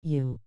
U.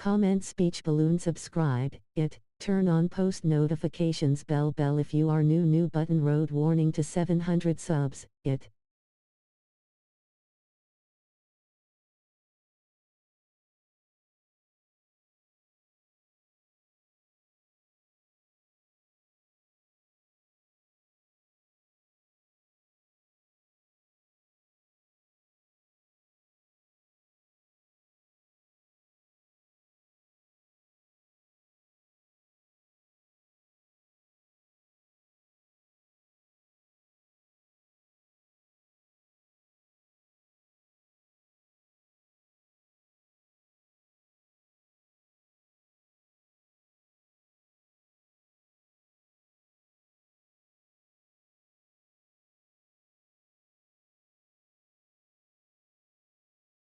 Comment speech balloon subscribe it, turn on post notifications bell if you are new button road warning to 700 subs, it.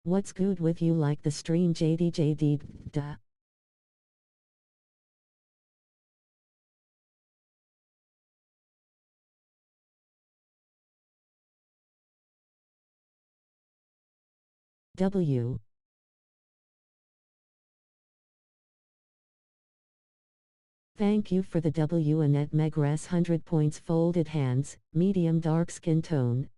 What's good with you like the stream JD da. W. Thank you for the W. Annette Megres 100 points folded hands, medium dark skin tone.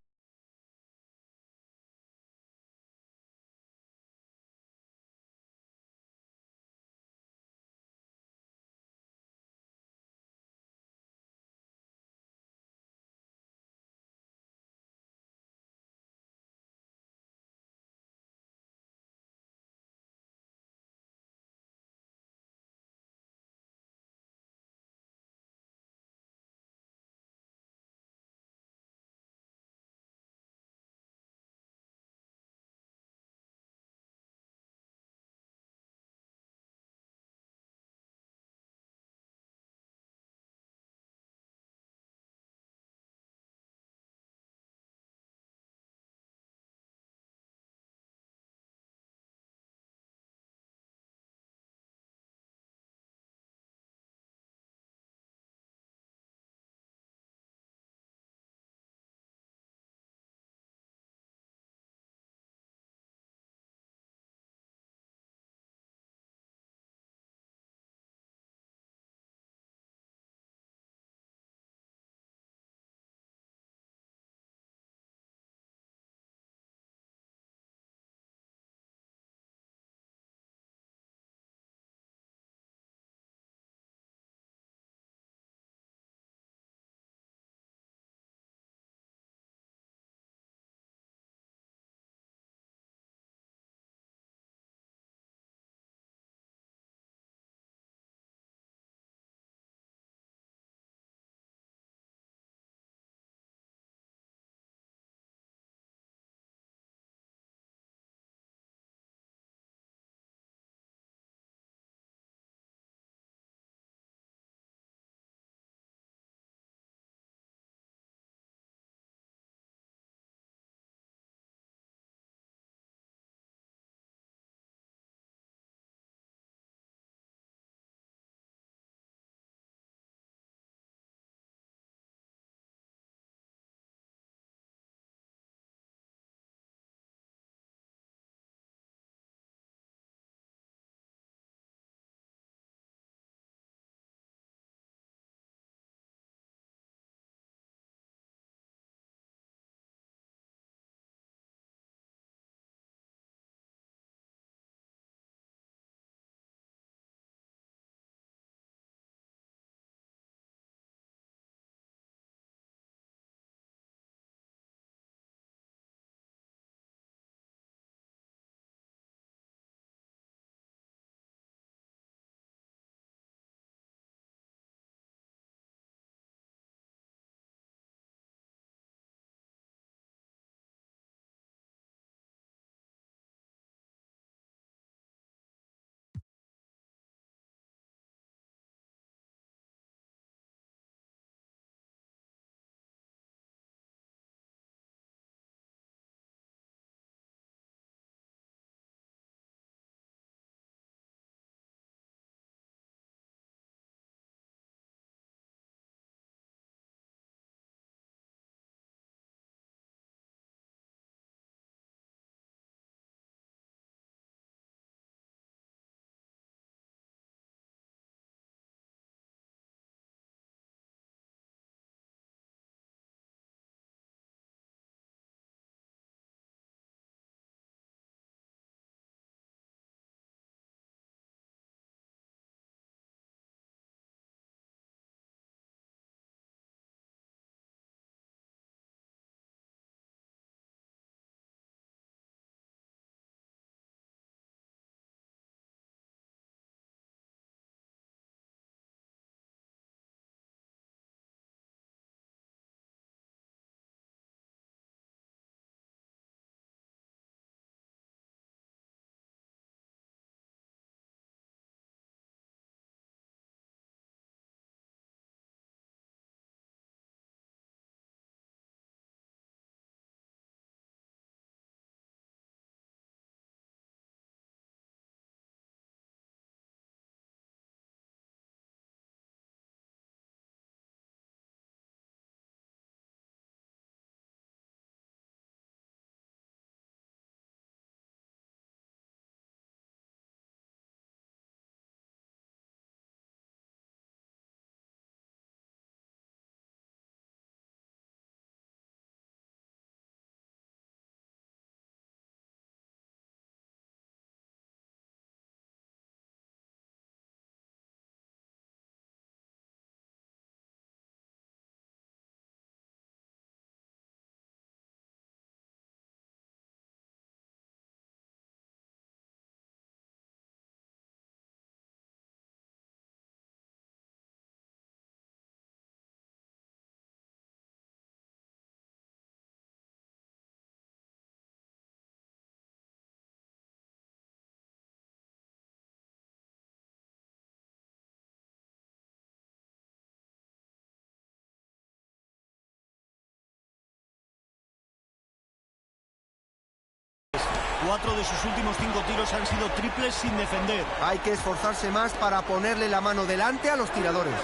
4 de sus últimos 5 tiros han sido triples sin defender. Hay que esforzarse más para ponerle la mano delante a los tiradores.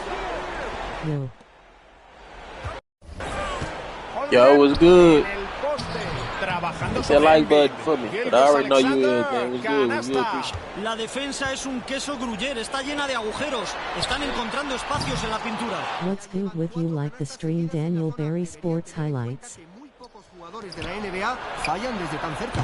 Will. Yo, what's good? Trabajando Hit that like button for me, but I already know you is, man. What's good? What's good? Appreciate it. La defensa es un queso gruyere, está llena de agujeros. Están encontrando espacios en la pintura. What's good with you like the stream Daniel Barry Sports Highlights? Muy pocos jugadores de la NBA fallan desde tan cerca.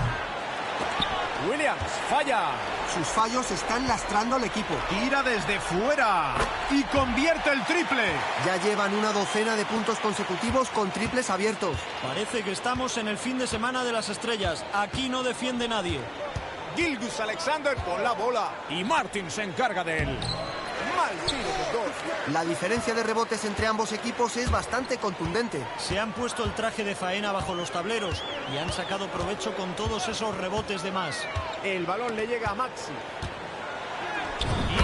Williams falla. Sus fallos están lastrando al equipo. Tira desde fuera y convierte el triple. Ya llevan una docena de puntos consecutivos con triples abiertos. Parece que estamos en el fin de semana de las estrellas. Aquí no defiende nadie. Gilgeous-Alexander con la bola y Martin se encarga de él. Mal tiro de dos. La diferencia de rebotes entre ambos equipos es bastante contundente. Se han puesto el traje de faena bajo los tableros y han sacado provecho con todos esos rebotes de más. El balón le llega a Maxi.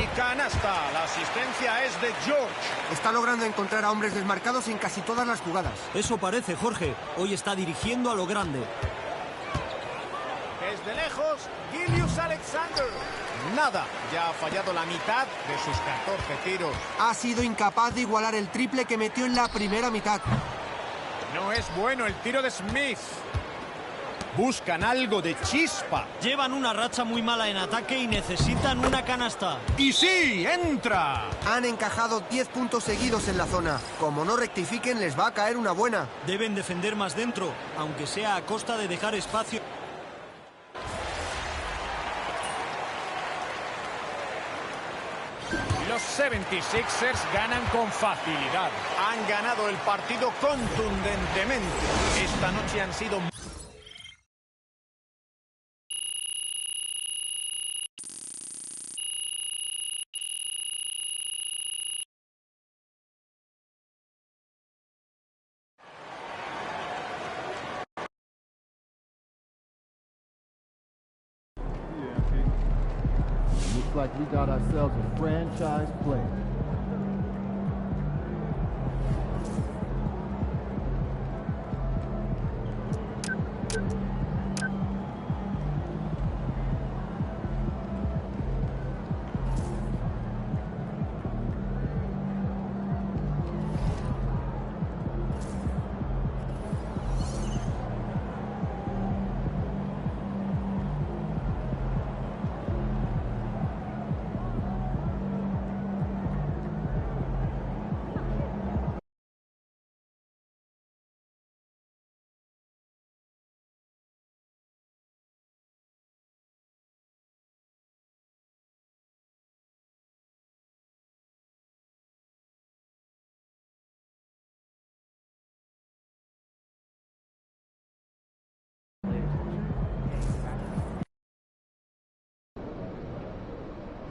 Y canasta. La asistencia es de George. Está logrando encontrar a hombres desmarcados en casi todas las jugadas. Eso parece, Jorge. Hoy está dirigiendo a lo grande. Desde lejos, Gilgeous-Alexander. Nada, ya ha fallado la mitad de sus 14 tiros. Ha sido incapaz de igualar el triple que metió en la primera mitad. No es bueno el tiro de Smith. Buscan algo de chispa. Llevan una racha muy mala en ataque y necesitan una canasta. ¡Y sí! ¡Entra! Han encajado 10 puntos seguidos en la zona. Como no rectifiquen, les va a caer una buena. Deben defender más dentro, aunque sea a costa de dejar espacio. Los 76ers ganan con facilidad. Han ganado el partido contundentemente. Esta noche han sido... Looks like we got ourselves a franchise player.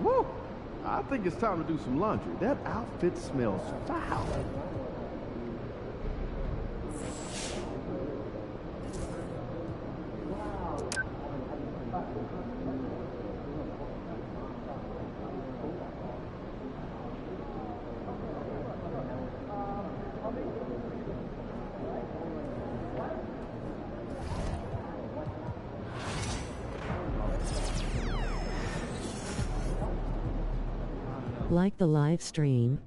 Woo! I think it's time to do some laundry. That outfit smells foul. Like the live stream.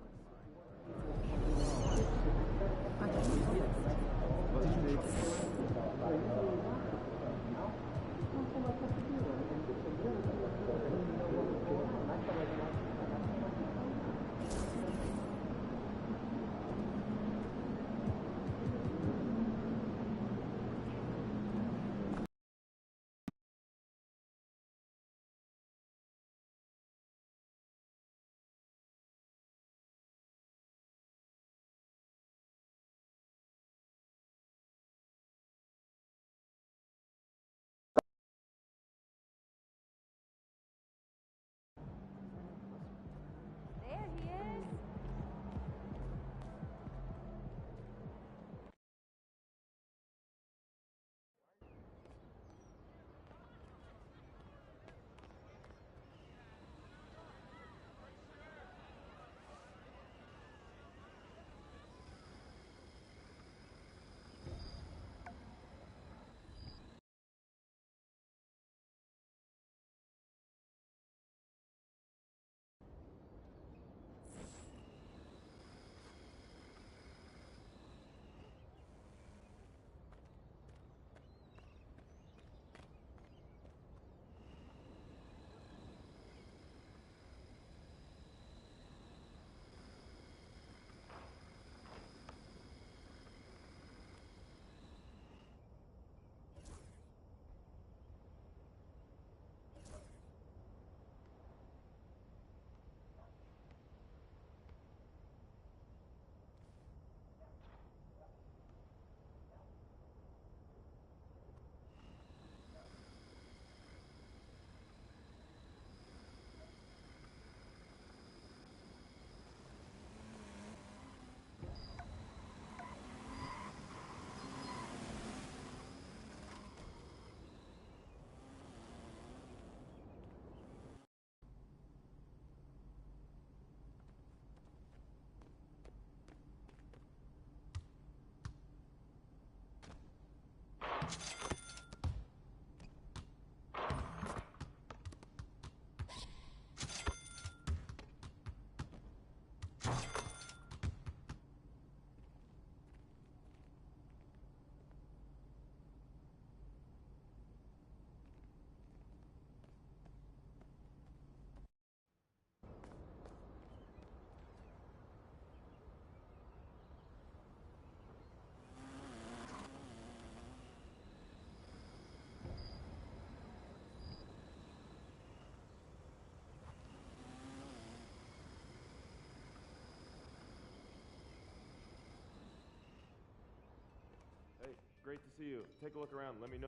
Hey, great to see you. Take a look around. Let me know.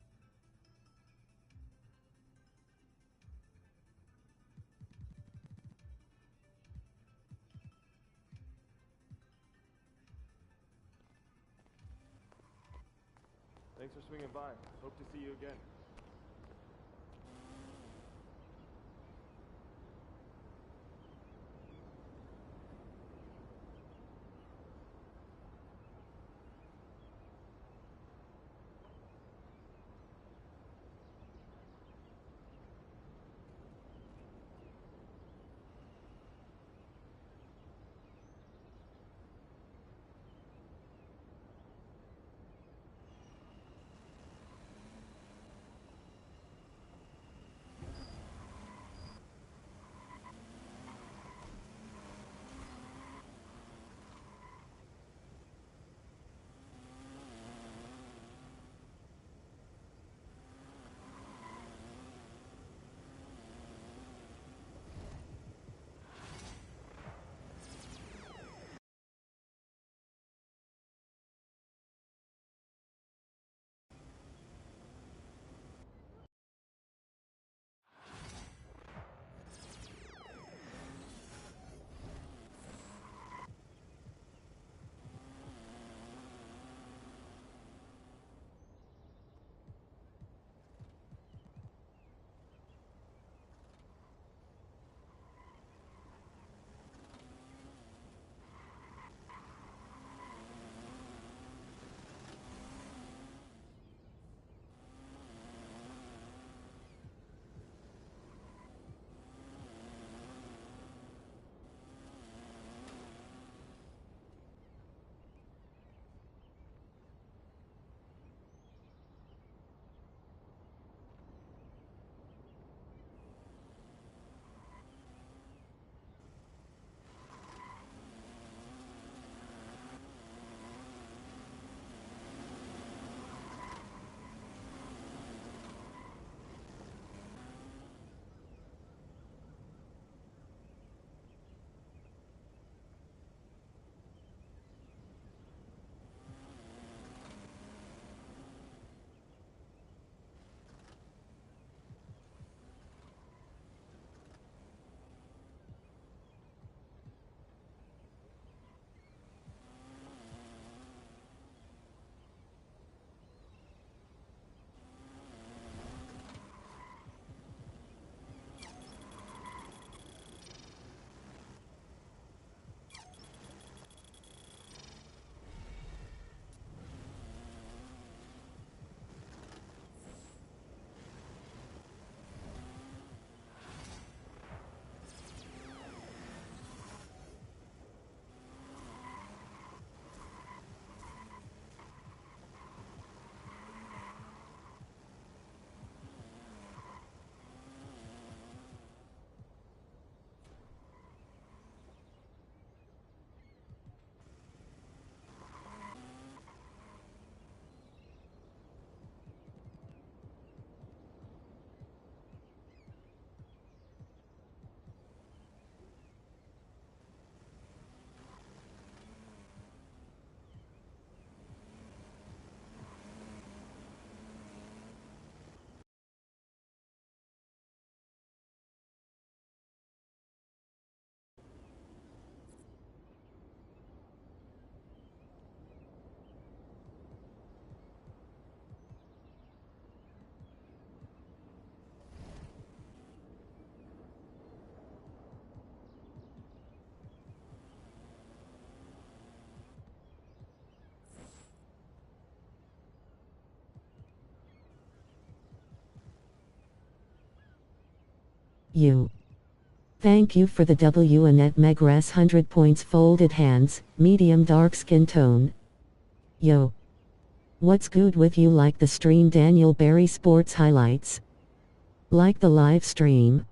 Thanks for swinging by. Hope to see you again. You. Thank you for the W. Annette Megras 100 points. Folded hands, medium dark skin tone. Yo. What's good with you? Like the stream? Daniel Barry Sports Highlights. Like the live stream.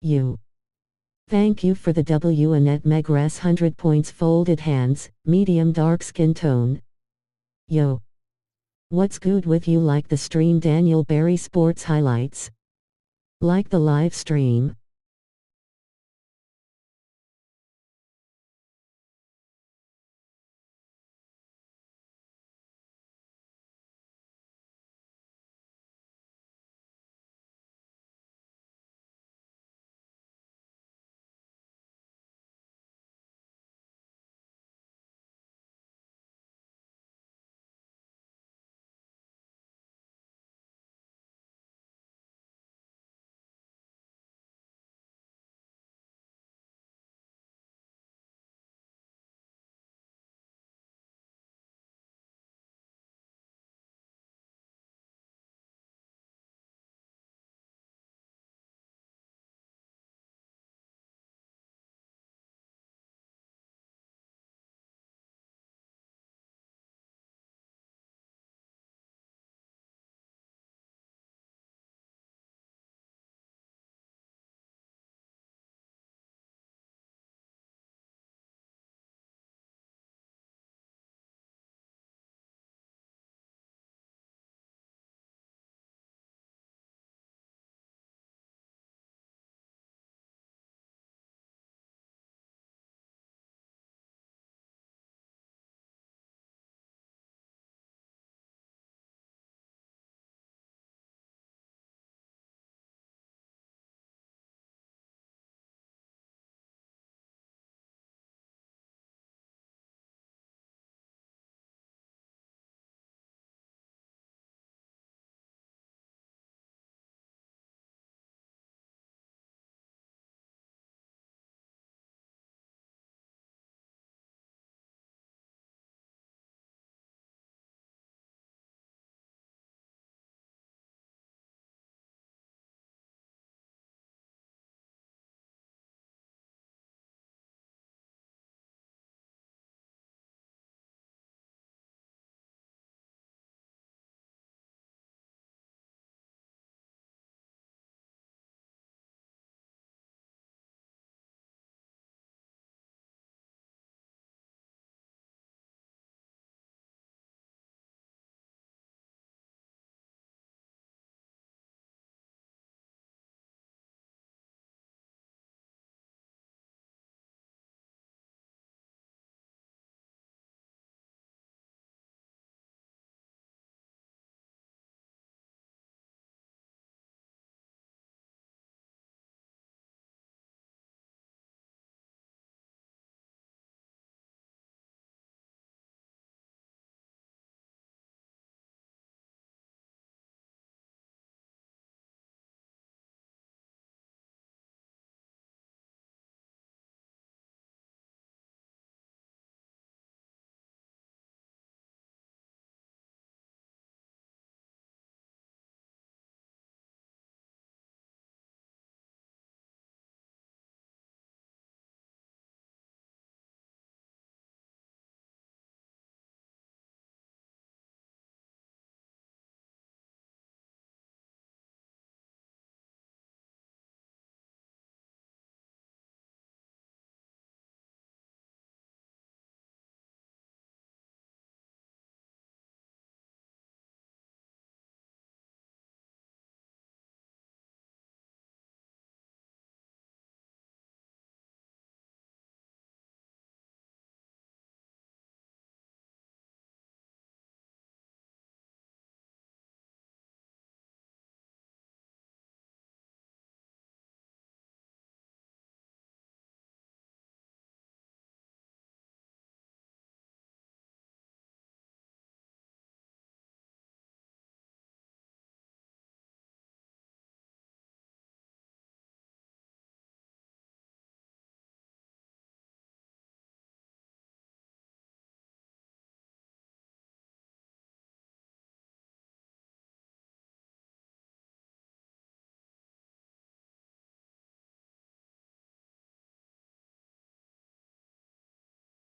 You. Thank you for the W. Annette Megress 100 points folded hands, medium dark skin tone. Yo. What's good with you like the stream Daniel Barry Sports Highlights? Like the live stream.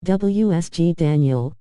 WSG Daniel.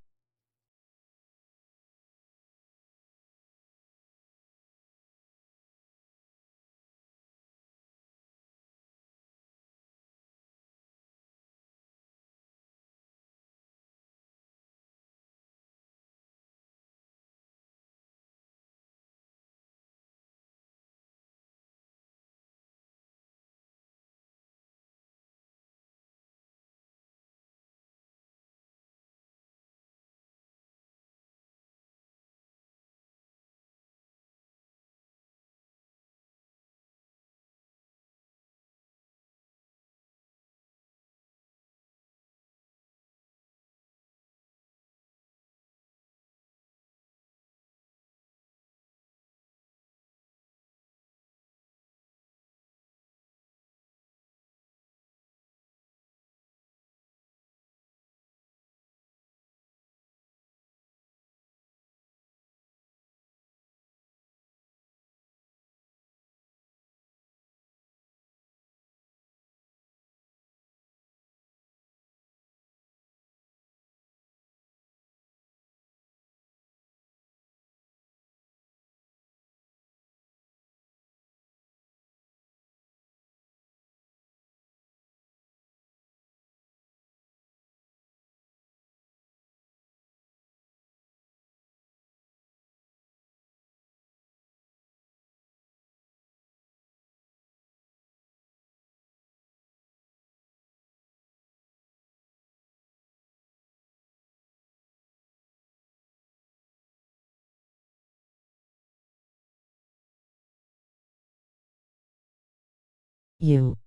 You.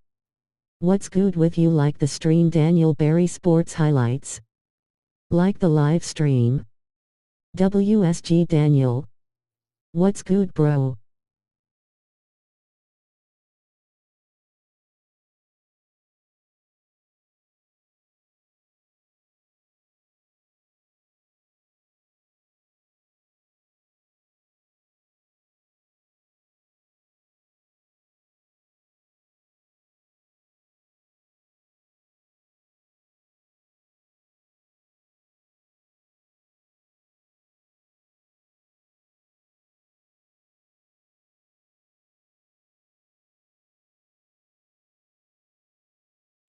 What's good with you? Like the stream? Daniel Barry Sports Highlights. Like the live stream. WSG Daniel. What's good, bro?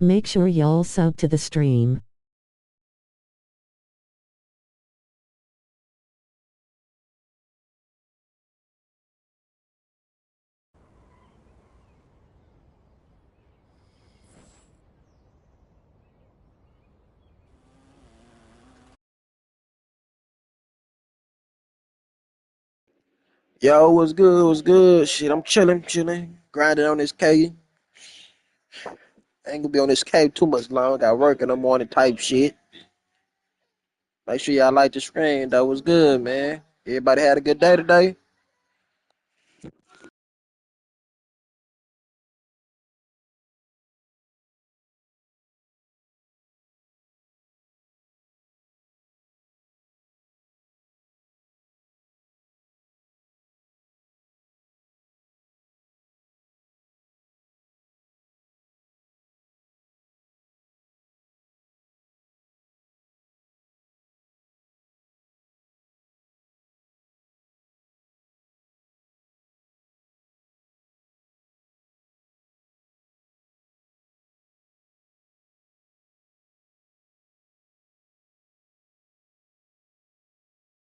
Make sure y'all sub to the stream. Yo, what's good? What's good? Shit, I'm chilling, grinding on this K. Ain't gonna be on this K too much long. Got work in the morning type shit. Make sure y'all like the stream. That was good, man. Everybody had a good day today.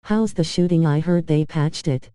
How's the shooting? I heard they patched it.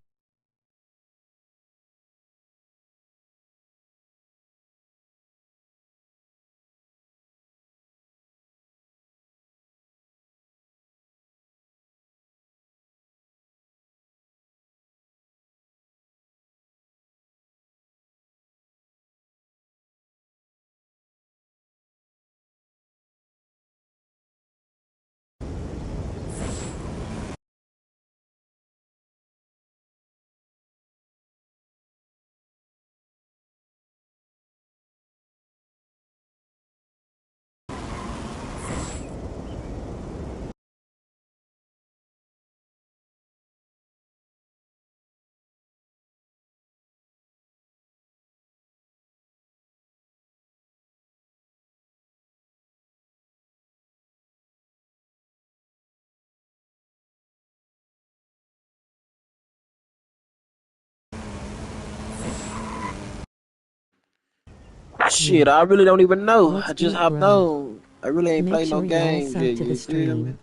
Shit, I really don't even know. What's I just good, hopped bro? on. I really ain't Make played no sure y'all games sub yet. to the You feel me? stream.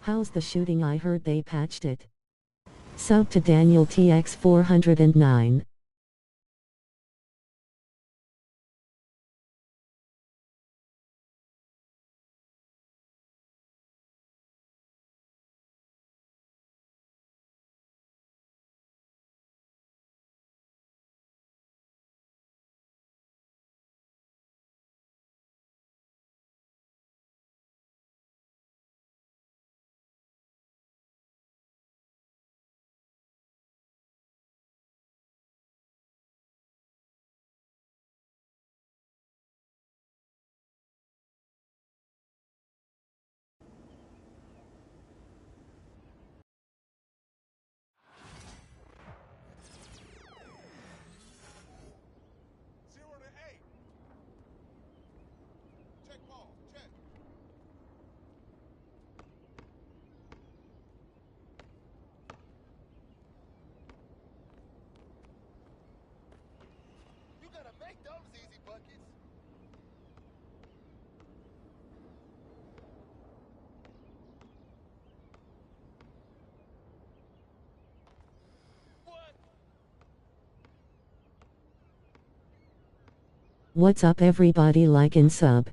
How's the shooting? I heard they patched it. Sub to Daniel TX 409. What's up, everybody? Like and sub.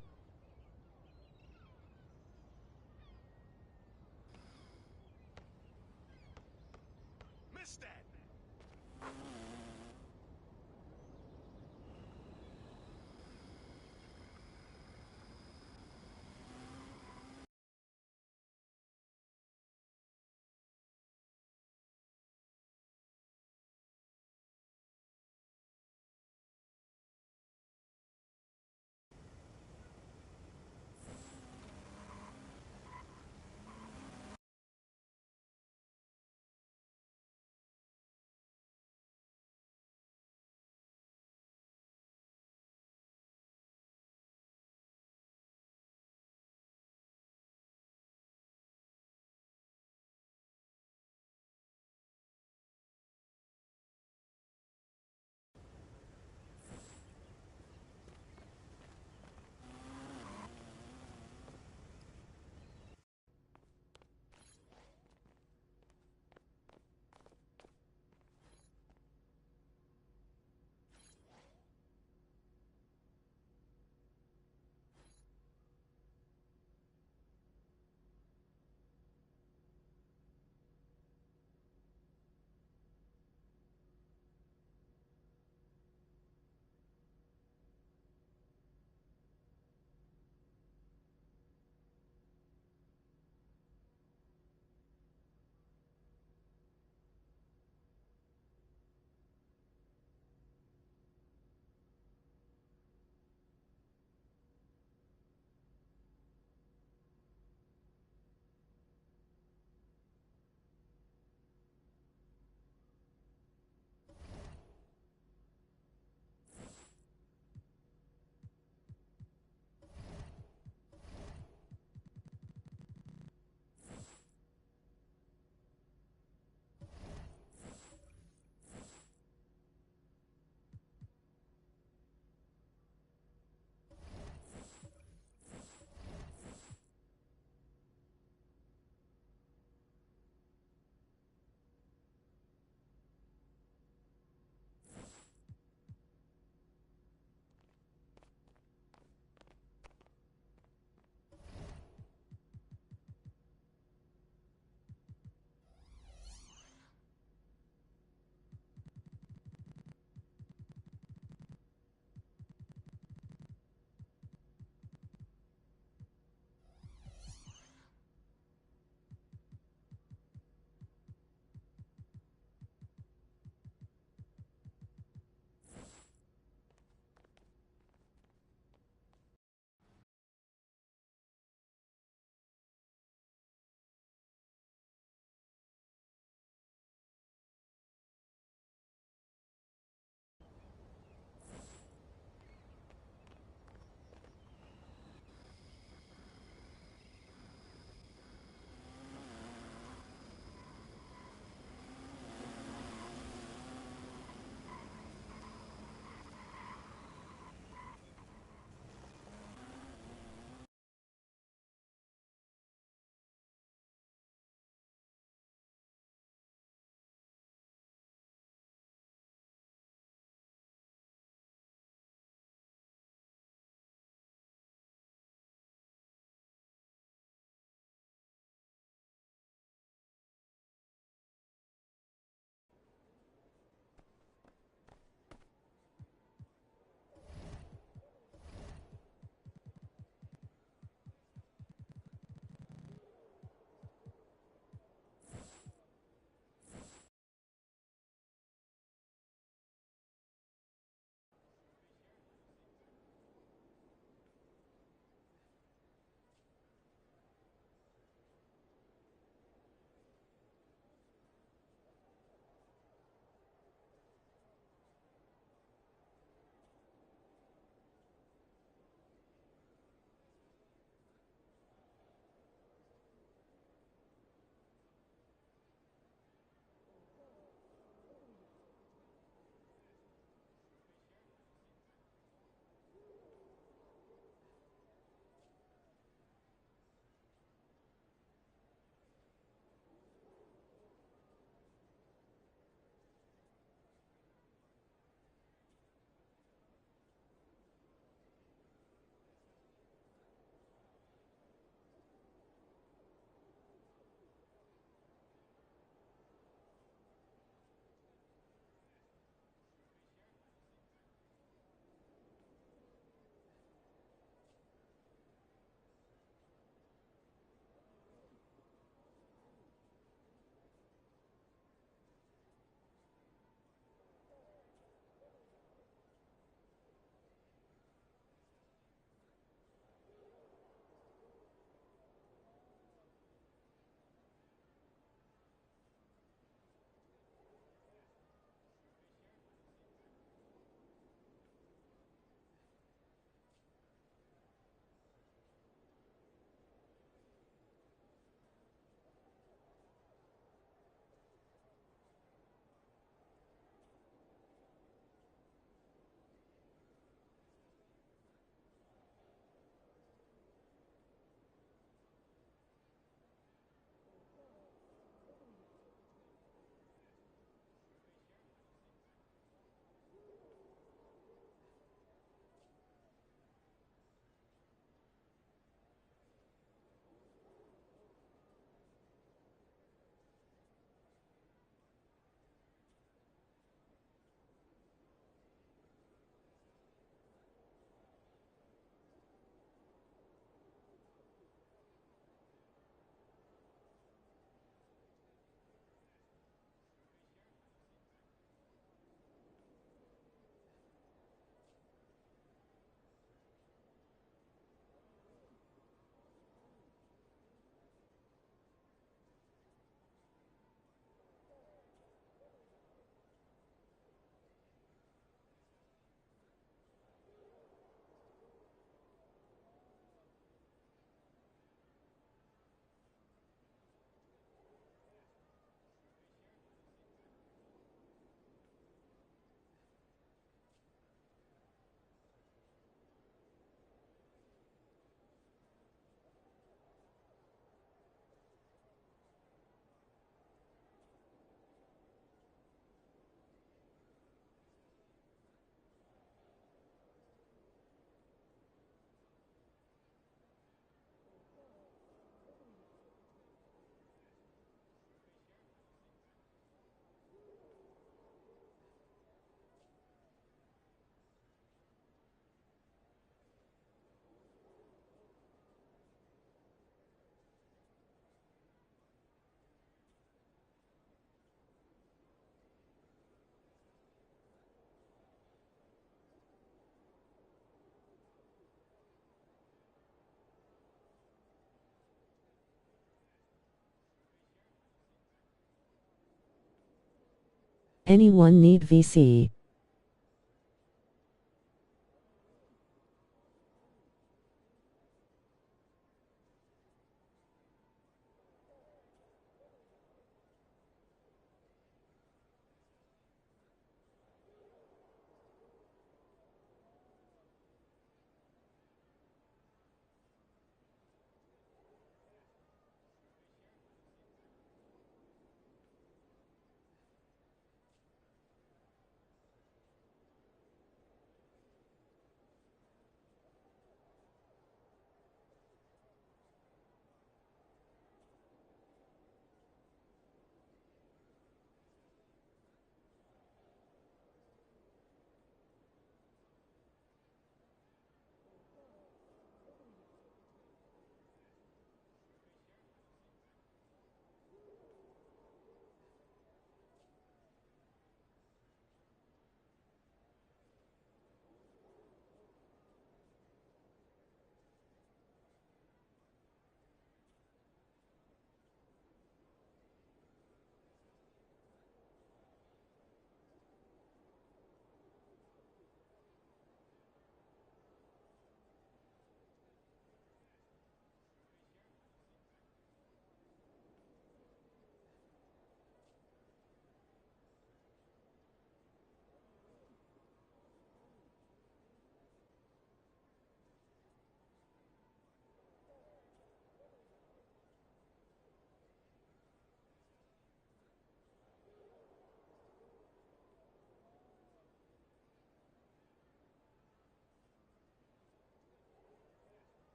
Anyone need VC?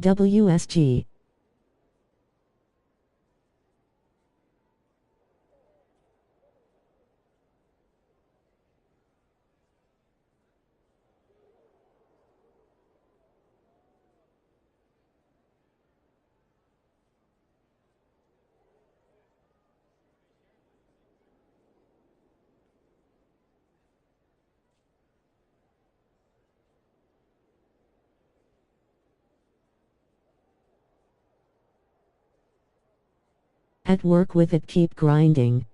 WSG. At work with it, keep grinding.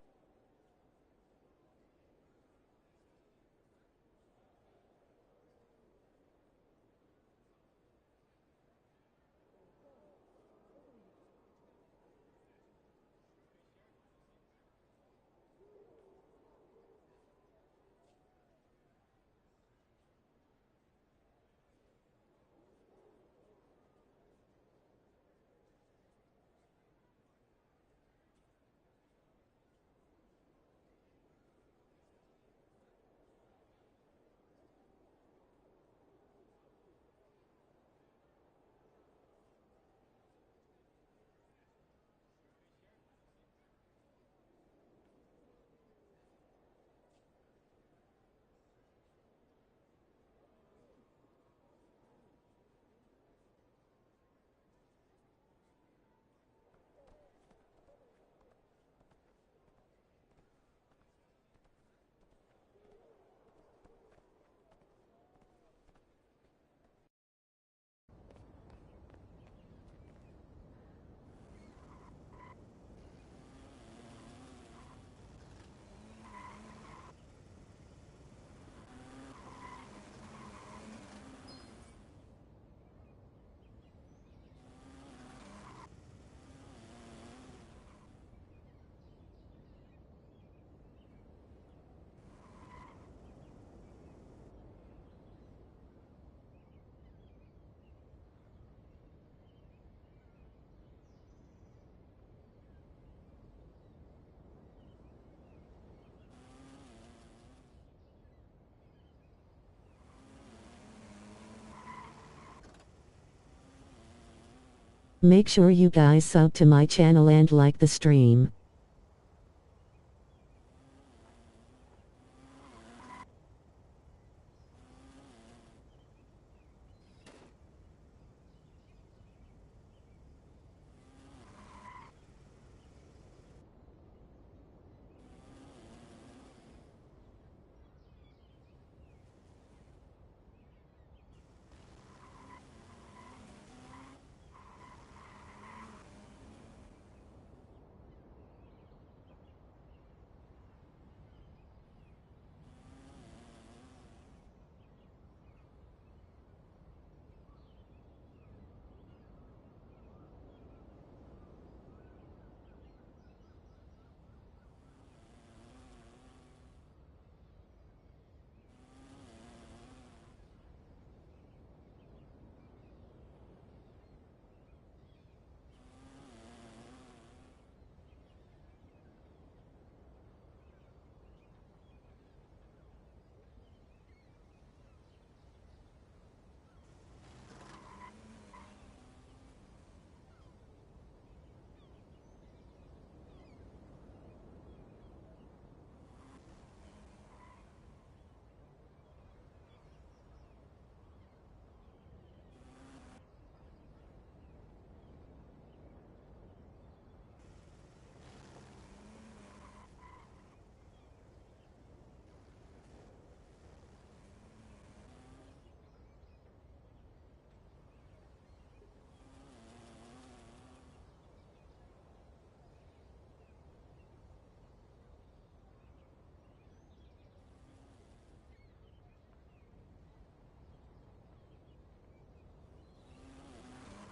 Make sure you guys sub to my channel and like the stream.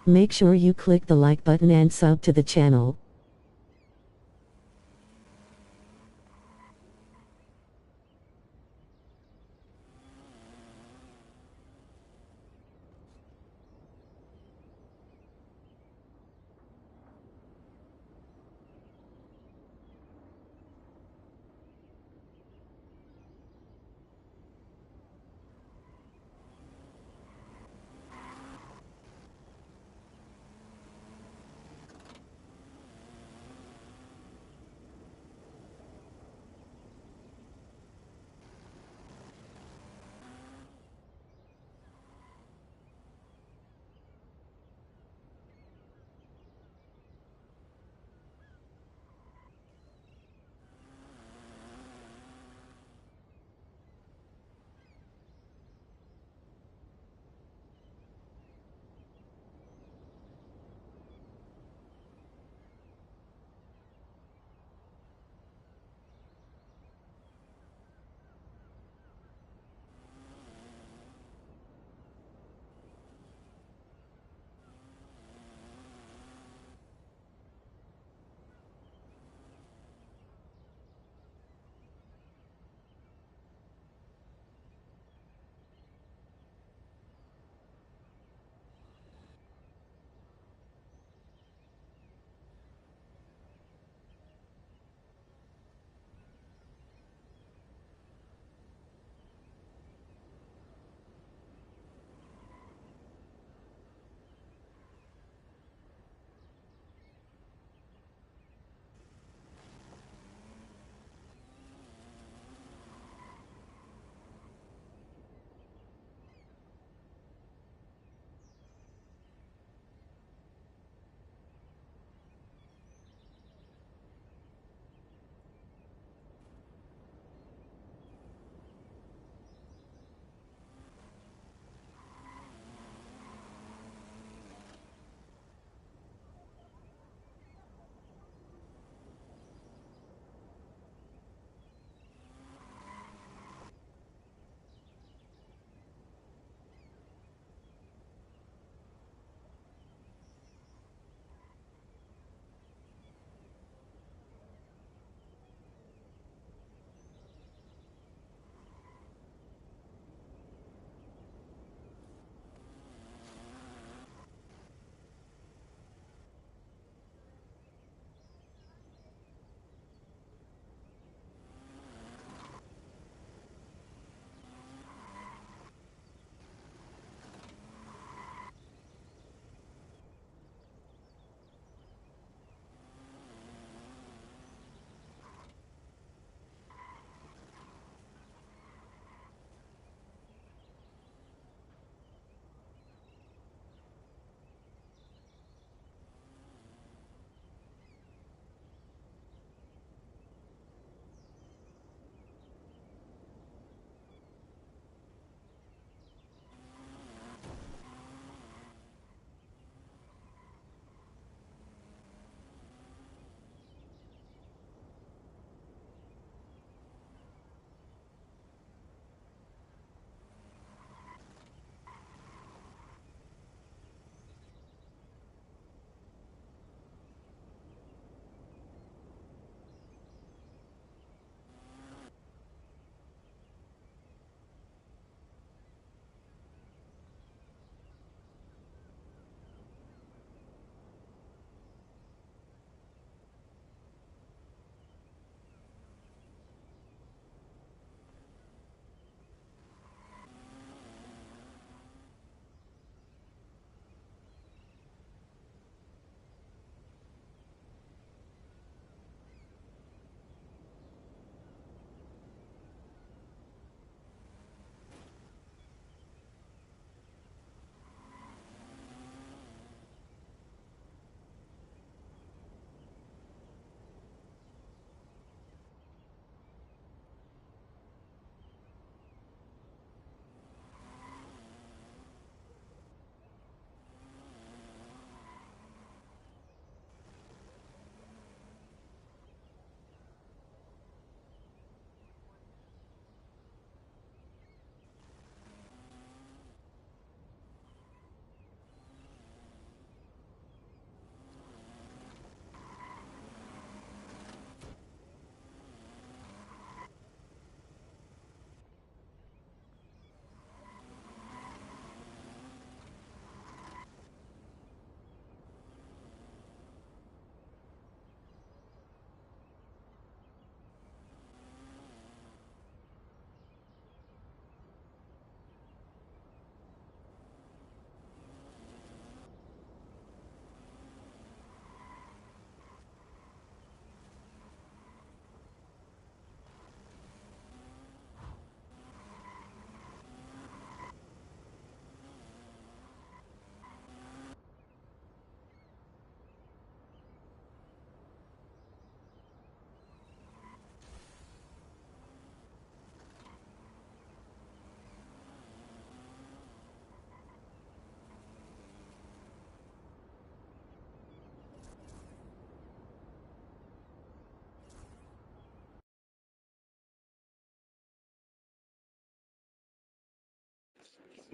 Make sure you click the like button and sub to the channel.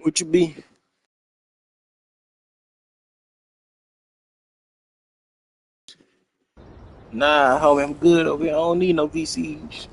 What you be? Nah, homie, I'm good over here. I don't need no VCs.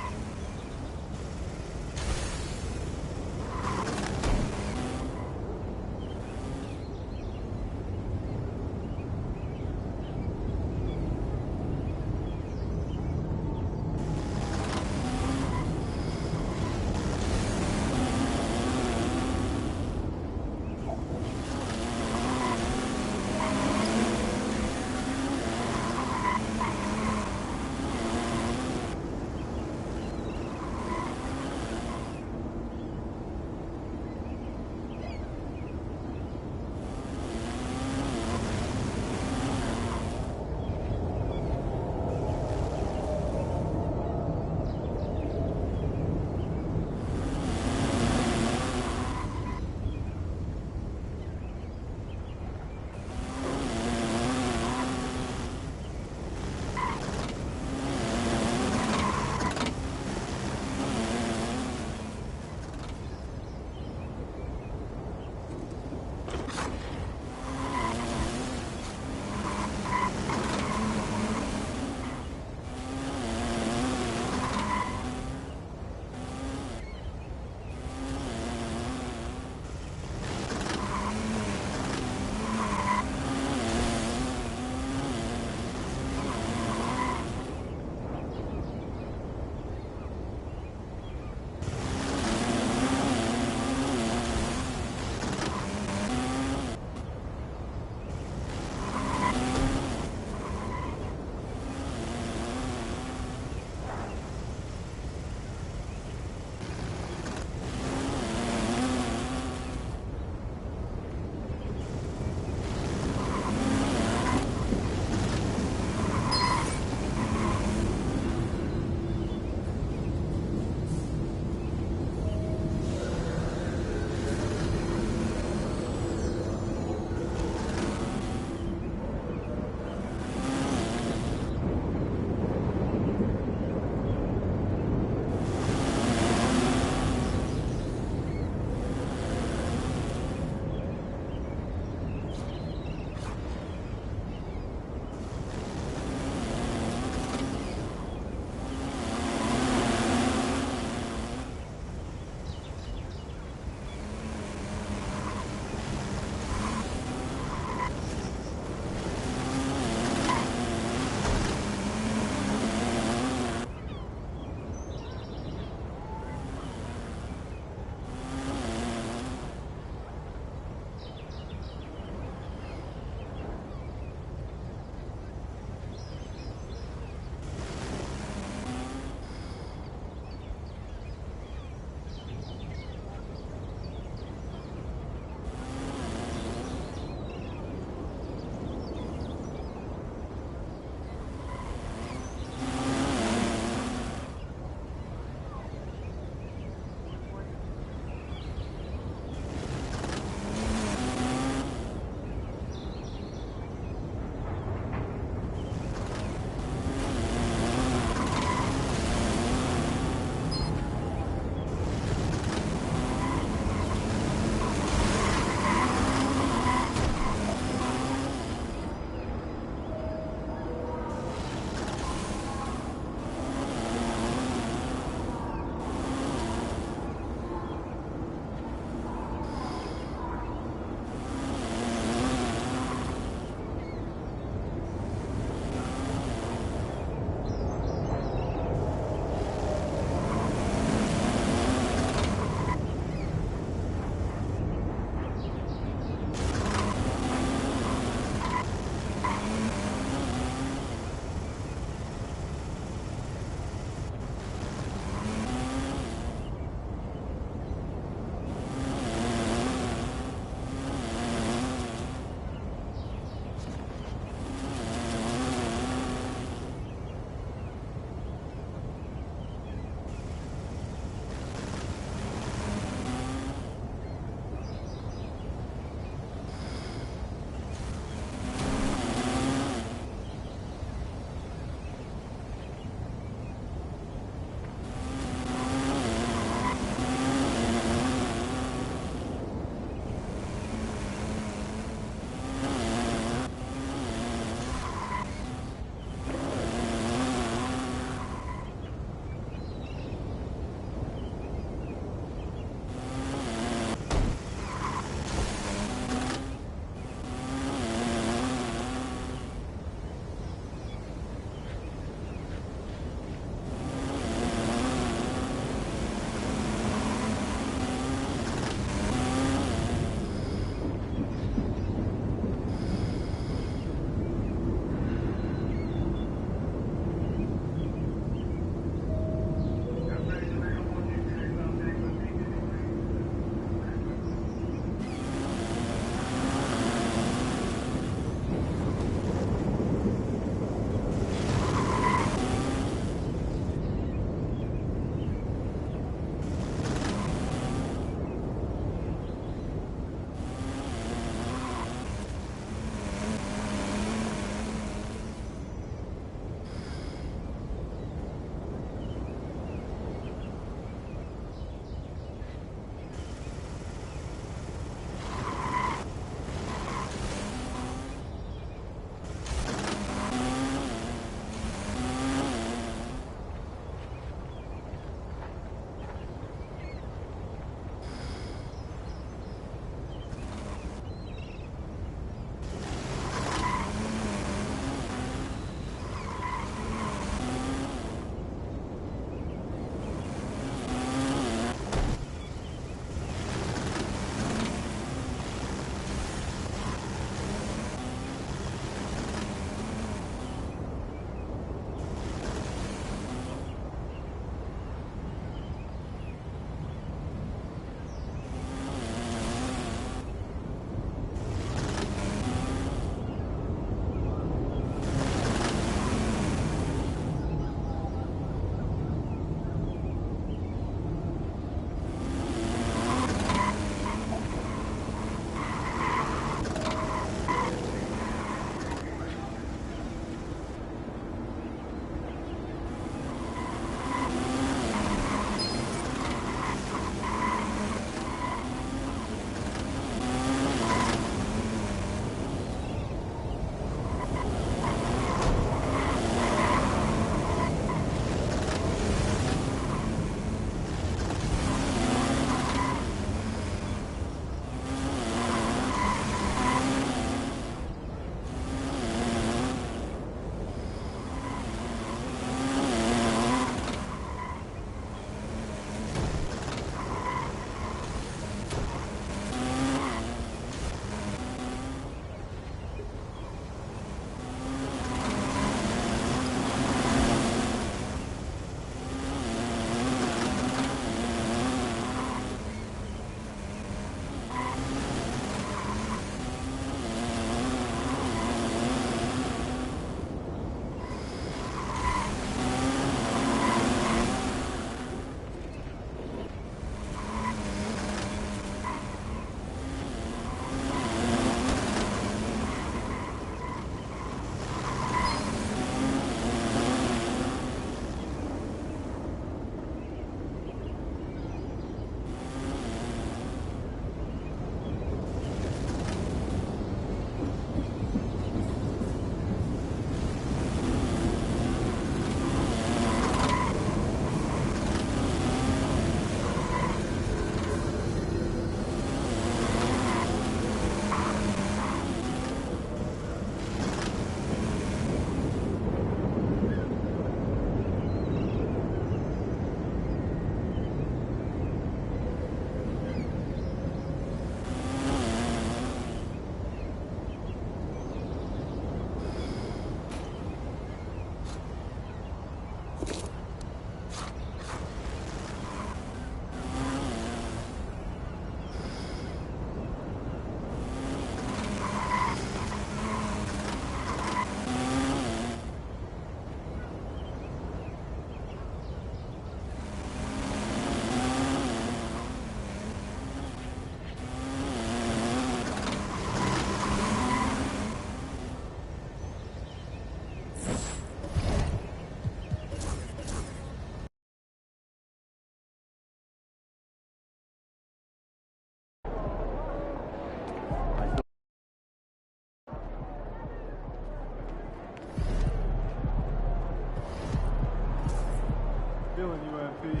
Feeling you, MP.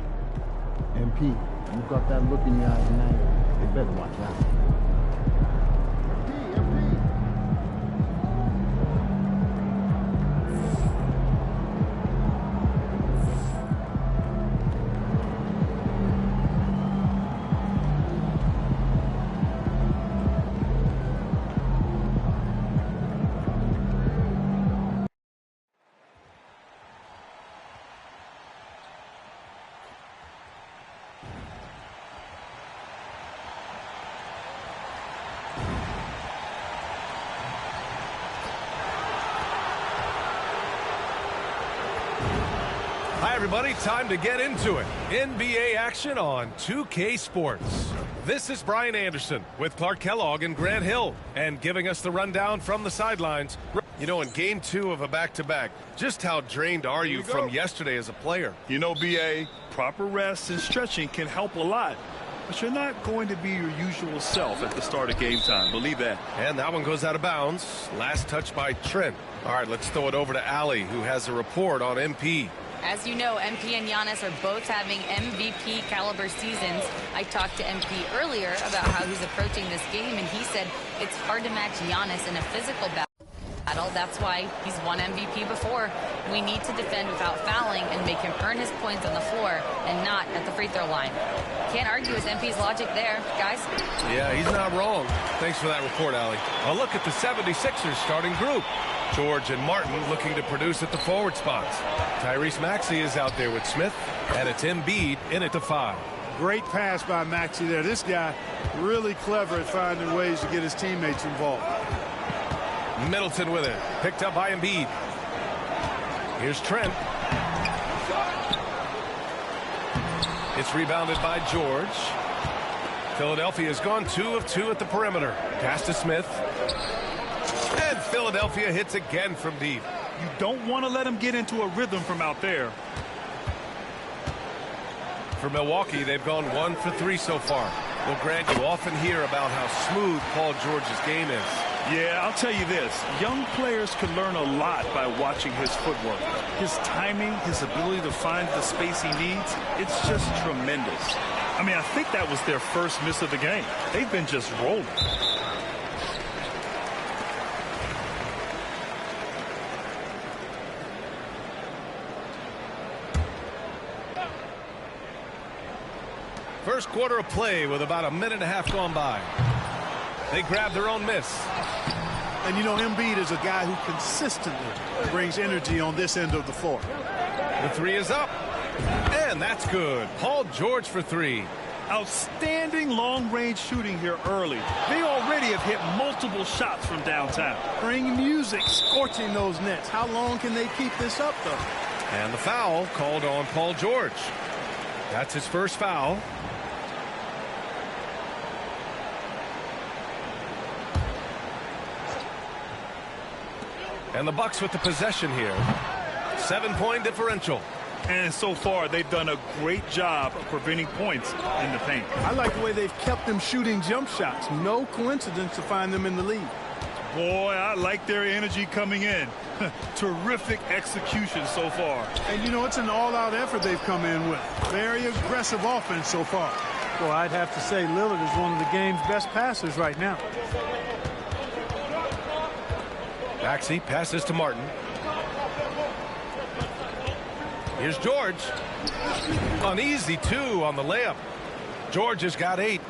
MP, you got that look in your eye tonight. You better watch out. MP. Hi, everybody. Time to get into it. NBA action on 2K Sports. This is Brian Anderson with Clark Kellogg and Grant Hill, and giving us the rundown from the sidelines. You know, in game 2 of a back-to-back, just how drained are you from yesterday as a player? You know, BA, proper rest and stretching can help a lot. But you're not going to be your usual self at the start of game time. Believe that. And that one goes out of bounds. Last touch by Trent. All right, let's throw it over to Allie, who has a report on MP. As you know, MP and Giannis are both having MVP caliber seasons. I talked to MP earlier about how he's approaching this game, and he said it's hard to match Giannis in a physical battle. That's why he's won MVP before. We need to defend without fouling and make him earn his points on the floor and not at the free throw line. Can't argue with MP's logic there, guys. Yeah, he's not wrong. Thanks for that report, Allie. A look at the 76ers starting group. George and Martin looking to produce at the forward spots. Tyrese Maxey is out there with Smith, and it's Embiid in at the 5. Great pass by Maxey there. This guy really clever at finding ways to get his teammates involved. Middleton with it. Picked up by Embiid. Here's Trent. It's rebounded by George. Philadelphia has gone 2 of 2 at the perimeter. Pass to Smith. And Philadelphia hits again from deep. You don't want to let them get into a rhythm from out there. For Milwaukee, they've gone 1 for 3 so far. Well, Grant, you often hear about how smooth Paul George's game is. Yeah, I'll tell you this. Young players can learn a lot by watching his footwork. His timing, his ability to find the space he needs, it's just tremendous. I mean, I think that was their first miss of the game. They've been just rolling. First quarter of play with about a minute and a half gone by. They grab their own miss. And you know, Embiid is a guy who consistently brings energy on this end of the floor. The 3 is up. And that's good. Paul George for 3. Outstanding long-range shooting here early. They already have hit multiple shots from downtown. Bring music, scorching those nets. How long can they keep this up, though? And the foul called on Paul George. That's his first foul. And the Bucks with the possession here. 7-point differential. And so far, they've done a great job of preventing points in the paint. I like the way they've kept them shooting jump shots. No coincidence to find them in the lead. Boy, I like their energy coming in. Terrific execution so far. And, you know, it's an all-out effort they've come in with. Very aggressive offense so far. Well, I'd have to say Lillard is one of the game's best passers right now. Maxey passes to Martin. Here's George. An easy 2 on the layup. George has got 8.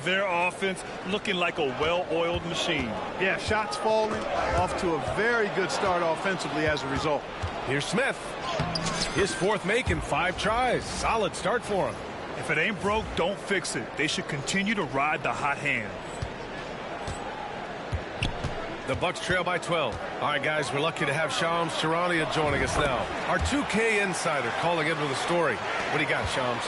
Their offense looking like a well-oiled machine. Yeah, shots falling, off to a very good start offensively as a result. Here's Smith. His 4th make in 5 tries. Solid start for him. If it ain't broke, don't fix it. They should continue to ride the hot hand. The Bucks trail by 12. All right, guys, we're lucky to have Shams Charania joining us now. Our 2K insider calling in with a story. What do you got, Shams?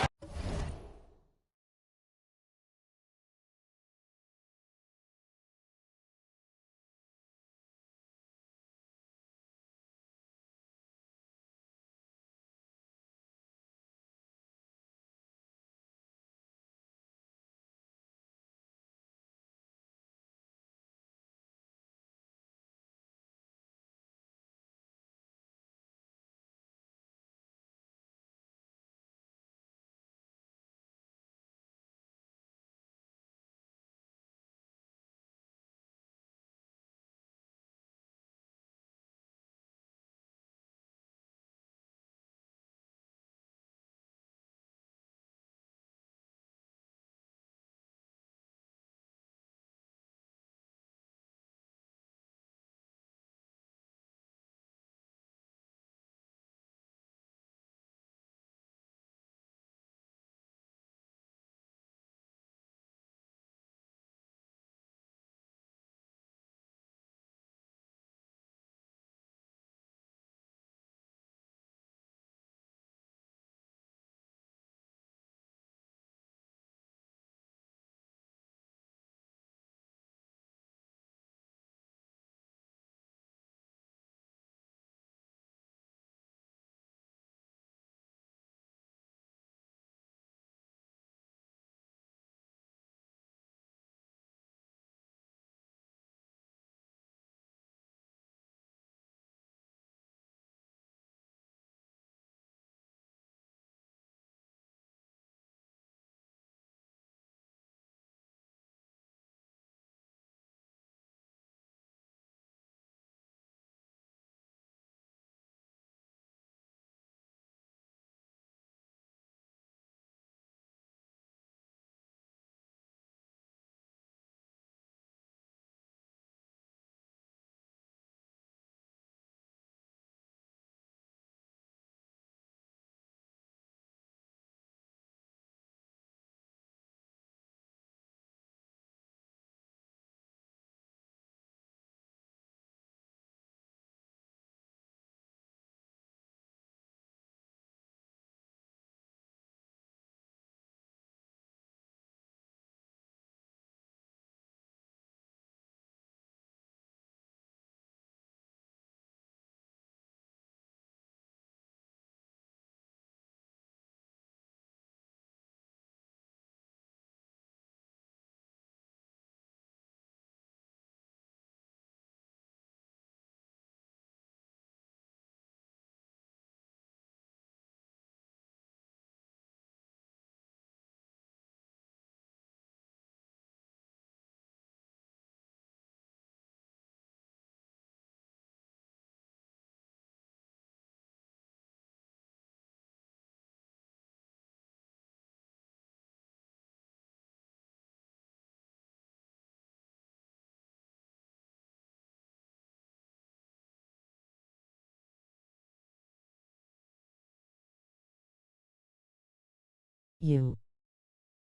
U.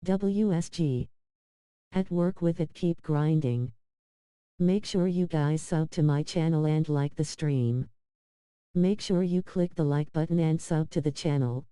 WSG. At work with it, keep grinding. Make sure you guys sub to my channel and like the stream. Make sure you click the like button and sub to the channel.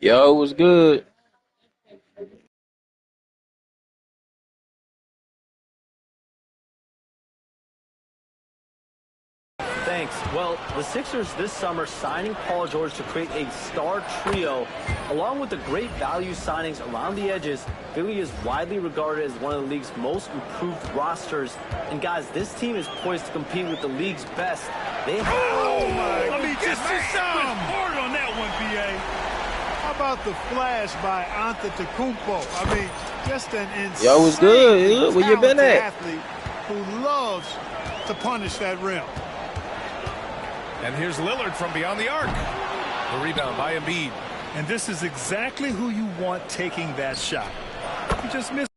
Yo, it was good. Thanks. Well, the Sixers this summer signing Paul George to create a star trio, along with the great value signings around the edges. Philly is widely regarded as one of the league's most improved rosters. And guys, this team is poised to compete with the league's best. They have... Oh my! I mean, just some hard on that one, BA. How about the flash by Antetokounmpo? I mean, just an insane. Yo, it was good. Where you been at? Athlete who loves to punish that rim. And here's Lillard from beyond the arc. The rebound by Embiid. And this is exactly who you want taking that shot. He just missed.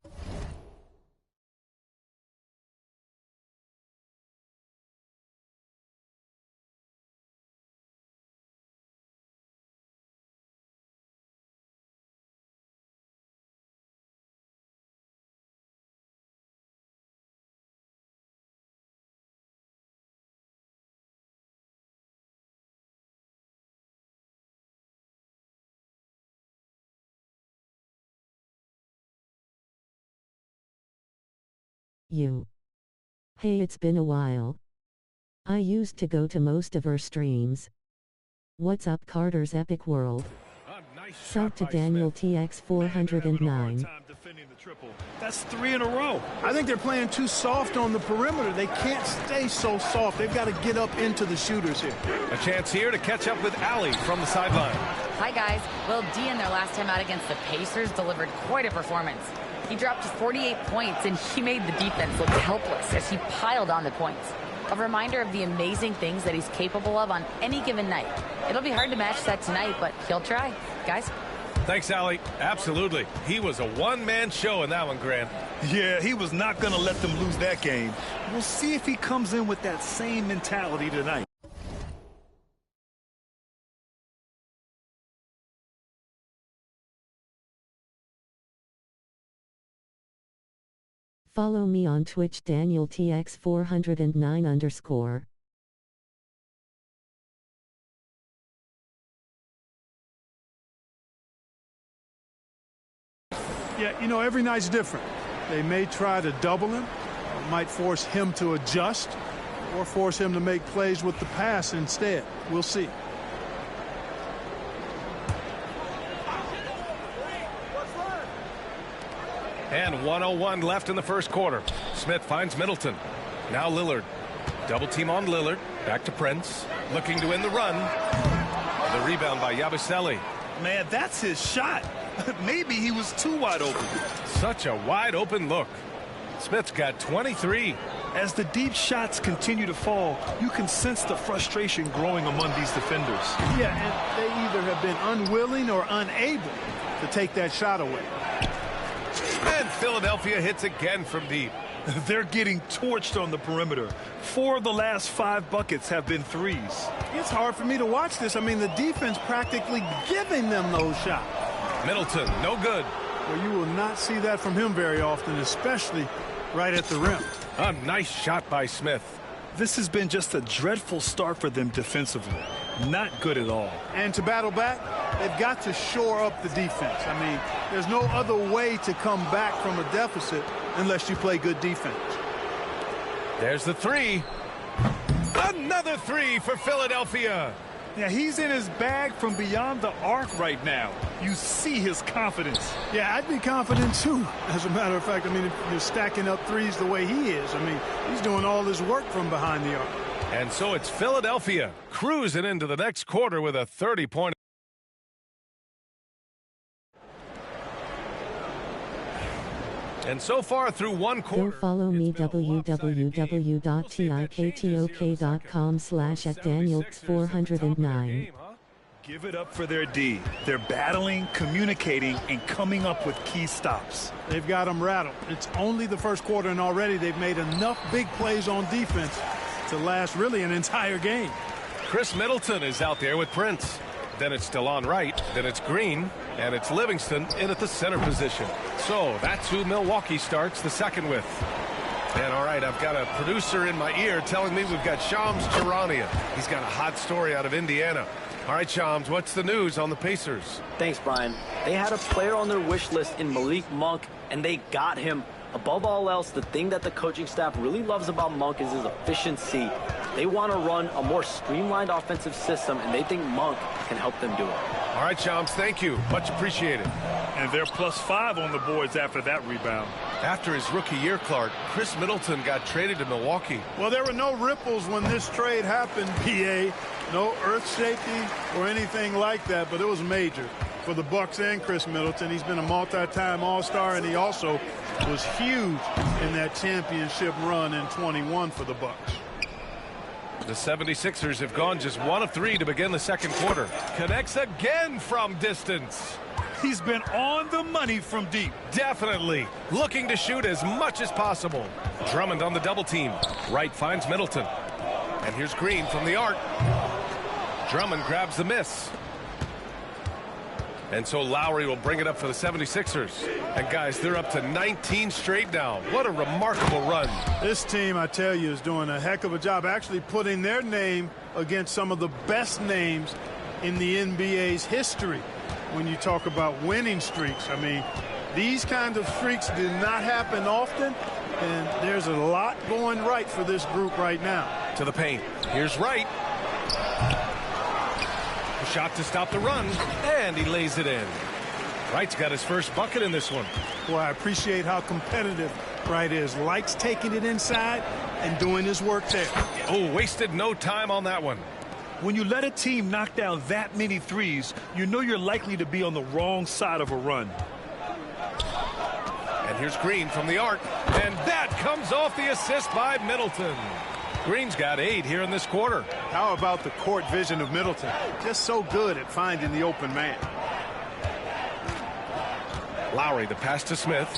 Hey, it's been a while. I used to go to most of her streams. What's up, Carter's Epic World? Sub to Daniel TX 409. That's 3 in a row. I think they're playing too soft on the perimeter. They can't stay so soft. They've got to get up into the shooters here. A chance here to catch up with Allie from the sideline. Hi, guys. Well, D in their last time out against the Pacers delivered quite a performance. He dropped 48 points, and he made the defense look helpless as he piled on the points. A reminder of the amazing things that he's capable of on any given night. It'll be hard to match that tonight, but he'll try. Guys? Thanks, Allie. Absolutely. He was a one-man show in that one, Grant. Yeah, he was not going to let them lose that game. We'll see if he comes in with that same mentality tonight. Follow me on Twitch, Daniel TX 409_. Yeah, you know, every night's different. They may try to double him, or might force him to adjust, or force him to make plays with the pass instead. We'll see. And 1:01 left in the first quarter. Smith finds Middleton. Now Lillard. Double team on Lillard. Back to Prince. Looking to win the run. The rebound by Yabusele. Man, that's his shot. Maybe he was too wide open. Such a wide open look. Smith's got 23. As the deep shots continue to fall, you can sense the frustration growing among these defenders. Yeah, and they either have been unwilling or unable to take that shot away. And Philadelphia hits again from deep. They're getting torched on the perimeter. 4 of the last 5 buckets have been threes. It's hard for me to watch this. I mean, the defense practically giving them those shots. Middleton, no good. Well, you will not see that from him very often, especially right at the rim. A nice shot by Smith. This has been just a dreadful start for them defensively. Not good at all. And to battle back, they've got to shore up the defense. I mean, there's no other way to come back from a deficit unless you play good defense. There's the three. Another three for Philadelphia. Yeah, he's in his bag from beyond the arc right now. You see his confidence. Yeah, I'd be confident too. As a matter of fact, I mean, if you're stacking up threes the way he is, I mean, he's doing all his work from behind the arc. And so it's Philadelphia cruising into the next quarter with a 30-point. And so far through one quarter. Go follow me www.tiktok.com/@danielx409. Give it up for their D. They're battling, communicating, and coming up with key stops. They've got them rattled. It's only the first quarter, and already they've made enough big plays on defense to last really an entire game. Chris Middleton is out there with Prince. Then it's DeLon Wright. Then it's Green. And it's Livingston in at the center position. So that's who Milwaukee starts the second with. And all right, I've got a producer in my ear telling me we've got Shams Charania. He's got a hot story out of Indiana. All right, Shams, what's the news on the Pacers? Thanks, Brian. They had a player on their wish list in Malik Monk, and they got him. Above all else, the thing that the coaching staff really loves about Monk is his efficiency. They want to run a more streamlined offensive system, and they think Monk can help them do it. All right, Shams, thank you. Much appreciated. And they're +5 on the boards after that rebound. After his rookie year, Clark, Chris Middleton got traded to Milwaukee. Well, there were no ripples when this trade happened, PA. No earth-shaking or anything like that, but it was major for the Bucks and Chris Middleton. He's been a multi-time All-Star, and he also was huge in that championship run in 21 for the Bucks. The 76ers have gone just 1 of 3 to begin the second quarter. Connects again from distance. He's been on the money from deep. Definitely. Looking to shoot as much as possible. Drummond on the double team. Wright finds Middleton. And here's Green from the arc. Drummond grabs the miss. And so Lowry will bring it up for the 76ers. And guys, they're up to 19 straight now. What a remarkable run. This team, I tell you, is doing a heck of a job actually putting their name against some of the best names in the NBA's history. When you talk about winning streaks, I mean, these kinds of streaks do not happen often, and there's a lot going right for this group right now. To the paint. Here's Wright. A shot to stop the run, and he lays it in. Wright's got his first bucket in this one. Boy, I appreciate how competitive Wright is. Likes taking it inside and doing his work there. Oh, wasted no time on that one. When you let a team knock down that many threes, you know you're likely to be on the wrong side of a run. And here's Green from the arc. And that comes off the assist by Middleton. Green's got 8 here in this quarter. How about the court vision of Middleton? Just so good at finding the open man. Lowry, the pass to Smith.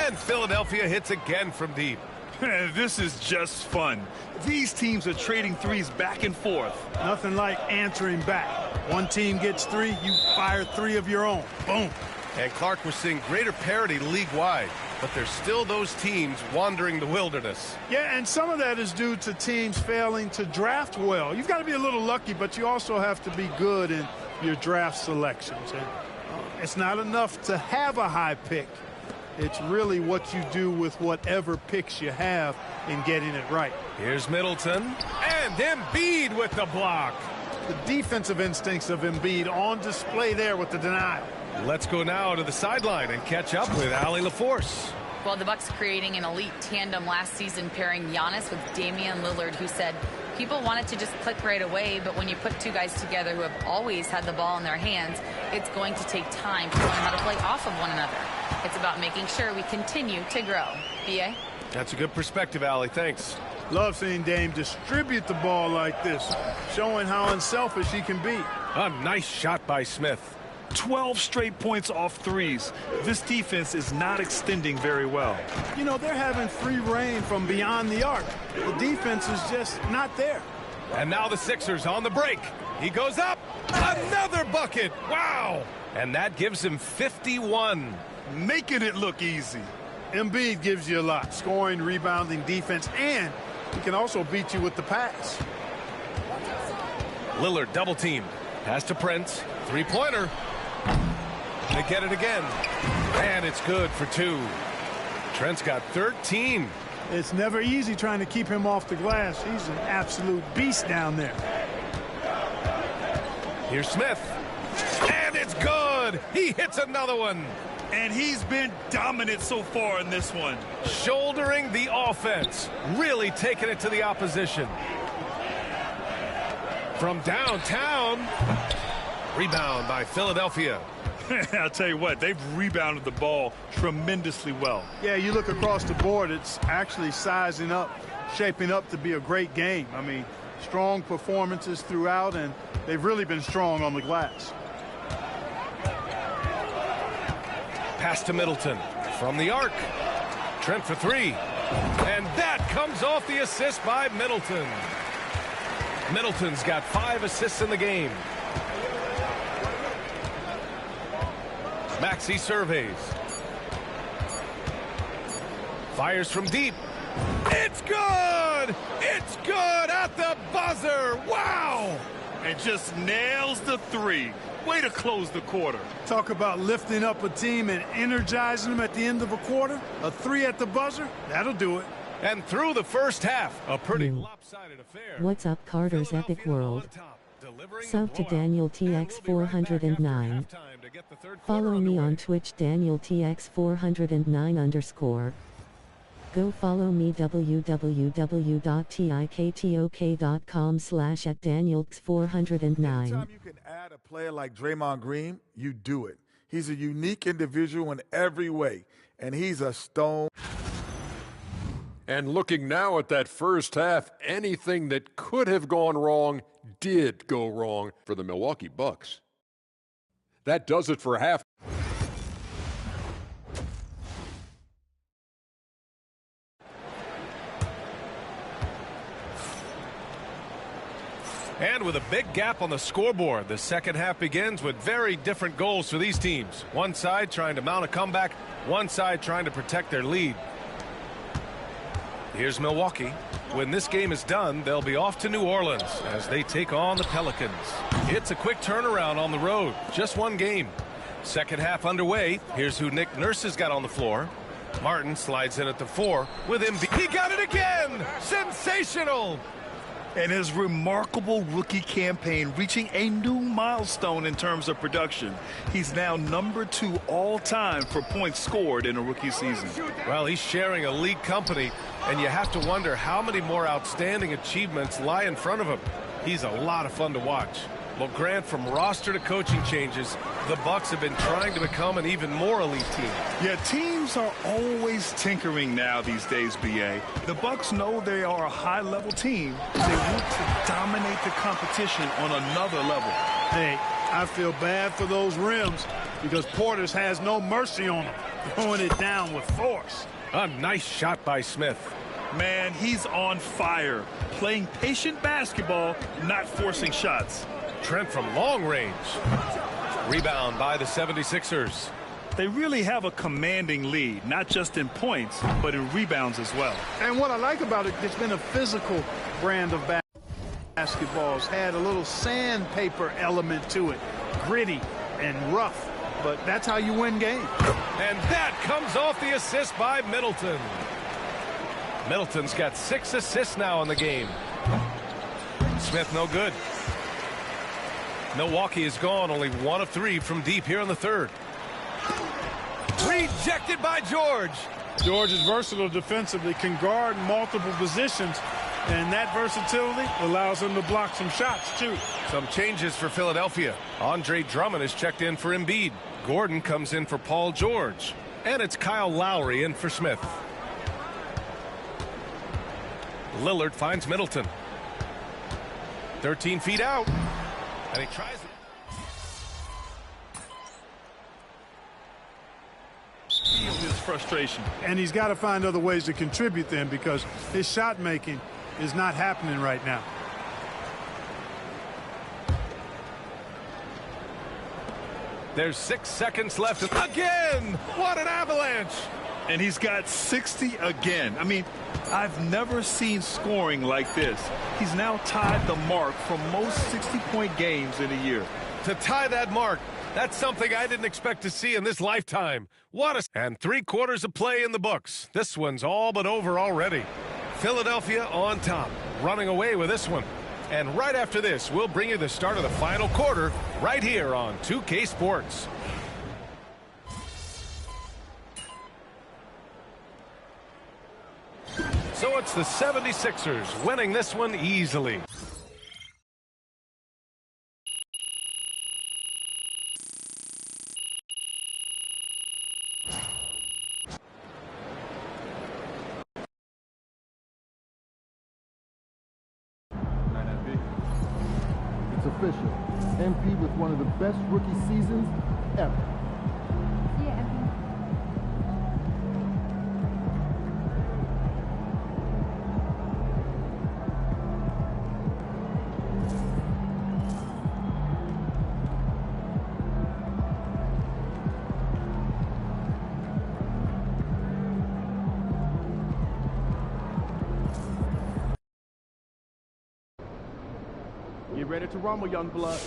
And Philadelphia hits again from deep. This is just fun. These teams are trading threes back and forth. Nothing like answering back. One team gets 3, you fire 3 of your own. Boom. And Clark, we're seeing greater parity league-wide, but there's still those teams wandering the wilderness. Yeah, and some of that is due to teams failing to draft well. You've got to be a little lucky, but you also have to be good in your draft selections. And it's not enough to have a high pick. It's really what you do with whatever picks you have in getting it right. Here's Middleton, and Embiid with the block. The defensive instincts of Embiid on display there with the denial. Let's go now to the sideline and catch up with Allie LaForce. Well, the Bucks creating an elite tandem last season, pairing Giannis with Damian Lillard, who said people want it to just click right away, but when you put 2 guys together who have always had the ball in their hands, it's going to take time to learn how to play off of one another. It's about making sure we continue to grow. B.A.? That's a good perspective, Allie. Thanks. Love seeing Dame distribute the ball like this, showing how unselfish he can be. A nice shot by Smith. 12 straight points off threes. This defense is not extending very well. You know, they're having free reign from beyond the arc. The defense is just not there. And now the Sixers on the break. He goes up. Another bucket. Wow. And that gives him 51. Making it look easy. Embiid gives you a lot. Scoring, rebounding, defense, and he can also beat you with the pass. Lillard double team. Pass to Prince. 3-pointer. They get it again. And it's good for 2. Trent's got 13. It's never easy trying to keep him off the glass. He's an absolute beast down there. Here's Smith. And it's good. He hits another one. And he's been dominant so far in this one. Shouldering the offense. Really taking it to the opposition. From downtown. Rebound by Philadelphia. I'll tell you what, they've rebounded the ball tremendously well. Yeah, you look across the board, it's actually sizing up, shaping up to be a great game. I mean, strong performances throughout, and they've really been strong on the glass. Pass to Middleton from the arc. Trent for 3. And that comes off the assist by Middleton. Middleton's got 5 assists in the game. Maxey surveys. Fires from deep. It's good! It's good at the buzzer! Wow! and just nails the three. Way to close the quarter. Talk about lifting up a team and energizing them at the end of a quarter. A three at the buzzer, that'll do it. And through the first half, a pretty lopsided affair. What's up, Carter's Epic World? Sub to Daniel TX409. Follow me on Twitch, Daniel TX409_. Go follow me www.tiktok.com/@danielx409. Anytime you can add a player like Draymond Green, you do it. He's a unique individual in every way, and he's a stone. And looking now at that first half, anything that could have gone wrong did go wrong for the Milwaukee Bucks. That does it for half. And with a big gap on the scoreboard, the second half begins with very different goals for these teams. One side trying to mount a comeback, one side trying to protect their lead. Here's Milwaukee. When this game is done, they'll be off to New Orleans as they take on the Pelicans. It's a quick turnaround on the road, just one game. Second half underway. Here's who Nick Nurse has got on the floor. Martin slides in at the 4 with him. He got it again! Sensational! And his remarkable rookie campaign reaching a new milestone in terms of production. He's now #2 all-time for points scored in a rookie season. Well, he's sharing a league company, and you have to wonder how many more outstanding achievements lie in front of him. He's a lot of fun to watch. Well, Grant, from roster to coaching changes, the Bucks have been trying to become an even more elite team. Yeah, teams are always tinkering now these days, B.A. The Bucks know they are a high-level team. They want to dominate the competition on another level. Hey, I feel bad for those rims because Portis has no mercy on them, throwing it down with force. A nice shot by Smith. Man, he's on fire. Playing patient basketball, not forcing shots. Trent from long range. Rebound by the 76ers. They really have a commanding lead, not just in points, but in rebounds as well. And what I like about it, it's been a physical brand of basketball. It's had a little sandpaper element to it. Gritty and rough, but that's how you win games. And that comes off the assist by Middleton. Middleton's got 6 assists now in the game. Smith no good. Milwaukee is gone, only 1 of 3 from deep here in the third. Rejected by George. George is versatile defensively, can guard multiple positions, and that versatility allows him to block some shots, too. Some changes for Philadelphia. Andre Drummond is checked in for Embiid. Gordon comes in for Paul George. And it's Kyle Lowry in for Smith. Lillard finds Middleton. 13 feet out. And he tries it. Feel his frustration. And he's got to find other ways to contribute then because his shot making is not happening right now. There's 6 seconds left. Again! What an avalanche! And he's got 60 again. I mean, I've never seen scoring like this. He's now tied the mark for most 60-point games in a year. To tie that mark, that's something I didn't expect to see in this lifetime. What a... And 3 quarters of play in the books. This one's all but over already. Philadelphia on top, running away with this one. And right after this, we'll bring you the start of the final quarter right here on 2K Sports. So it's the 76ers winning this one easily. It's official. MP with one of the best rookie seasons ever. ready to rumble, young blood.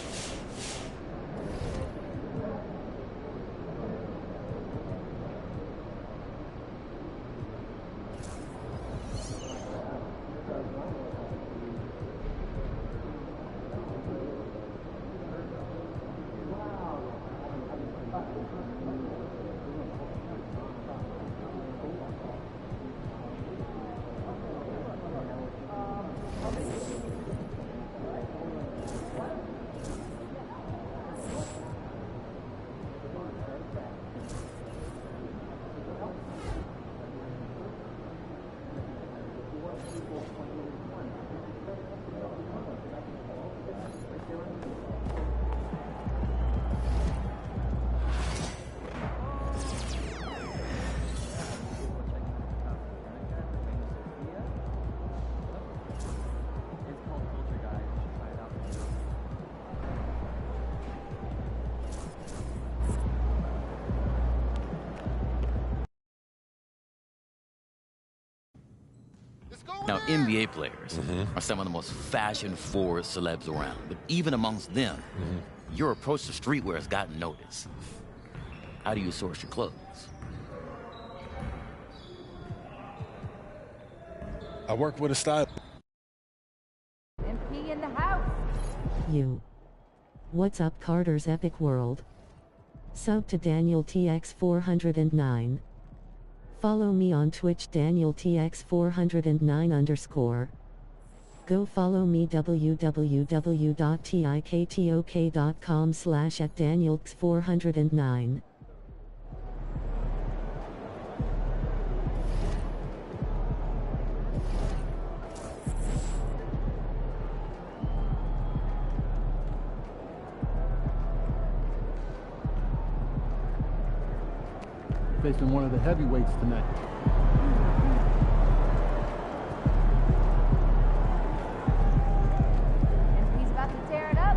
Now, NBA players are some of the most fashion-forward celebs around, but even amongst them, your approach to streetwear has gotten noticed. How do you source your clothes? I work with a style. MP in the house. You. What's up, Carter's Epic World? Sub to Daniel TX409. Follow me on Twitch, Daniel TX409_. Go follow me www.tiktok.com/@danielx409. Facing one of the heavyweights tonight. MP's about to tear it up.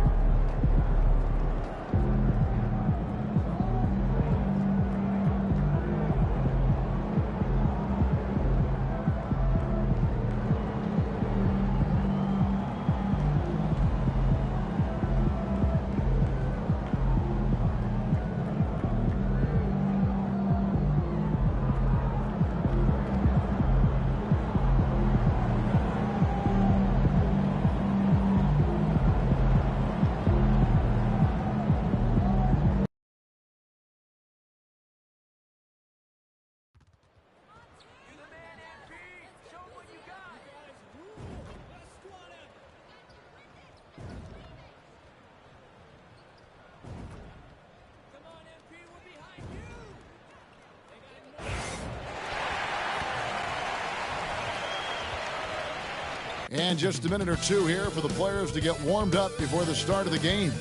And just a minute or two here for the players to get warmed up before the start of the game.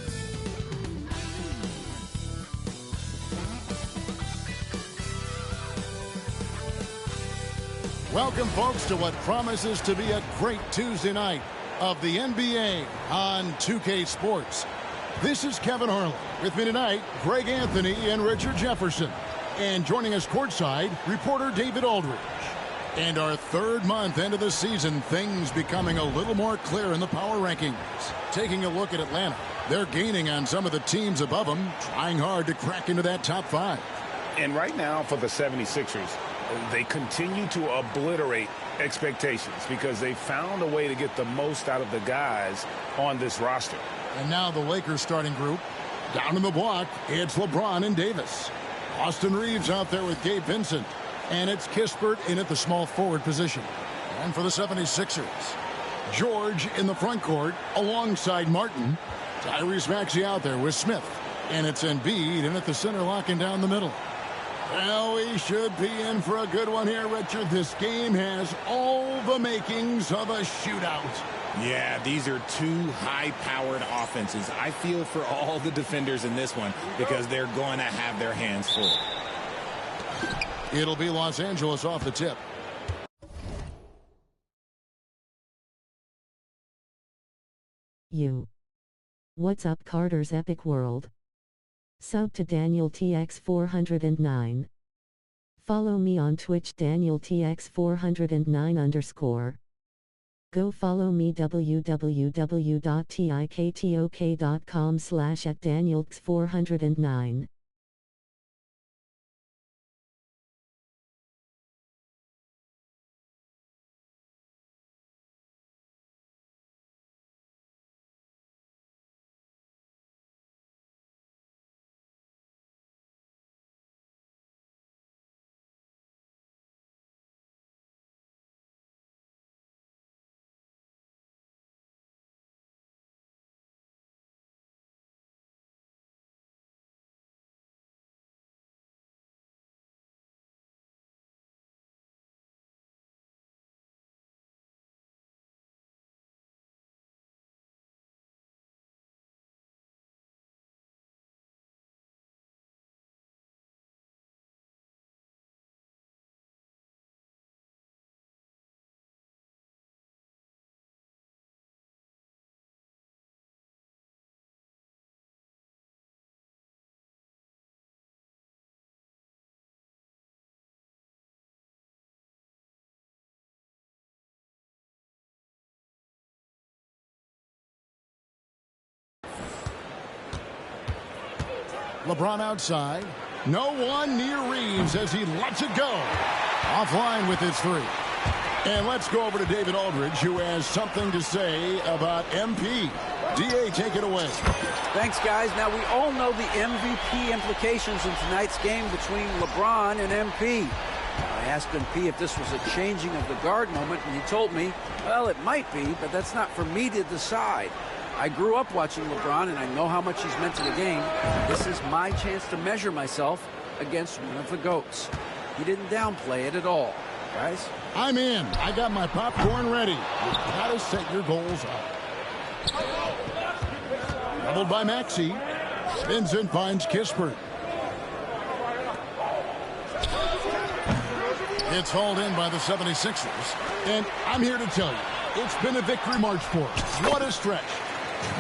Welcome, folks, to what promises to be a great Tuesday night of the NBA on 2K Sports. This is Kevin Harlan. With me tonight, Greg Anthony and Richard Jefferson. And joining us courtside, reporter David Aldridge. And our third month into the season, things becoming a little more clear in the power rankings. Taking a look at Atlanta, they're gaining on some of the teams above them, trying hard to crack into that top five. And right now for the 76ers, they continue to obliterate expectations because they found a way to get the most out of the guys on this roster. And now the Lakers starting group. Down in the block, it's LeBron and Davis. Austin Reeves out there with Gabe Vincent. And it's Kispert in at the small forward position. And for the 76ers, George in the front court alongside Martin. Tyrese Maxey out there with Smith. And it's Embiid in at the center, locking down the middle. Well, we should be in for a good one here, Richard. This game has all the makings of a shootout. Yeah, these are two high-powered offenses. I feel for all the defenders in this one because they're going to have their hands full. It'll be Los Angeles off the tip. You. What's up, Carter's Epic World? Sub to Daniel TX409. Follow me on Twitch, Daniel TX409_. Go follow me www.tiktok.com/@danielx409. LeBron outside. No one near Reeves as he lets it go. Offline with his three. And let's go over to David Aldridge, who has something to say about MP. D.A., take it away. Thanks, guys. Now, we all know the MVP implications in tonight's game between LeBron and MP. I asked MP if this was a changing of the guard moment, and he told me, well, it might be, but that's not for me to decide. I grew up watching LeBron, and I know how much he's meant to the game. This is my chance to measure myself against one of the GOATs. He didn't downplay it at all. Guys? I'm in. I got my popcorn ready. You've got to set your goals up. Doubled by Maxey. Spins and finds Kispert. It's hauled in by the 76ers. And I'm here to tell you, it's been a victory march for us. What a stretch.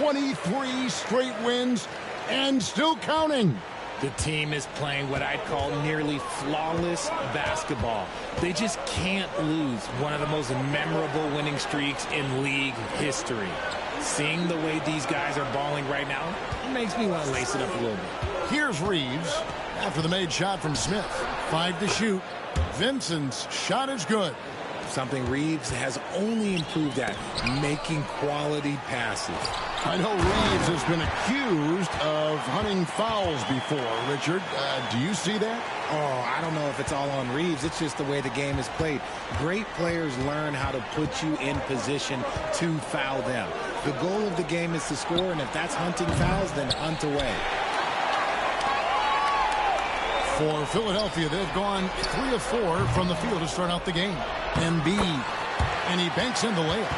23 straight wins and still counting. The team is playing what I'd call nearly flawless basketball. They just can't lose one of the most memorable winning streaks in league history. Seeing the way these guys are balling right now, it makes me want to lace it up a little bit. Here's Reeves after the made shot from Smith. 5 to shoot. Vincent's shot is good. Something Reeves has only improved at, making quality passes. I know Reeves has been accused of hunting fouls before, Richard. Do you see that? Oh, I don't know if it's all on Reeves. It's just the way the game is played. Great players learn how to put you in position to foul them. The goal of the game is to score, and if that's hunting fouls, then hunt away. For Philadelphia, they've gone 3 of 4 from the field to start out the game. Embiid, and he banks in the layup.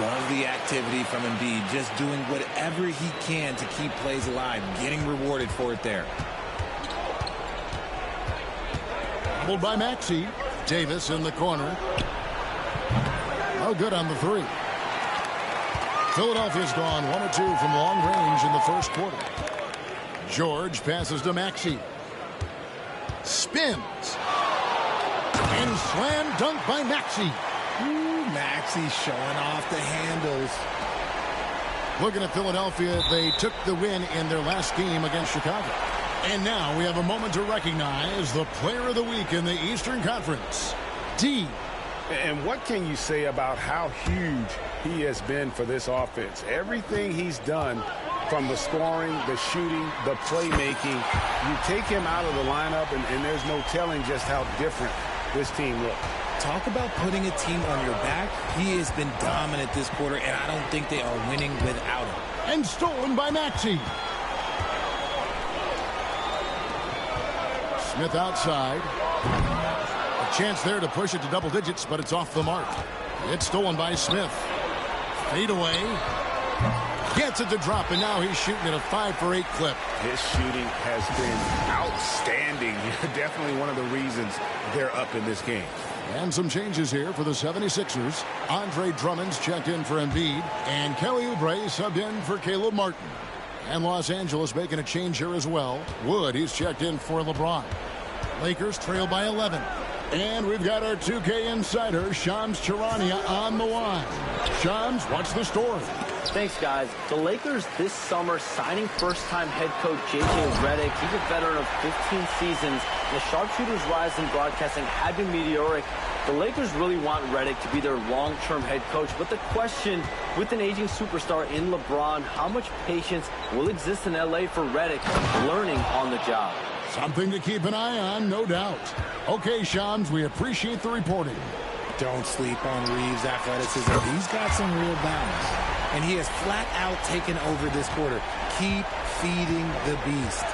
Love the activity from Embiid, just doing whatever he can to keep plays alive, getting rewarded for it there. Doubled by Maxey. Davis in the corner. No good on the 3. Philadelphia's gone 1 of 2 from long range in the first quarter. George passes to Maxey. Spins. And slam dunk by Maxey. Maxey showing off the handles. Looking at Philadelphia, they took the win in their last game against Chicago. And now we have a moment to recognize the player of the week in the Eastern Conference, D. And what can you say about how huge he has been for this offense? Everything he's done, from the scoring, the shooting, the playmaking, you take him out of the lineup, and there's no telling just how different this team looks. Talk about putting a team on your back. He has been dominant this quarter, and I don't think they are winning without him. And stolen by Maxey. Smith outside. A chance there to push it to double digits, but it's off the mark. It's stolen by Smith. Fade away. Gets it to drop, and now he's shooting at a 5 for 8 clip. His shooting has been outstanding. Definitely one of the reasons they're up in this game. And some changes here for the 76ers. Andre Drummond's checked in for Embiid, and Kelly Oubre subbed in for Caleb Martin. And Los Angeles making a change here as well. Wood, he's checked in for LeBron. Lakers trail by 11. And we've got our 2K insider, Shams Charania, on the line. Shams, what's the story? Thanks, guys. The Lakers this summer signing first-time head coach J.J. Redick. He's a veteran of 15 seasons. The sharpshooter's rise in broadcasting had been meteoric. The Lakers really want Redick to be their long-term head coach. But the question, with an aging superstar in LeBron, how much patience will exist in L.A. for Redick learning on the job? Something to keep an eye on, no doubt. Okay, Shams, we appreciate the reporting. Don't sleep on Reeves' athleticism. He's got some real balance. And he has flat out taken over this quarter. Keep feeding the beast.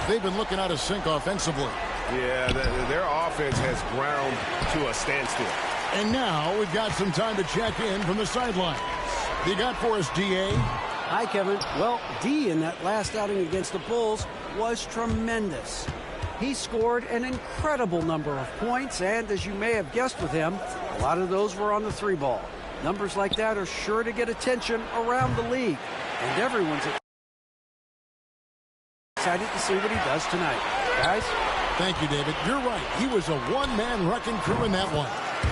They've been looking out of sync offensively. Yeah, their offense has ground to a standstill. And now we've got some time to check in from the sidelines. You got for us, D.A.? Hi, Kevin. Well, D in that last outing against the Bulls was tremendous. He scored an incredible number of points, and as you may have guessed with him, a lot of those were on the 3-ball. Numbers like that are sure to get attention around the league, and everyone's excited to see what he does tonight. Guys? Thank you, David. You're right. He was a one-man wrecking crew in that one.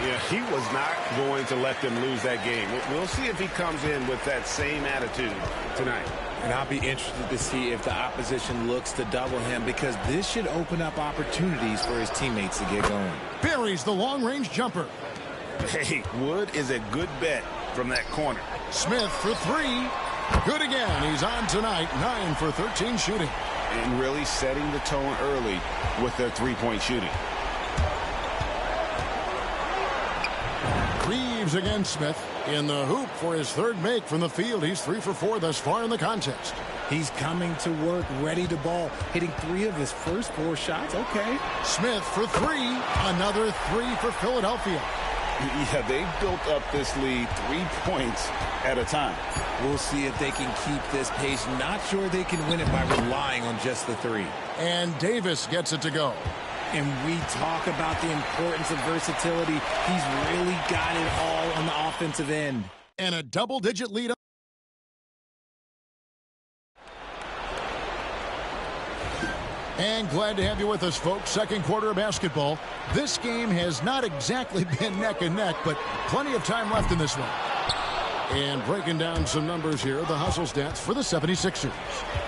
Yeah, he was not going to let them lose that game. We'll see if he comes in with that same attitude tonight. And I'll be interested to see if the opposition looks to double him, because this should open up opportunities for his teammates to get going. Buries the long-range jumper. Hey, Wood is a good bet from that corner. Smith for 3. Good again. He's on tonight. 9 for 13 shooting. And really setting the tone early with their three-point shooting. Reeves against Smith in the hoop for his third make from the field. He's 3 for 4 thus far in the contest. He's coming to work, ready to ball, hitting 3 of his first 4 shots. Okay. Smith for 3. Another 3 for Philadelphia. Yeah, they've built up this lead 3 points at a time. We'll see if they can keep this pace. Not sure they can win it by relying on just the 3. And Davis gets it to go. And we talk about the importance of versatility. He's really got it all on the offensive end. And a double-digit lead. And glad to have you with us, folks. Second quarter of basketball. This game has not exactly been neck and neck, but plenty of time left in this one. And breaking down some numbers here, the hustle stats for the 76ers.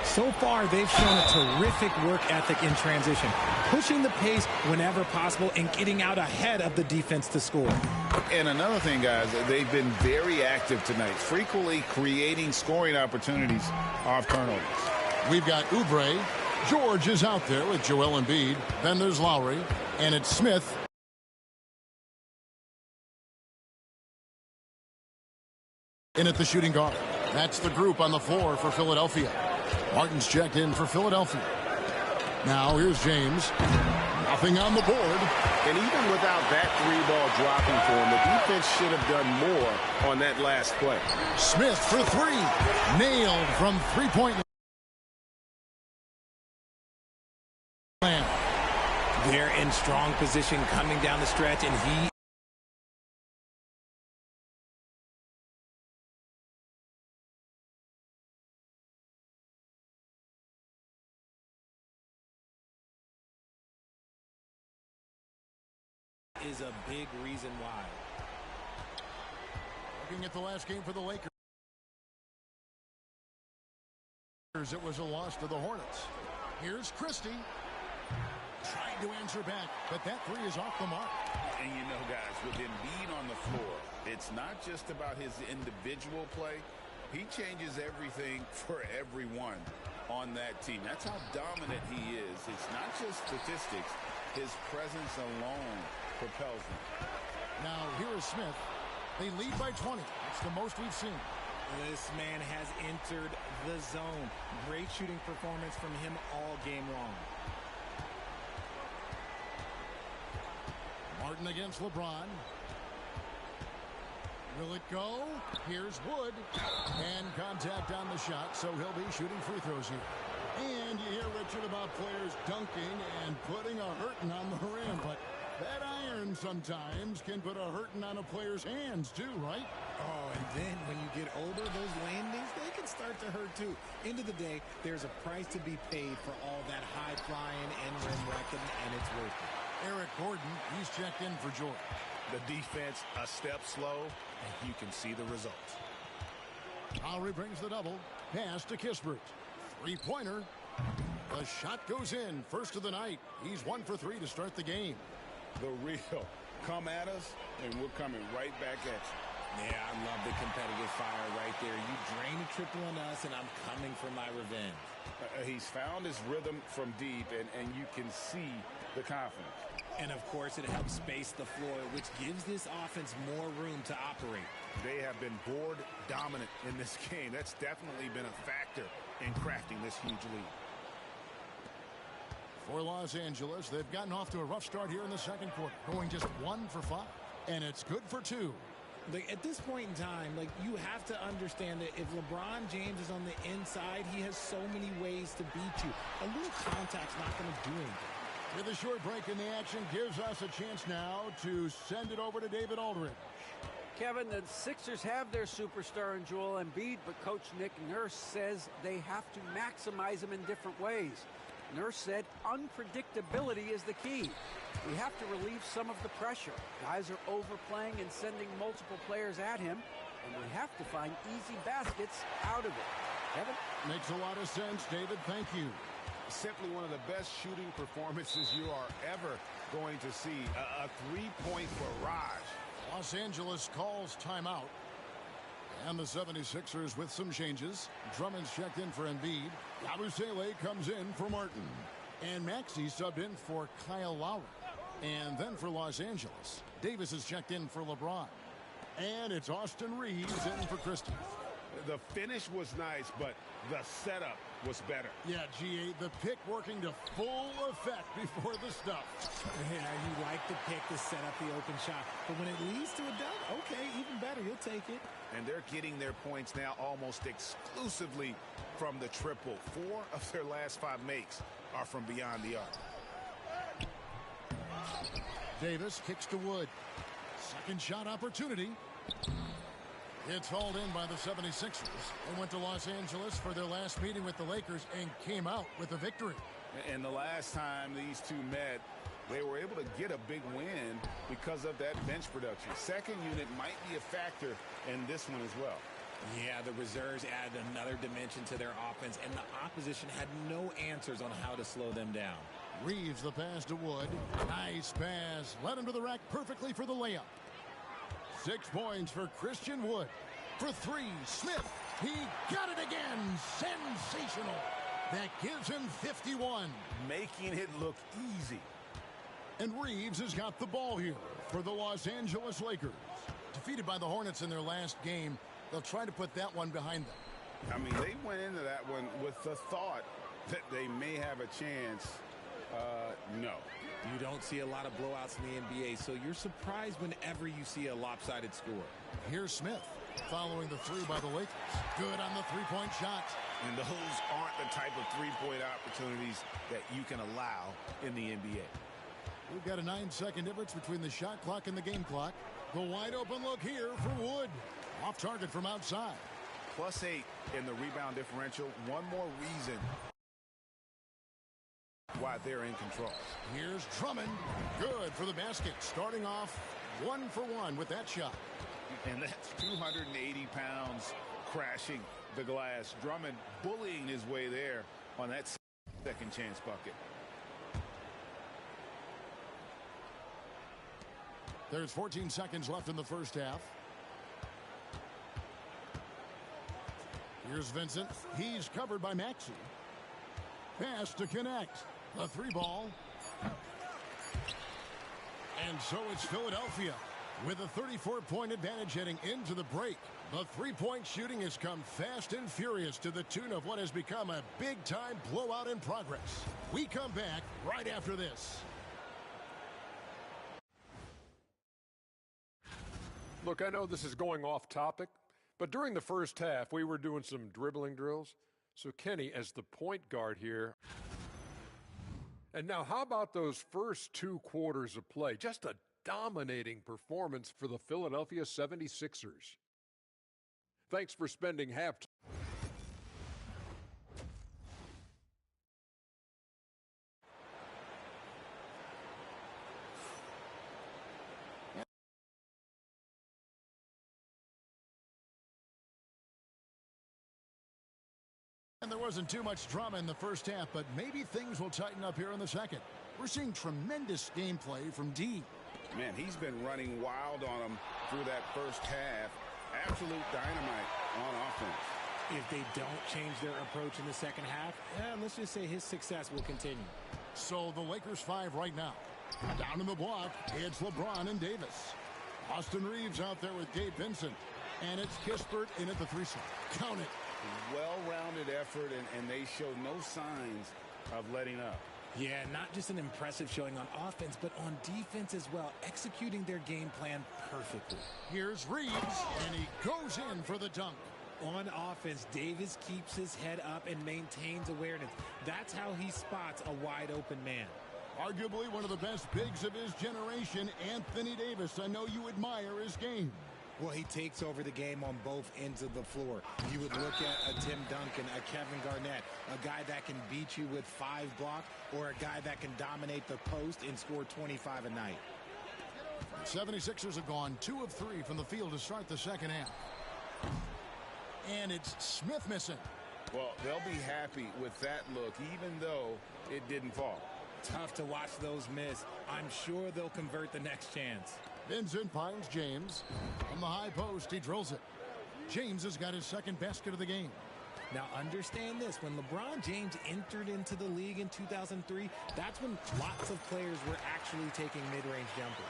So far, they've shown a terrific work ethic in transition, pushing the pace whenever possible and getting out ahead of the defense to score. And another thing, guys, they've been very active tonight, frequently creating scoring opportunities off turnovers. We've got Oubre. George is out there with Joel Embiid. Then there's Lowry. And it's Smith. In at the shooting guard. That's the group on the floor for Philadelphia. Martin's checked in for Philadelphia. Now here's James. Nothing on the board. And even without that 3-ball dropping for him, the defense should have done more on that last play. Smith for 3. Nailed from three-point land. They're in strong position coming down the stretch, and he is a big reason why. Looking at the last game for the Lakers, it was a loss to the Hornets. Here's Christie. Trying to answer back, but that 3 is off the mark. And you know, guys, with Embiid on the floor, it's not just about his individual play. He changes everything for everyone on that team. That's how dominant he is. It's not just statistics. His presence alone propels them. Now, here is Smith. They lead by 20. That's the most we've seen. This man has entered the zone. Great shooting performance from him all game long. Martin against LeBron. Will it go? Here's Wood. And contact on the shot, so he'll be shooting free throws here. And you hear, Richard, about players dunking and putting a hurting on the rim, but that iron sometimes can put a hurting on a player's hands too, right? Oh, and then when you get older, those landings, they can start to hurt too. End of the day, there's a price to be paid for all that high flying and rim wrecking, and it's worth it. Eric Gordon, he's checked in for Jordan. The defense a step slow, and you can see the results. Lowry brings the double. Pass to Kispert. Three-pointer. The shot goes in. First of the night. He's 1 for 3 to start the game. The real come at us, and we're coming right back at you. Yeah, I love the competitive fire right there. You drain a triple on us, and I'm coming for my revenge. He's found his rhythm from deep, and you can see the confidence. And, of course, it helps space the floor, which gives this offense more room to operate. They have been board dominant in this game. That's definitely been a factor in crafting this huge lead. For Los Angeles, they've gotten off to a rough start here in the second quarter, going just 1 for 5. And it's good for 2. At this point in time, you have to understand that if LeBron James is on the inside, he has so many ways to beat you. A little contact's not going to do anything. With a short break in the action, gives us a chance now to send it over to David Aldridge. Kevin, the Sixers have their superstar in Joel Embiid, but Coach Nick Nurse says they have to maximize him in different ways. Nurse said unpredictability is the key. We have to relieve some of the pressure. Guys are overplaying and sending multiple players at him, and we have to find easy baskets out of it. Kevin? Makes a lot of sense, David. Thank you. Simply one of the best shooting performances you are ever going to see. A three-point barrage. Los Angeles calls timeout. And the 76ers with some changes. Drummond's checked in for Embiid. Yabusele comes in for Martin. And Maxey subbed in for Kyle Lowry. And then for Los Angeles, Davis is checked in for LeBron. And it's Austin Reeves in for Christie. The finish was nice, but the setup was better. Yeah, GA, the pick working to full effect before the stuff. Yeah, you like the pick to set up the open shot. But when it leads to a dunk, okay, even better. You'll take it. And they're getting their points now almost exclusively from the triple. 4 of their last 5 makes are from beyond the arc. Davis kicks to Wood. Second shot opportunity. It's hauled in by the 76ers. They went to Los Angeles for their last meeting with the Lakers and came out with a victory. And the last time these two met, they were able to get a big win because of that bench production. Second unit might be a factor in this one as well. Yeah, the reserves added another dimension to their offense, and the opposition had no answers on how to slow them down. Reeves the pass to Wood. Nice pass. Led him to the rack perfectly for the layup. 6 points for Christian Wood. For 3, Smith. He got it again. Sensational. That gives him 51. Making it look easy. And Reeves has got the ball here for the Los Angeles Lakers. Defeated by the Hornets in their last game, they'll try to put that one behind them. I mean, they went into that one with the thought that they may have a chance. No. You don't see a lot of blowouts in the NBA, so you're surprised whenever you see a lopsided score. Here's Smith following the 3 by the Lakers. Good on the three-point shot. And those aren't the type of three-point opportunities that you can allow in the NBA. We've got a 9-second difference between the shot clock and the game clock. The wide open look here for Wood. Off target from outside. +8 in the rebound differential. One more reason why they're in control. Here's Drummond. Good for the basket. Starting off 1 for 1 with that shot. And that's 280 pounds crashing the glass. Drummond bullying his way there on that second chance bucket. There's 14 seconds left in the first half. Here's Vincent. He's covered by Maxey. Pass to connect. The 3 ball. And so it's Philadelphia with a 34-point advantage heading into the break. The three-point shooting has come fast and furious to the tune of what has become a big-time blowout in progress. We come back right after this. Look, I know this is going off topic, but during the first half, we were doing some dribbling drills. So Kenny, as the point guard here. And now how about those first 2 quarters of play? Just a dominating performance for the Philadelphia 76ers. Thanks for spending half. And there wasn't too much drama in the first half, but maybe things will tighten up here in the second. We're seeing tremendous gameplay from D. Man, he's been running wild on him through that first half. Absolute dynamite on offense. If they don't change their approach in the second half, let's just say his success will continue. So the Lakers 5 right now. Down in the block, it's LeBron and Davis. Austin Reeves out there with Gabe Vincent. And it's Kispert in at the 3-slot. Count it. Well-rounded effort, and they show no signs of letting up. Yeah, not just an impressive showing on offense, but on defense as well, executing their game plan perfectly. Here's Reeves, and he goes in for the dunk. On offense, Davis keeps his head up and maintains awareness. That's how he spots a wide-open man. Arguably one of the best bigs of his generation, Anthony Davis. I know you admire his game. Well, he takes over the game on both ends of the floor. You would look at a Tim Duncan, a Kevin Garnett, a guy that can beat you with 5 blocks, or a guy that can dominate the post and score 25 a night. The 76ers have gone 2 of 3 from the field to start the second half. And it's Smith missing. Well, they'll be happy with that look, even though it didn't fall. Tough to watch those miss. I'm sure they'll convert the next chance. Vincent finds James. From the high post, he drills it. James has got his second basket of the game. Now understand this, when LeBron James entered into the league in 2003, that's when lots of players were actually taking mid-range jumpers.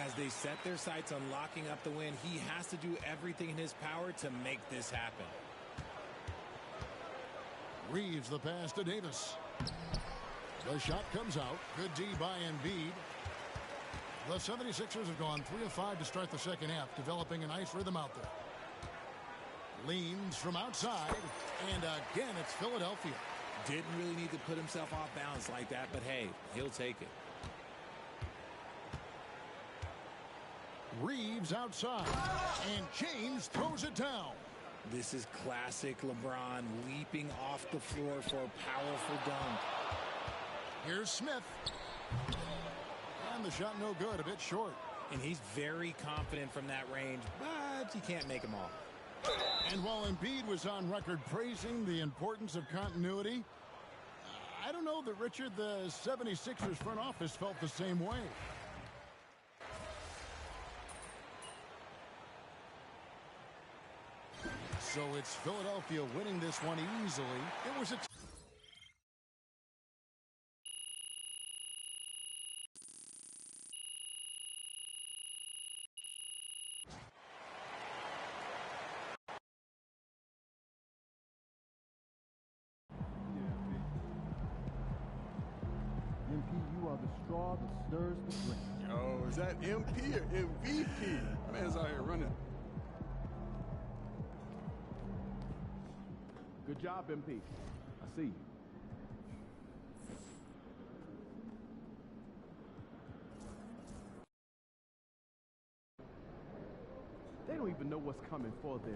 As they set their sights on locking up the win, he has to do everything in his power to make this happen. Reeves the pass to Davis. The shot comes out. Good D by Embiid. The 76ers have gone 3 of 5 to start the second half, developing a nice rhythm out there. Leans from outside, and again it's Philadelphia. Didn't really need to put himself off balance like that, but hey, he'll take it. Reeves outside, and James throws it down. This is classic LeBron, leaping off the floor for a powerful dunk. Here's Smith. And the shot no good, a bit short. And he's very confident from that range, but you can't make them all. And while Embiid was on record praising the importance of continuity, I don't know that, Richard, the 76ers front office felt the same way. So it's Philadelphia winning this one easily. It was a... MP, you are the straw that stirs the drink. Yo, is that MP or MVP? Man's out here running. Good job, MP. I see you. They don't even know what's coming for them.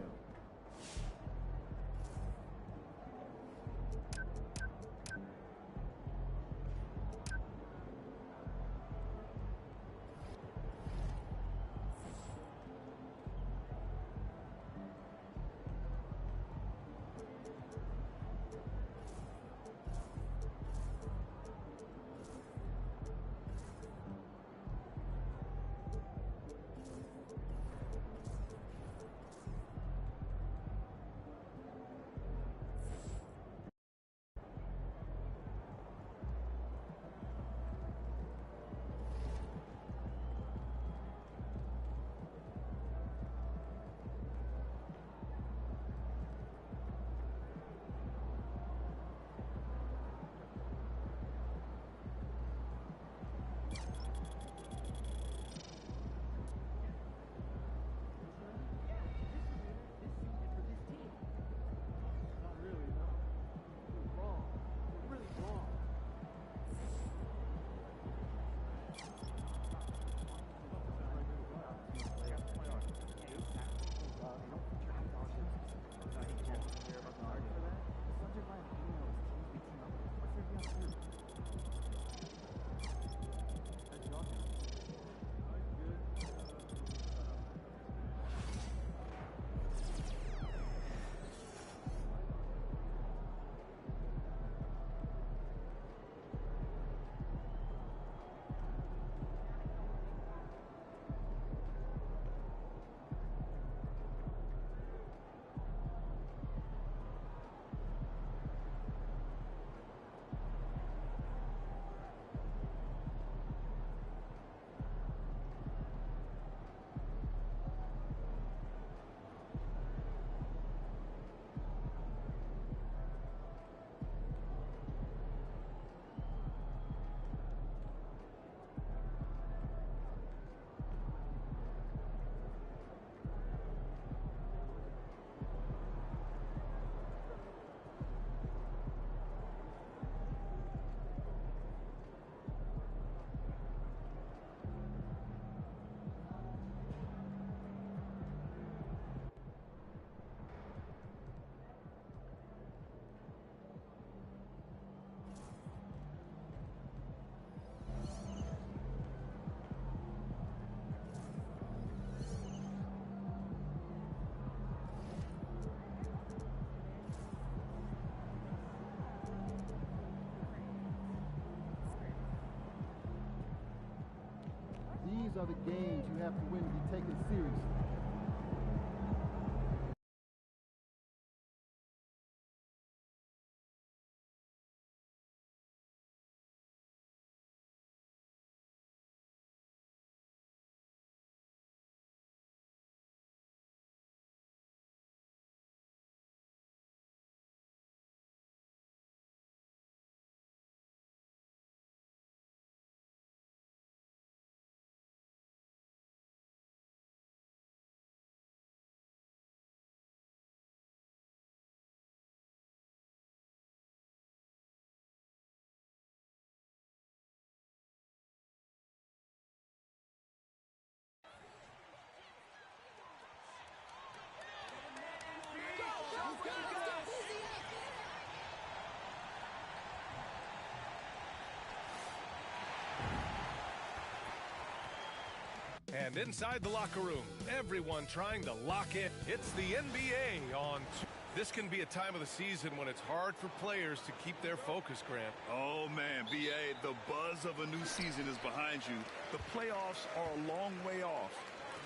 These are the games you have to win to be taken seriously. And inside the locker room, everyone trying to lock in. It's the NBA on. This can be a time of the season when it's hard for players to keep their focus, Grant. Oh, man, B.A., the buzz of a new season is behind you. The playoffs are a long way off.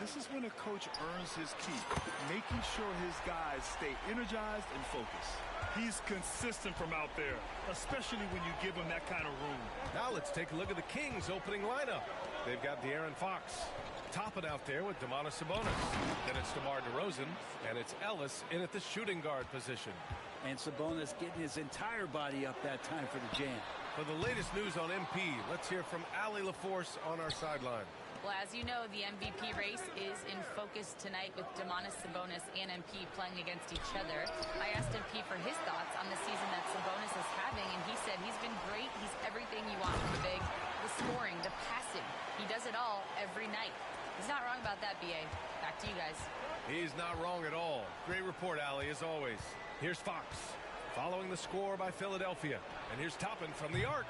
This is when a coach earns his keep, making sure his guys stay energized and focused. He's consistent from out there, especially when you give him that kind of room. Now let's take a look at the Kings' opening lineup. They've got De'Aaron Fox. Toppin out there with Domantas Sabonis. Then it's DeMar DeRozan, and it's Ellis in at the shooting guard position. And Sabonis getting his entire body up that time for the jam. For the latest news on MP, let's hear from Allie LaForce on our sideline. Well, as you know, the MVP race is in focus tonight with Domantas Sabonis and MP playing against each other. I asked MP for his thoughts on the season that Sabonis is having, and he said he's been great. He's everything you want from the big. The scoring, the passing. He does it all every night. He's not wrong about that, B.A. Back to you guys. He's not wrong at all. Great report, Allie, as always. Here's Fox, following the score by Philadelphia. And here's Toppin from the arc.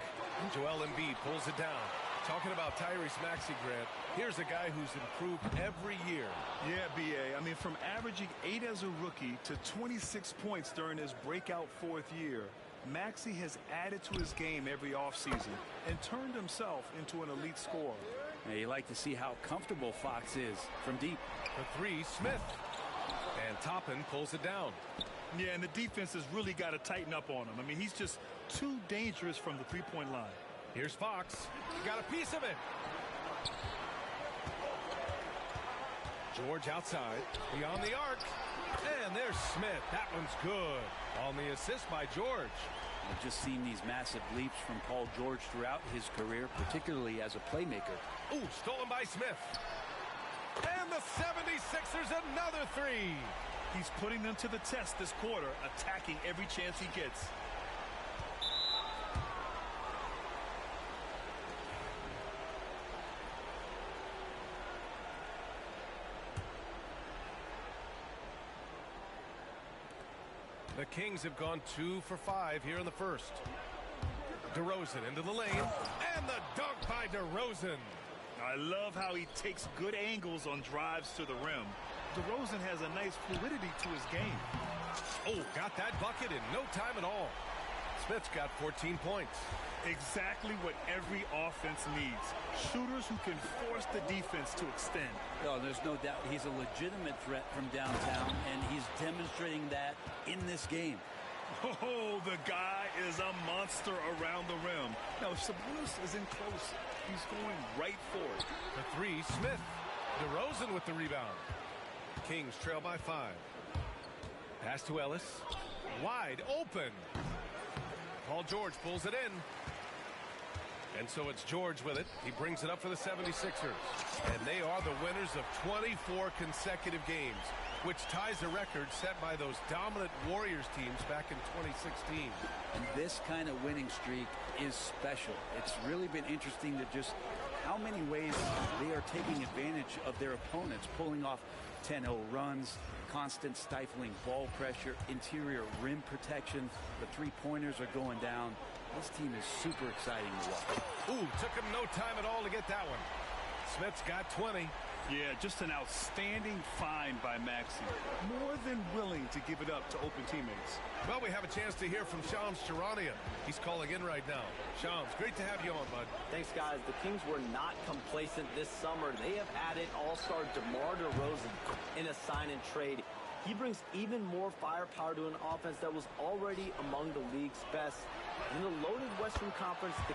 Joel Embiid pulls it down. Talking about Tyrese Maxey, Grant, here's a guy who's improved every year. Yeah, B.A. I mean, from averaging 8 as a rookie to 26 points during his breakout 4th year, Maxey has added to his game every offseason and turned himself into an elite scorer. Now, you like to see how comfortable Fox is from deep. The three, Smith. And Toppin pulls it down. Yeah, and the defense has really got to tighten up on him. I mean, he's just too dangerous from the three-point line. Here's Fox. Got a piece of it. George outside. Beyond the arc. And there's Smith. That one's good. On the assist by George. I've just seen these massive leaps from Paul George throughout his career, particularly as a playmaker. Ooh, stolen by Smith. And the 76ers another three. He's putting them to the test this quarter, attacking every chance he gets. The Kings have gone 2 for 5 here in the first. DeRozan into the lane, and the dunk by DeRozan. I love how he takes good angles on drives to the rim. DeRozan has a nice fluidity to his game. Oh, got that bucket in no time at all. Smith's got 14 points. Exactly what every offense needs. Shooters who can force the defense to extend. Oh, there's no doubt he's a legitimate threat from downtown, and he's demonstrating that in this game. Oh, the guy is a monster around the rim. Now, if Sabonis is in close, he's going right for it. The three, Smith. DeRozan with the rebound. Kings trail by 5. Pass to Ellis. Wide open. Paul George pulls it in. And so it's George with it. He brings it up for the 76ers. And they are the winners of 24 consecutive games, which ties a record set by those dominant Warriors teams back in 2016. And this kind of winning streak is special. It's really been interesting to just how many ways they are taking advantage of their opponents, pulling off 10-0 runs, constant stifling ball pressure, interior rim protection. The three-pointers are going down. This team is super exciting to watch. Ooh, took him no time at all to get that one. Smith's got 20. Yeah, just an outstanding find by Maxey. More than willing to give it up to open teammates. Well, we have a chance to hear from Shams Charania. He's calling in right now. Shams, great to have you on, bud. Thanks, guys. The Kings were not complacent this summer. They have added all-star DeMar DeRozan in a sign and trade. He brings even more firepower to an offense that was already among the league's best. In the loaded Western Conference, the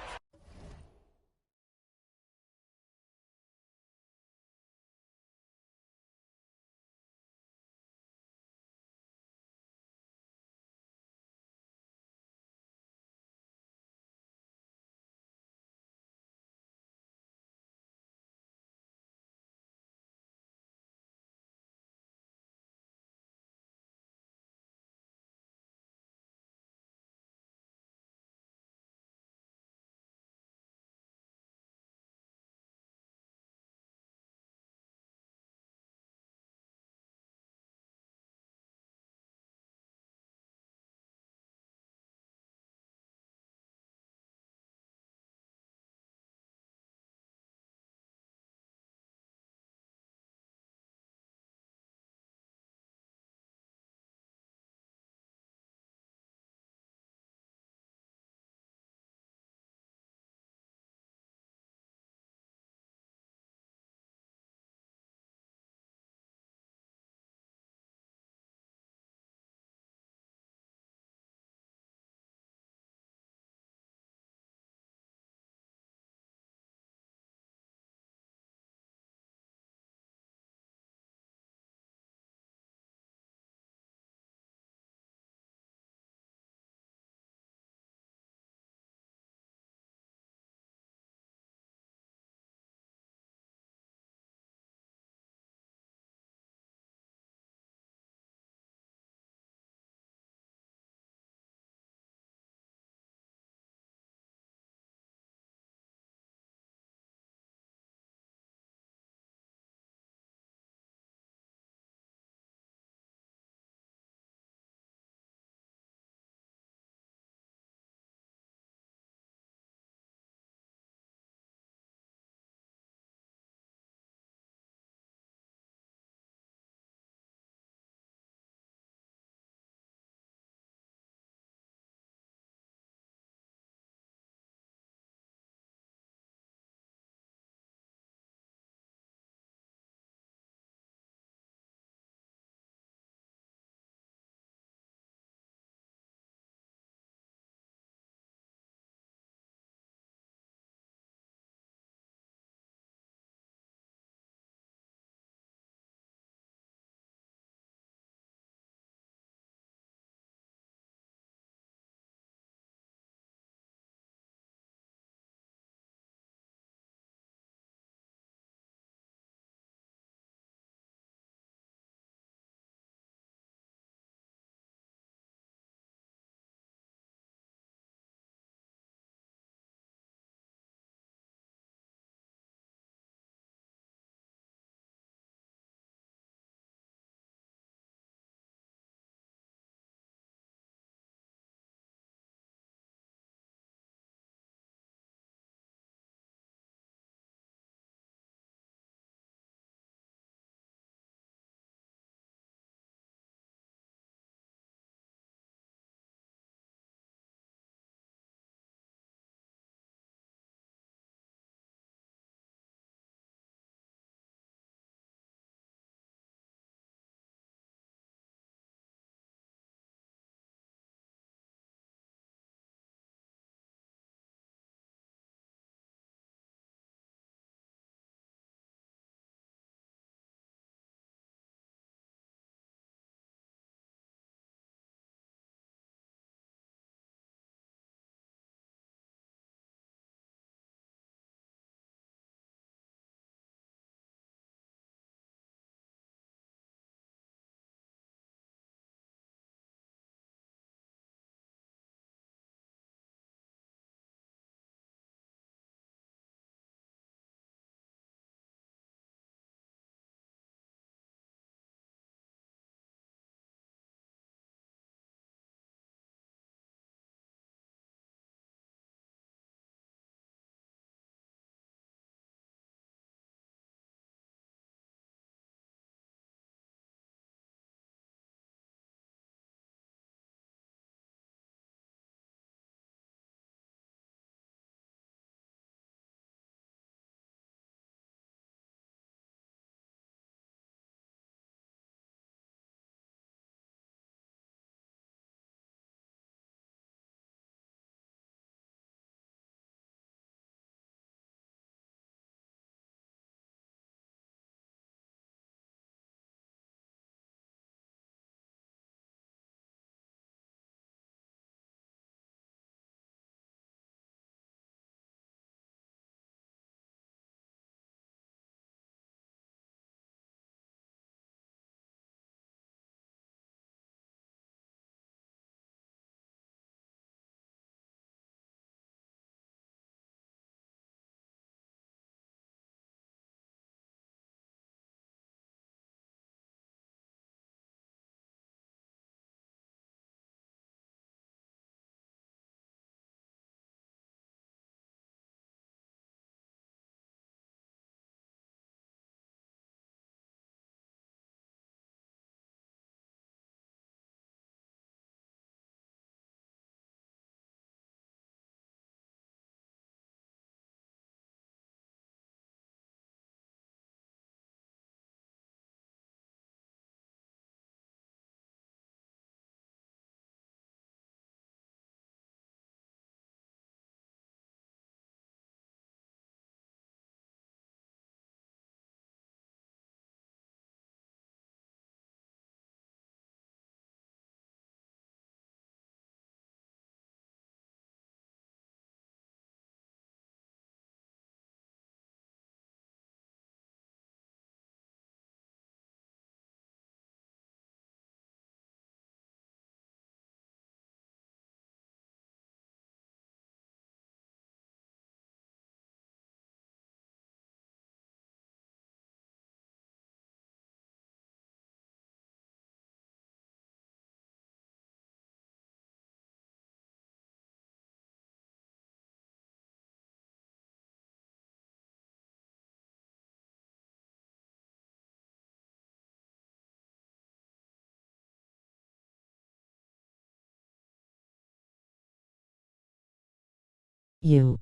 You.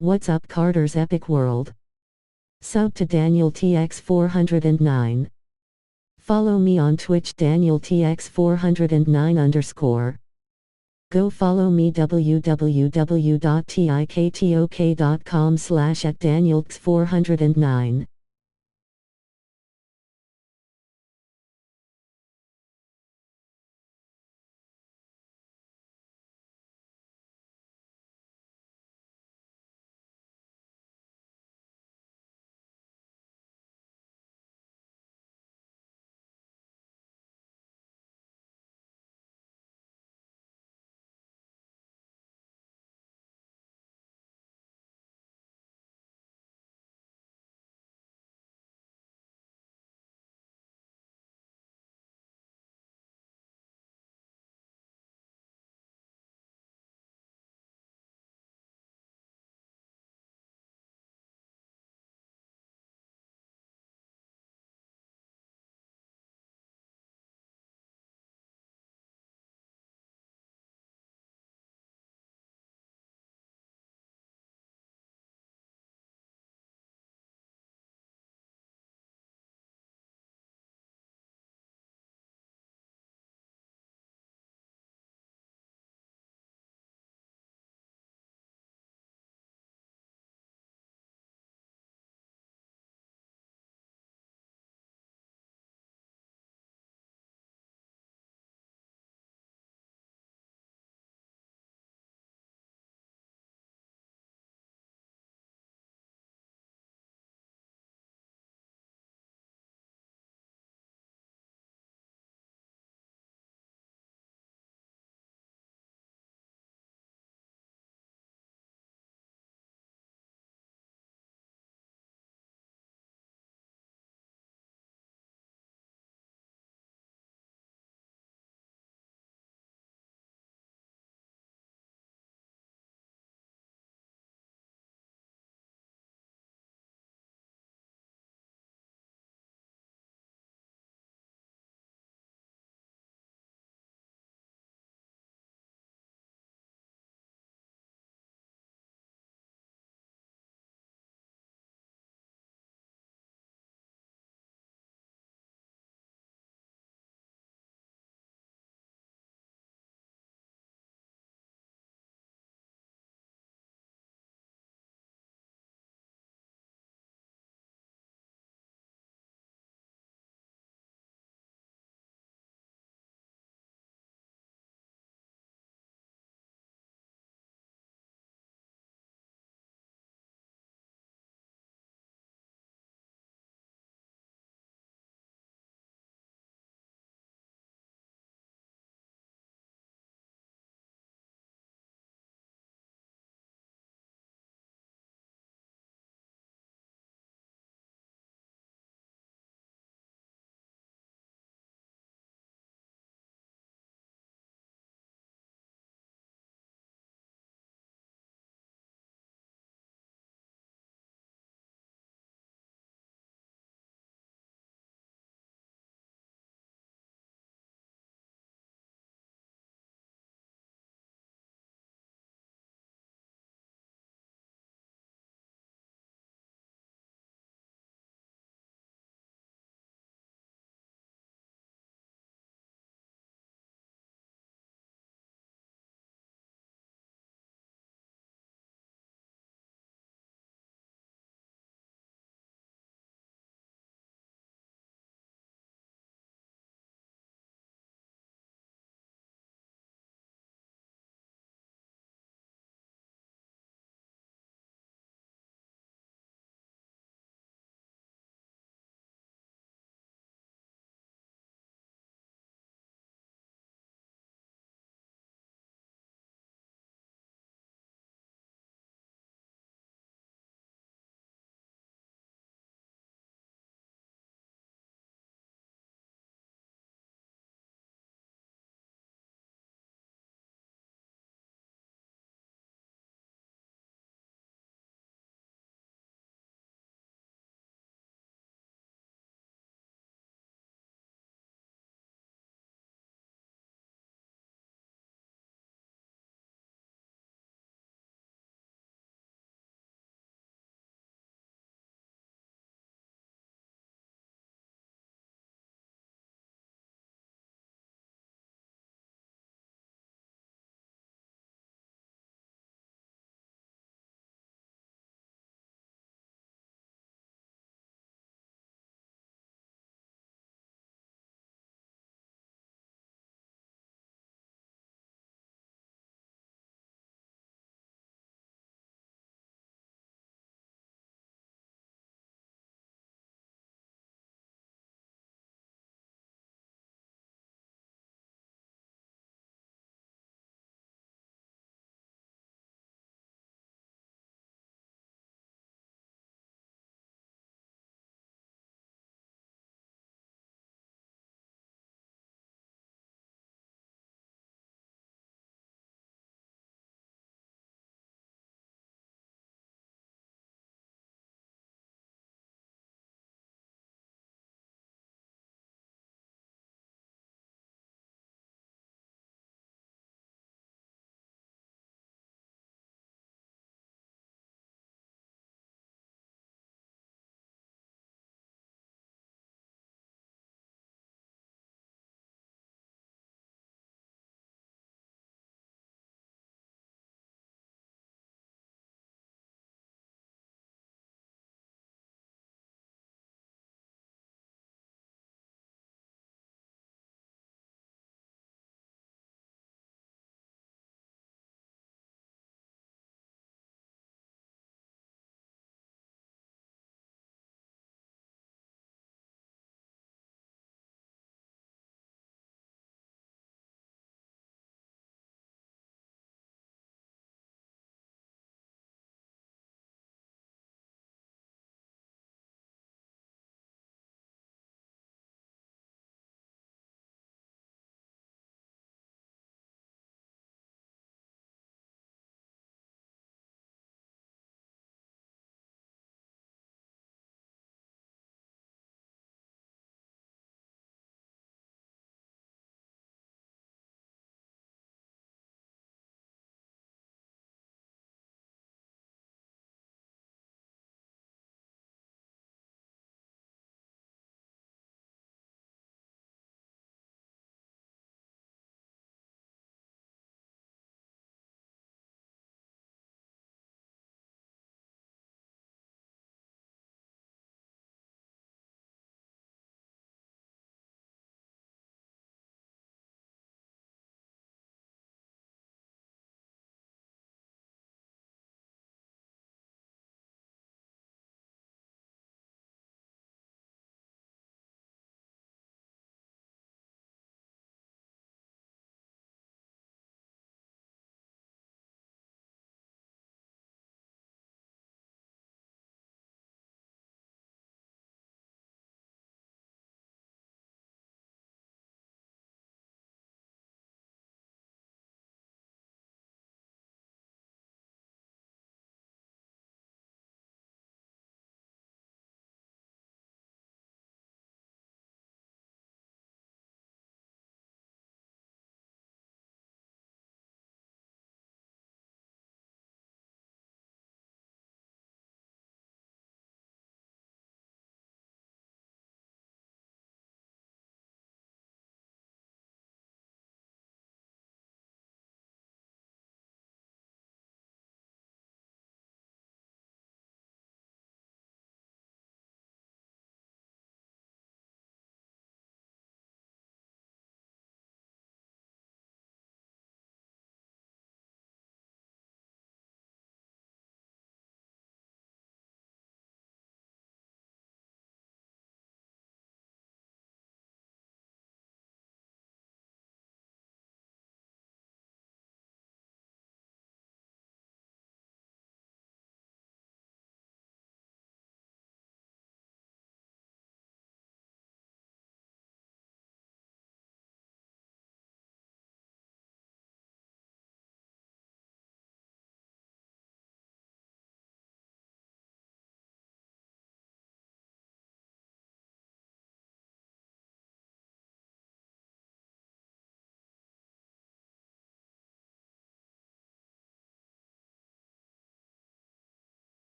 What's up, Carter's Epic World? Sub to Daniel TX409. Follow me on Twitch, Daniel TX409_. Go follow me www.tiktok.com/@danielx409.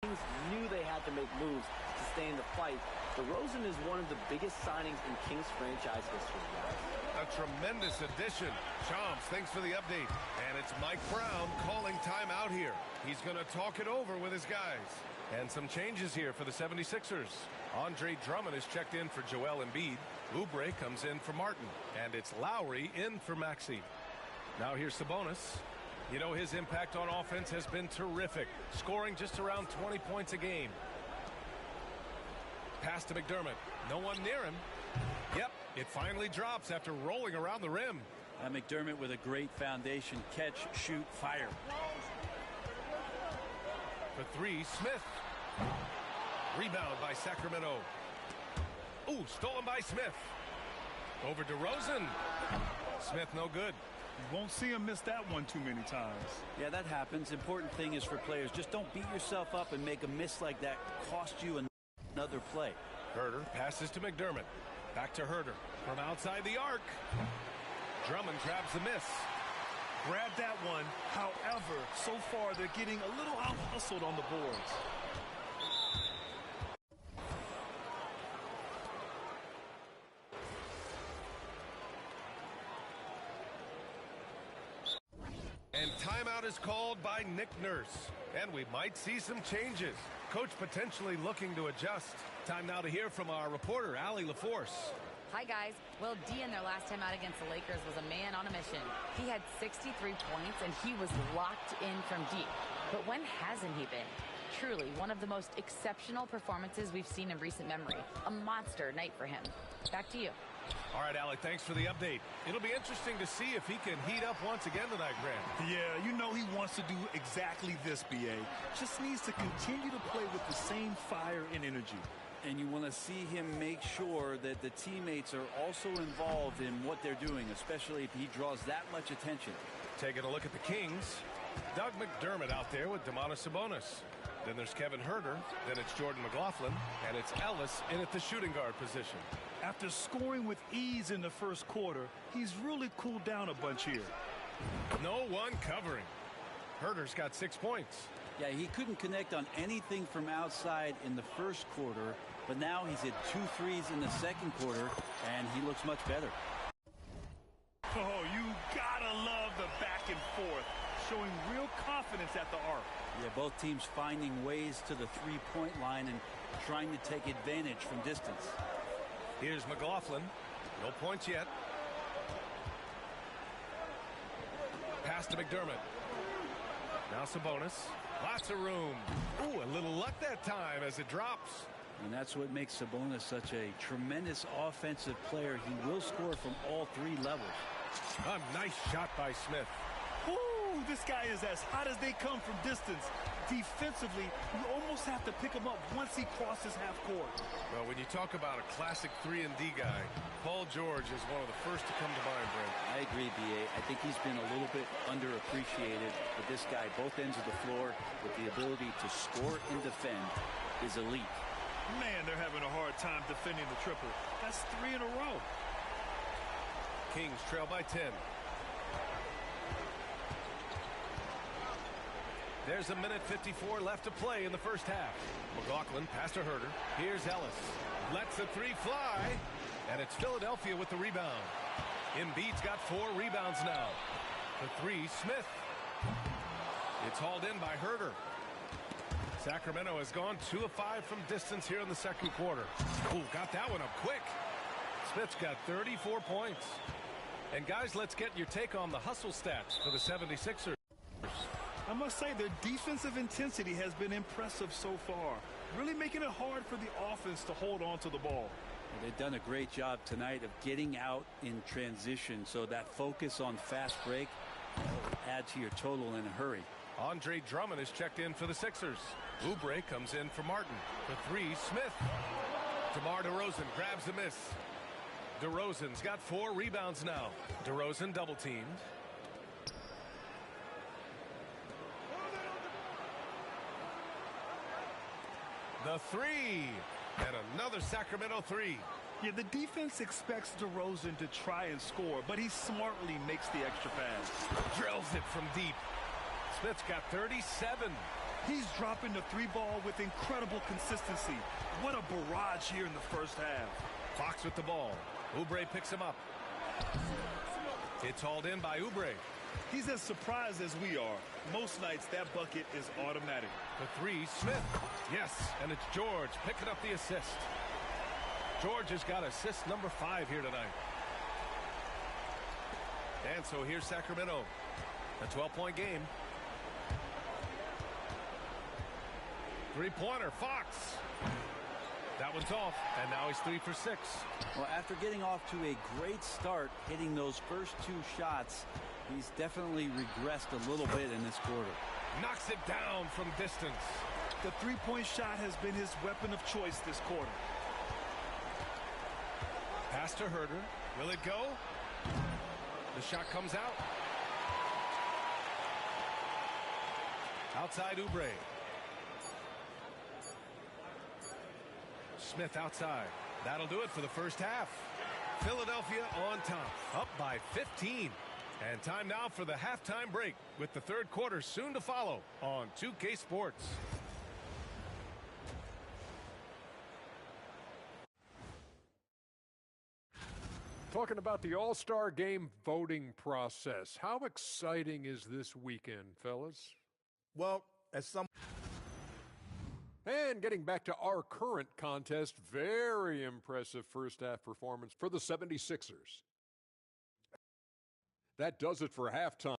Kings knew they had to make moves to stay in the fight. DeRozan is one of the biggest signings in Kings franchise history, guys. A tremendous addition. Chomps, thanks for the update. And it's Mike Brown calling timeout here. He's going to talk it over with his guys. And some changes here for the 76ers. Andre Drummond is checked in for Joel Embiid. Oubre comes in for Martin. And it's Lowry in for Maxey. Now here's Sabonis. You know, his impact on offense has been terrific, scoring just around 20 points a game. Pass to McDermott. No one near him. Yep, it finally drops after rolling around the rim. McDermott with a great foundation. Catch, shoot, fire. For three, Smith. Rebound by Sacramento. Ooh, stolen by Smith. Over DeRozan. Smith no good. You won't see him miss that one too many times. Yeah, that happens. Important thing is for players, just don't beat yourself up and make a miss like that cost you another play. Herter passes to McDermott. Back to Herter from outside the arc. Drummond grabs the miss. Grab that one. However, so far they're getting a little out-hustled on the boards. And timeout is called by Nick Nurse. And we might see some changes. Coach potentially looking to adjust. Time now to hear from our reporter, Allie LaForce. Hi, guys. Well, D in their last time out against the Lakers was a man on a mission. He had 63 points, and he was locked in from deep. But when hasn't he been? Truly, one of the most exceptional performances we've seen in recent memory. A monster night for him. Back to you. All right, Allie, thanks for the update. It'll be interesting to see if he can heat up once again tonight, Grant. Yeah, you know he wants to do exactly this, B.A. Just needs to continue to play with the same fire and energy. And you want to see him make sure that the teammates are also involved in what they're doing, especially if he draws that much attention. Taking a look at the Kings. Doug McDermott out there with Domantas Sabonis. Then there's Kevin Herter. Then it's Jordan McLaughlin. And it's Ellis in at the shooting guard position. After scoring with ease in the first quarter, he's really cooled down a bunch here. No one covering. Herter's got 6 points. Yeah, he couldn't connect on anything from outside in the first quarter, but now he's hit 2 threes in the second quarter, and he looks much better. Oh, you gotta love the back and forth, showing real confidence at the arc. Yeah, both teams finding ways to the three-point line and trying to take advantage from distance. Here's McLaughlin. No points yet. Pass to McDermott. Now Sabonis. Lots of room. Ooh, a little luck that time as it drops. And that's what makes Sabonis such a tremendous offensive player. He will score from all 3 levels. A nice shot by Smith. Ooh, this guy is as hot as they come from distance. Defensively, you almost have to pick him up once he crosses half court. Well, when you talk about a classic 3-and-D guy, Paul George is one of the first to come to mind, Brent. I agree, B.A. I think he's been a little bit underappreciated, but this guy, both ends of the floor, with the ability to score and defend, is elite. Man, they're having a hard time defending the triple. That's 3 in a row. Kings trail by 10. There's a minute 54 left to play in the first half. McLaughlin pass to Herter. Here's Ellis. Lets the 3 fly. And it's Philadelphia with the rebound. Embiid's got 4 rebounds now. The 3, Smith. It's hauled in by Herter. Sacramento has gone 2 of 5 from distance here in the second quarter. Ooh, got that one up quick. Smith's got 34 points. And guys, let's get your take on the hustle stats for the 76ers. I must say their defensive intensity has been impressive so far, really making it hard for the offense to hold on to the ball. And they've done a great job tonight of getting out in transition, so that focus on fast break will add to your total in a hurry. Andre Drummond is checked in for the Sixers. Oubre comes in for Martin. For 3, Smith. DeMar DeRozan grabs the miss. DeRozan's got 4 rebounds now. DeRozan double teamed. The 3, and another Sacramento 3. Yeah, the defense expects DeRozan to try and score, but he smartly makes the extra pass. Drills it from deep. Smith's got 37. He's dropping the three ball with incredible consistency. What a barrage here in the first half. Fox with the ball. Oubre picks him up. It's hauled in by Oubre. He's as surprised as we are. Most nights, that bucket is automatic. The three, Smith. Yes, and it's George picking up the assist. George has got assist number 5 here tonight. And so here's Sacramento. A 12-point game. Three-pointer, Fox. That one's off, and now he's 3 for 6. Well, after getting off to a great start, hitting those first 2 shots, he's definitely regressed a little bit in this quarter. Knocks it down from distance. The three-point shot has been his weapon of choice this quarter. Pass to Herder. Will it go? The shot comes out. Outside Oubre. Smith outside. That'll do it for the first half. Philadelphia on top, up by 15. And time now for the halftime break, with the third quarter soon to follow on 2K Sports. Talking about the All-Star Game voting process. How exciting is this weekend, fellas? Well, And getting back to our current contest, very impressive first-half performance for the 76ers. That does it for halftime.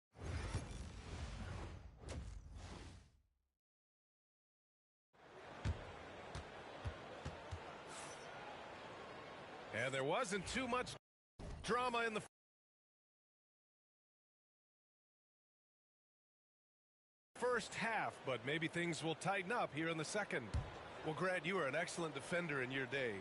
And there wasn't too much drama in the first half, but maybe things will tighten up here in the second. Well, Grant, you were an excellent defender in your day.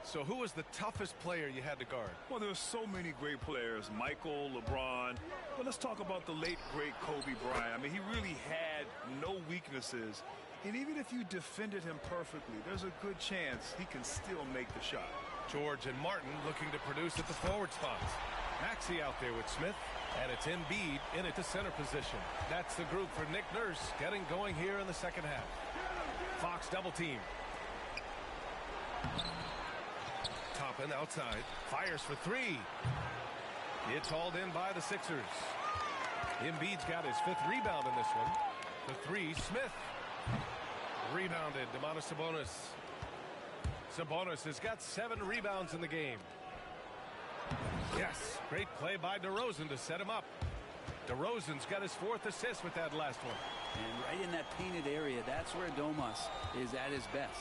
So who was the toughest player you had to guard? Well, there were so many great players, Michael, LeBron. But let's talk about the late, great Kobe Bryant. I mean, he really had no weaknesses. And even if you defended him perfectly, there's a good chance he can still make the shot. George and Martin looking to produce at the forward spots. Maxey out there with Smith, and it's Embiid in at the center position. That's the group for Nick Nurse getting going here in the second half. Fox double team. Toppin outside, fires for 3. It's hauled in by the Sixers. Embiid's got his 5th rebound in this one. The 3, Smith. Rebounded, Domantas Sabonis. Sabonis has got 7 rebounds in the game. Yes, great play by DeRozan to set him up. DeRozan's got his 4th assist with that last one. And right in that painted area, that's where Domas is at his best.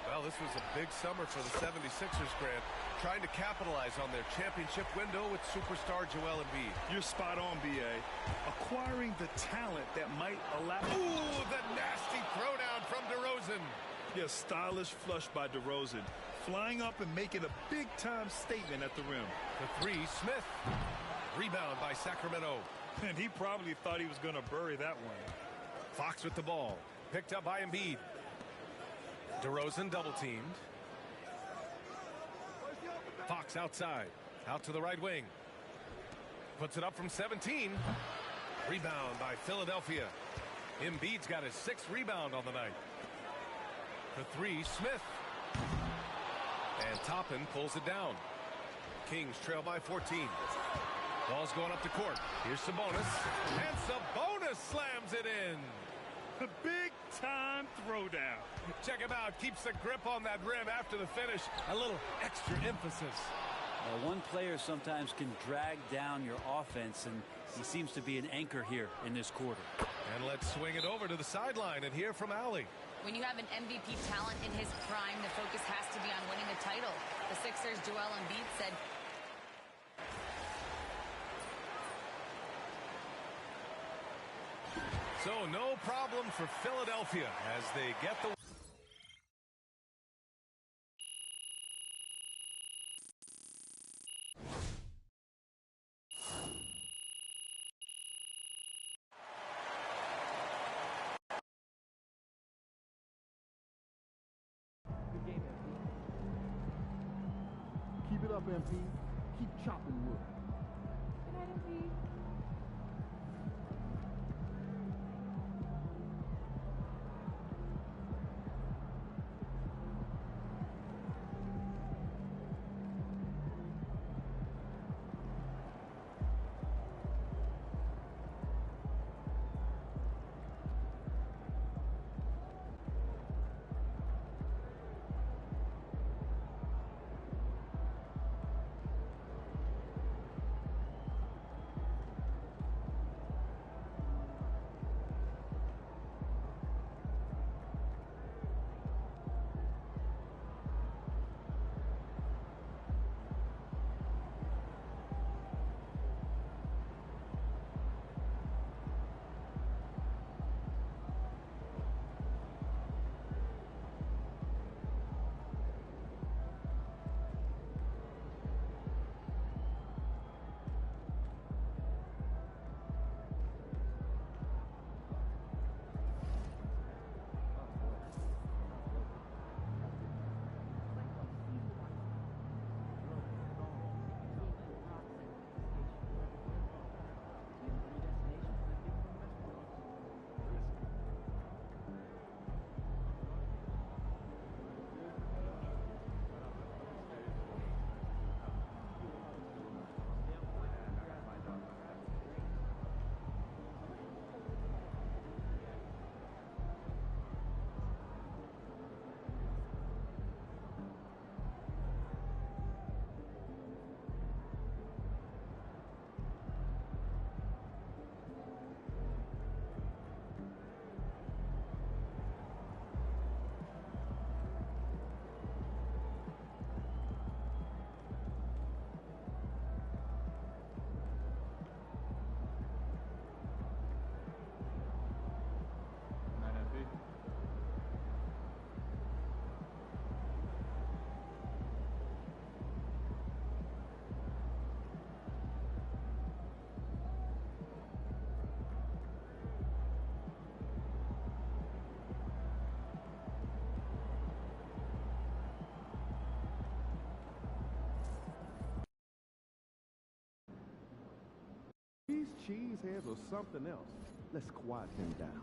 Well, this was a big summer for the 76ers, Grant, trying to capitalize on their championship window with superstar Joel Embiid. You're spot on, B.A. Acquiring the talent that might allow... Ooh, the nasty throwdown from DeRozan. Yeah, stylish flush by DeRozan. Flying up and making a big-time statement at the rim. The 3, Smith. Rebound by Sacramento. And he probably thought he was going to bury that one. Fox with the ball. Picked up by Embiid. DeRozan double teamed. Fox outside. Out to the right wing. Puts it up from 17. Rebound by Philadelphia. Embiid's got his 6th rebound on the night. The 3, Smith. And Toppin pulls it down. Kings trail by 14. Ball's going up the court. Here's Sabonis. And Sabonis slams it in. The big-time throwdown. Check him out. Keeps the grip on that rim after the finish. A little extra emphasis. One player sometimes can drag down your offense, and he seems to be an anchor here in this quarter. And let's swing it over to the sideline and hear from Allie. When you have an MVP talent in his prime, the focus has to be on winning the title. The Sixers' Joel Embiid said, so no problem for Philadelphia as they get the... Keep it up, MP. Keep chopping wood. Good night, MP. These cheeseheads are something else. Let's quiet them down.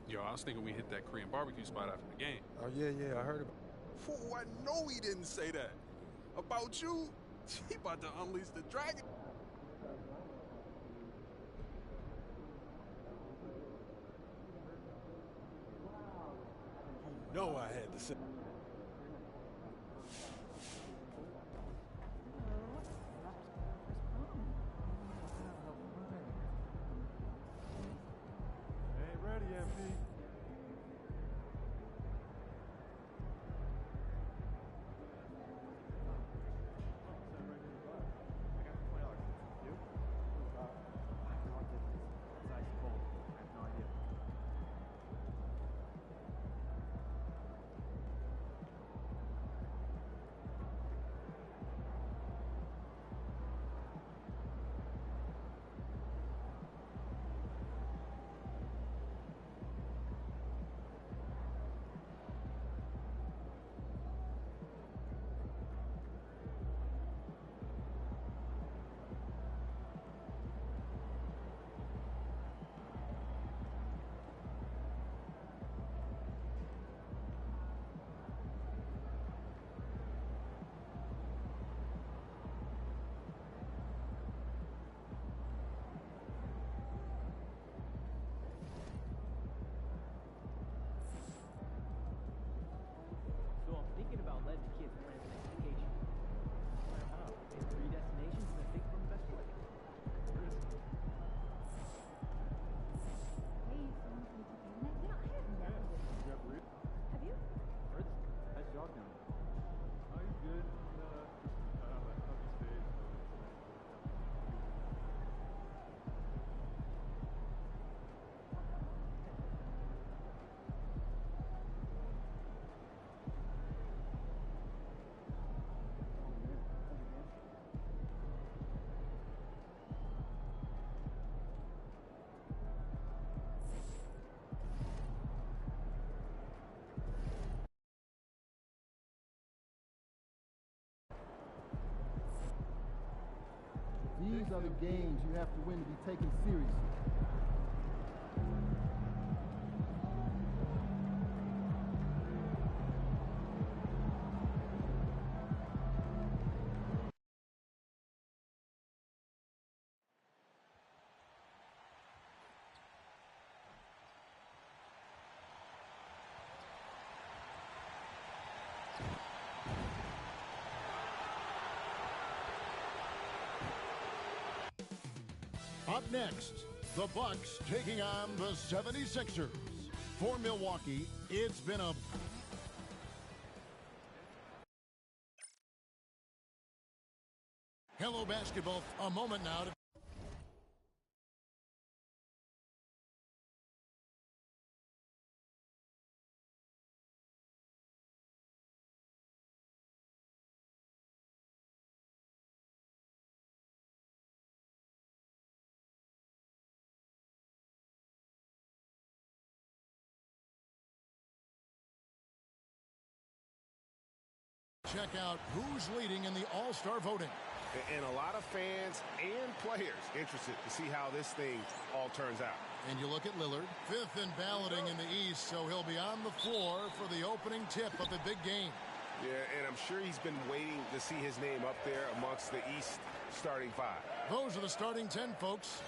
Yo, I was thinking we hit that Korean barbecue spot after the game. Oh, yeah, I heard about it. Fool, I know he didn't say that. About you, he about to unleash the dragon. You know I had to say. Ain't ready, MP. So I'm thinking about letting the kids plan the next vacation. In 3 destinations and pick from the best way. Hey, someone's been cooking tonight. You know, I have never been. Have you? Fred's how's your dog doing? Oh, he's good. Puppy stage. These are the games you have to win to be taken seriously. Up next, the Bucks taking on the 76ers. For Milwaukee, it's been a... Hello, basketball. A moment now to... Check out who's leading in the All-Star voting. And a lot of fans and players interested to see how this thing all turns out. And you look at Lillard, 5th in balloting in the East, so he'll be on the floor for the opening tip of the big game. Yeah, and I'm sure he's been waiting to see his name up there amongst the East starting 5. Those are the starting 10, folks.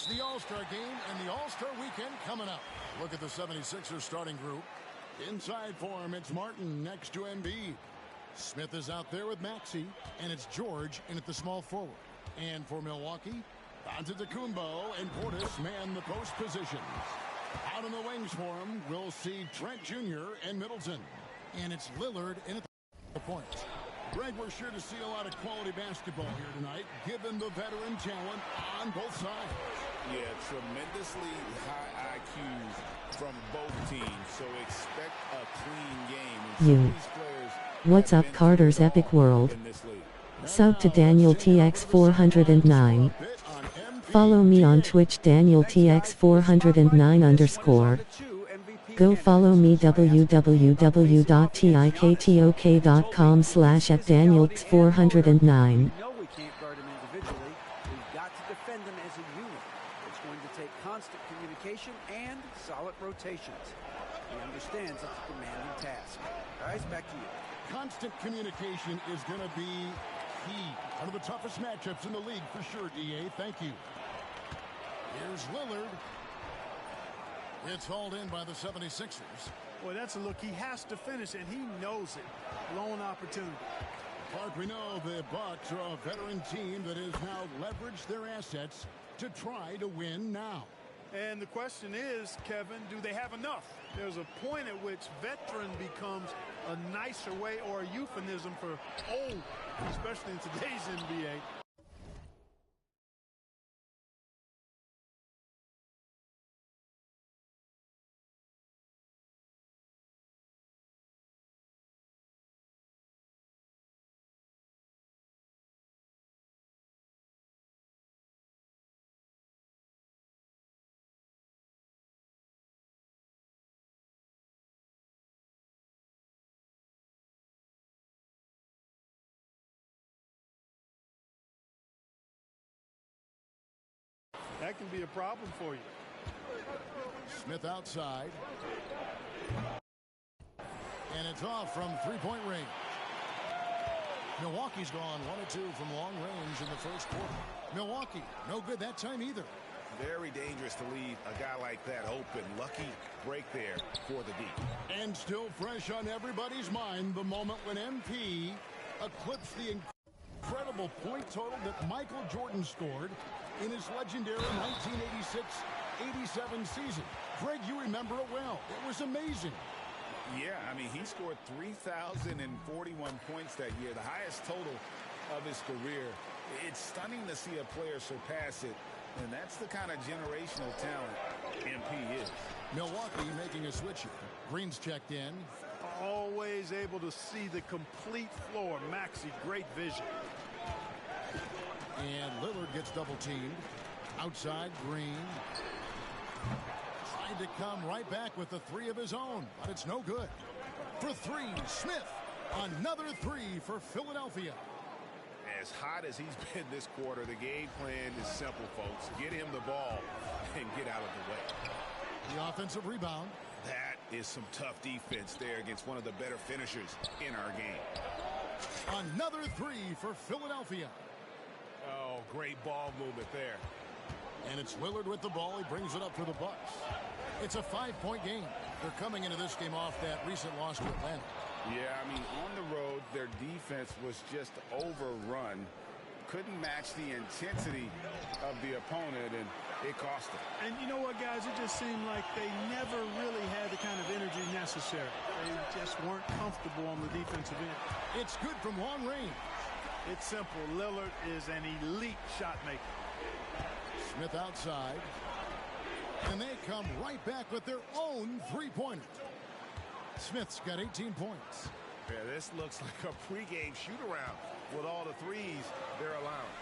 The All-Star game and the All-Star weekend coming up. Look at the 76ers starting group. Inside for him, it's Martin next to Embiid. Smith is out there with Maxey, and it's George in at the small forward. And for Milwaukee, Antetokounmpo and Portis man the post positions. Out on the wings for him, we'll see Trent Jr. and Middleton. And it's Lillard in at the points. Greg, we're sure to see a lot of quality basketball here tonight, given the veteran talent on both sides. Yeah, tremendously high IQs from both teams, so expect a clean game. What's up, Carter's Epic World? Sub to Daniel TX 409. Follow me on Twitch, Daniel TX 409_. Go follow me www.tiktok.com/@DanielX409. Constant communication and solid rotations. He understands it's a demanding task. Guys, back to you. Constant communication is going to be key. One of the toughest matchups in the league for sure, DA. Thank you. Here's Lillard. It's hauled in by the 76ers. Boy, that's a look he has to finish, and he knows it. Blown opportunity. Clark, we know the Bucks are a veteran team that has now leveraged their assets to try to win now. And the question is, Kevin, do they have enough? There's a point at which veteran becomes a nicer way or a euphemism for old, especially in today's NBA. That can be a problem for you. Smith outside. And it's off from three-point range. Milwaukee's gone 1 of 2 from long range in the first quarter. Milwaukee, no good that time either. Very dangerous to leave a guy like that open. Lucky break there for the D. And still fresh on everybody's mind, the moment when MP eclipsed the incredible point total that Michael Jordan scored in his legendary 1986-87 season. Greg, you remember it well. It was amazing. Yeah, I mean, he scored 3,041 points that year, the highest total of his career. It's stunning to see a player surpass it, and that's the kind of generational talent MP is. Milwaukee making a switch here. Green's checked in. Always able to see the complete floor. Maxey, great vision. And Lillard gets double-teamed. Outside, Green. Trying to come right back with the three of his own, but it's no good. For three, Smith. Another three for Philadelphia. As hot as he's been this quarter, the game plan is simple, folks. Get him the ball and get out of the way. The offensive rebound. That is some tough defense there against one of the better finishers in our game. Another three for Philadelphia. Oh, great ball movement there. And it's Lillard with the ball. He brings it up for the Bucks. It's a 5-point game. They're coming into this game off that recent loss to Atlanta. Yeah, I mean, on the road, their defense was just overrun. Couldn't match the intensity of the opponent, and it cost them. And you know what, guys? It just seemed like they never really had the kind of energy necessary. They just weren't comfortable on the defensive end. It's good from long range. It's simple. Lillard is an elite shot maker. Smith outside. And they come right back with their own three-pointer. Smith's got 18 points. Yeah, this looks like a pregame shoot-around with all the threes they're allowing.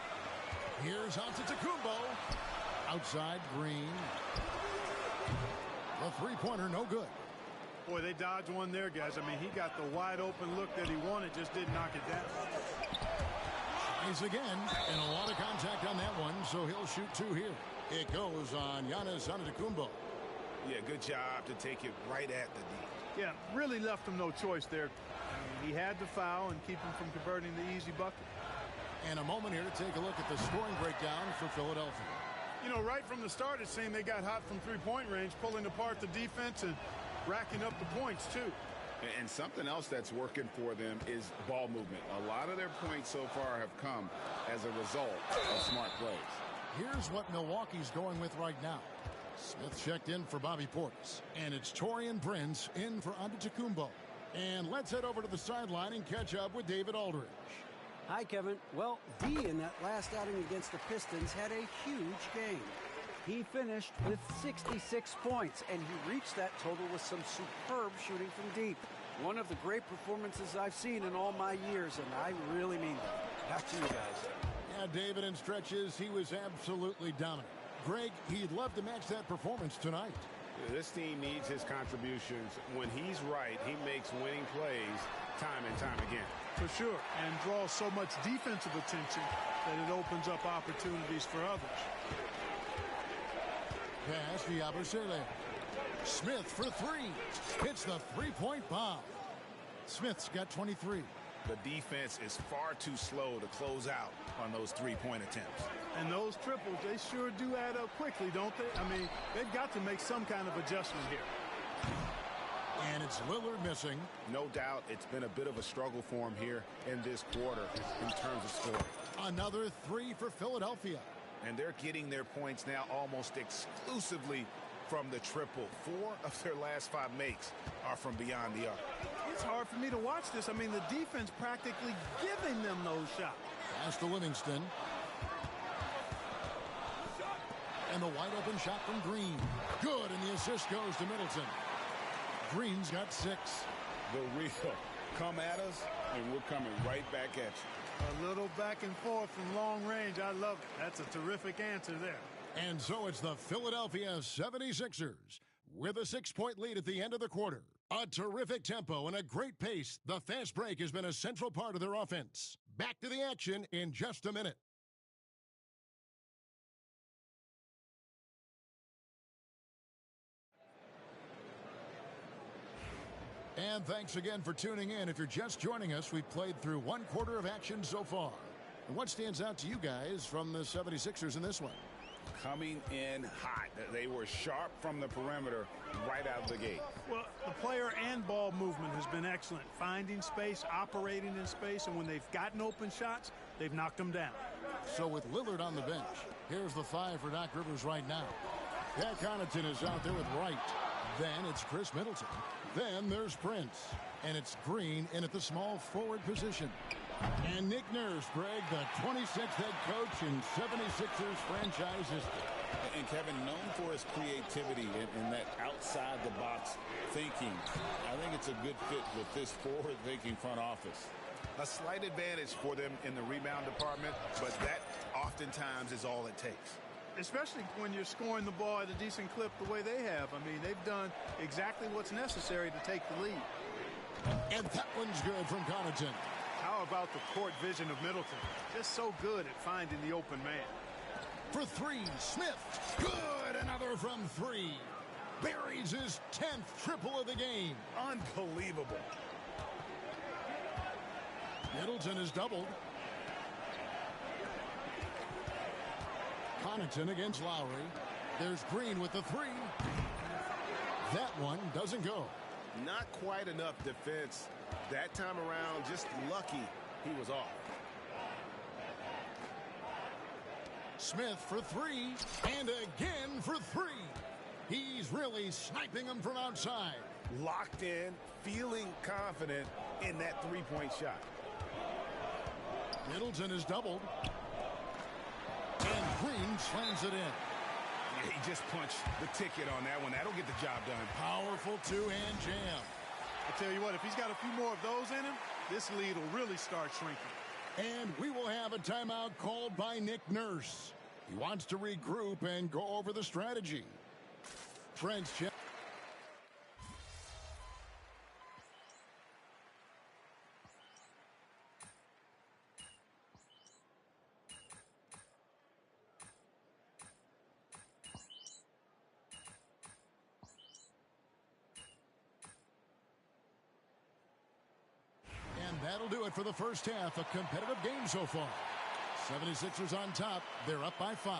Here's Antetokounmpo. Outside, Green. The three-pointer, no good. Boy, they dodged one there, guys. I mean, he got the wide-open look that he wanted, just didn't knock it down. He's again, and a lot of contact on that one, so he'll shoot two here. It goes on Giannis Antetokounmpo. Yeah, good job to take it right at the D. Yeah, really left him no choice there. I mean, he had to foul and keep him from converting the easy bucket. And a moment here to take a look at the scoring breakdown for Philadelphia. You know, right from the start, it seemed they got hot from three-point range, pulling apart the defense and racking up the points, too. And something else that's working for them is ball movement. A lot of their points so far have come as a result of smart plays. Here's what Milwaukee's going with right now. Smith checked in for Bobby Portis. And it's Taurean Prince in for Antetokounmpo. And let's head over to the sideline and catch up with David Aldridge. Hi, Kevin. Well, D in that last outing against the Pistons had a huge game. He finished with 66 points, and he reached that total with some superb shooting from deep. One of the great performances I've seen in all my years, and I really mean that. Back to you guys. Yeah, David, in stretches, he was absolutely dominant. Greg, he'd love to match that performance tonight. This team needs his contributions. When he's right, he makes winning plays time and time again. For sure, and draws so much defensive attention that it opens up opportunities for others. Pass to Yabusele. Smith for three. Hits the three-point bomb. Smith's got 23. The defense is far too slow to close out on those three-point attempts. And those triples, they sure do add up quickly, don't they? I mean, they've got to make some kind of adjustment here. And it's Lillard missing. No doubt it's been a bit of a struggle for him here in this quarter in terms of scoring. Another three for Philadelphia. And they're getting their points now almost exclusively from the triple. 4 of their last 5 makes are from beyond the arc. It's hard for me to watch this. I mean, the defense practically giving them those shots. Pass to Livingston. And the wide open shot from Green. Good, and the assist goes to Middleton. Green's got 6. The real come at us, and we're coming right back at you. A little back and forth from long range. I love it. That's a terrific answer there. And so it's the Philadelphia 76ers with a 6-point lead at the end of the quarter. A terrific tempo and a great pace. The fast break has been a central part of their offense. Back to the action in just a minute. And thanks again for tuning in. If you're just joining us, we've played through 1 quarter of action so far. And what stands out to you guys from the 76ers in this one? Coming in hot. They were sharp from the perimeter right out of the gate. Well, the player and ball movement has been excellent. Finding space, operating in space, and when they've gotten open shots, they've knocked them down. So with Lillard on the bench, here's the 5 for Doc Rivers right now. Pat Connaughton is out there with Wright. Then it's Chris Middleton. Then there's Prince. And it's Green in at the small forward position. And Nick Nurse, Greg, the 26th head coach in 76ers franchise history. And Kevin, known for his creativity and that outside-the-box thinking, I think it's a good fit with this forward-thinking front office. A slight advantage for them in the rebound department, but that oftentimes is all it takes. Especially when you're scoring the ball at a decent clip the way they have. I mean, they've done exactly what's necessary to take the lead. And that one's good from Connaughton. How about the court vision of Middleton? Just so good at finding the open man. For 3, Smith. Good, another from 3. Buries his 10th triple of the game. Unbelievable. Middleton is doubled. Connaughton against Lowry. There's Green with the 3. That one doesn't go. Not quite enough defense that time around. Just lucky he was off. Smith for 3. And again for 3. He's really sniping them from outside. Locked in, feeling confident in that three-point shot. Middleton is doubled. And Green slams it in. Yeah, he just punched the ticket on that one. That'll get the job done. Powerful two-hand jam. I tell you what, if he's got a few more of those in him, this lead will really start shrinking. And we will have a timeout called by Nick Nurse. He wants to regroup and go over the strategy. Trent's check. And that'll do it for the first half. A competitive game so far. 76ers on top. They're up by 5.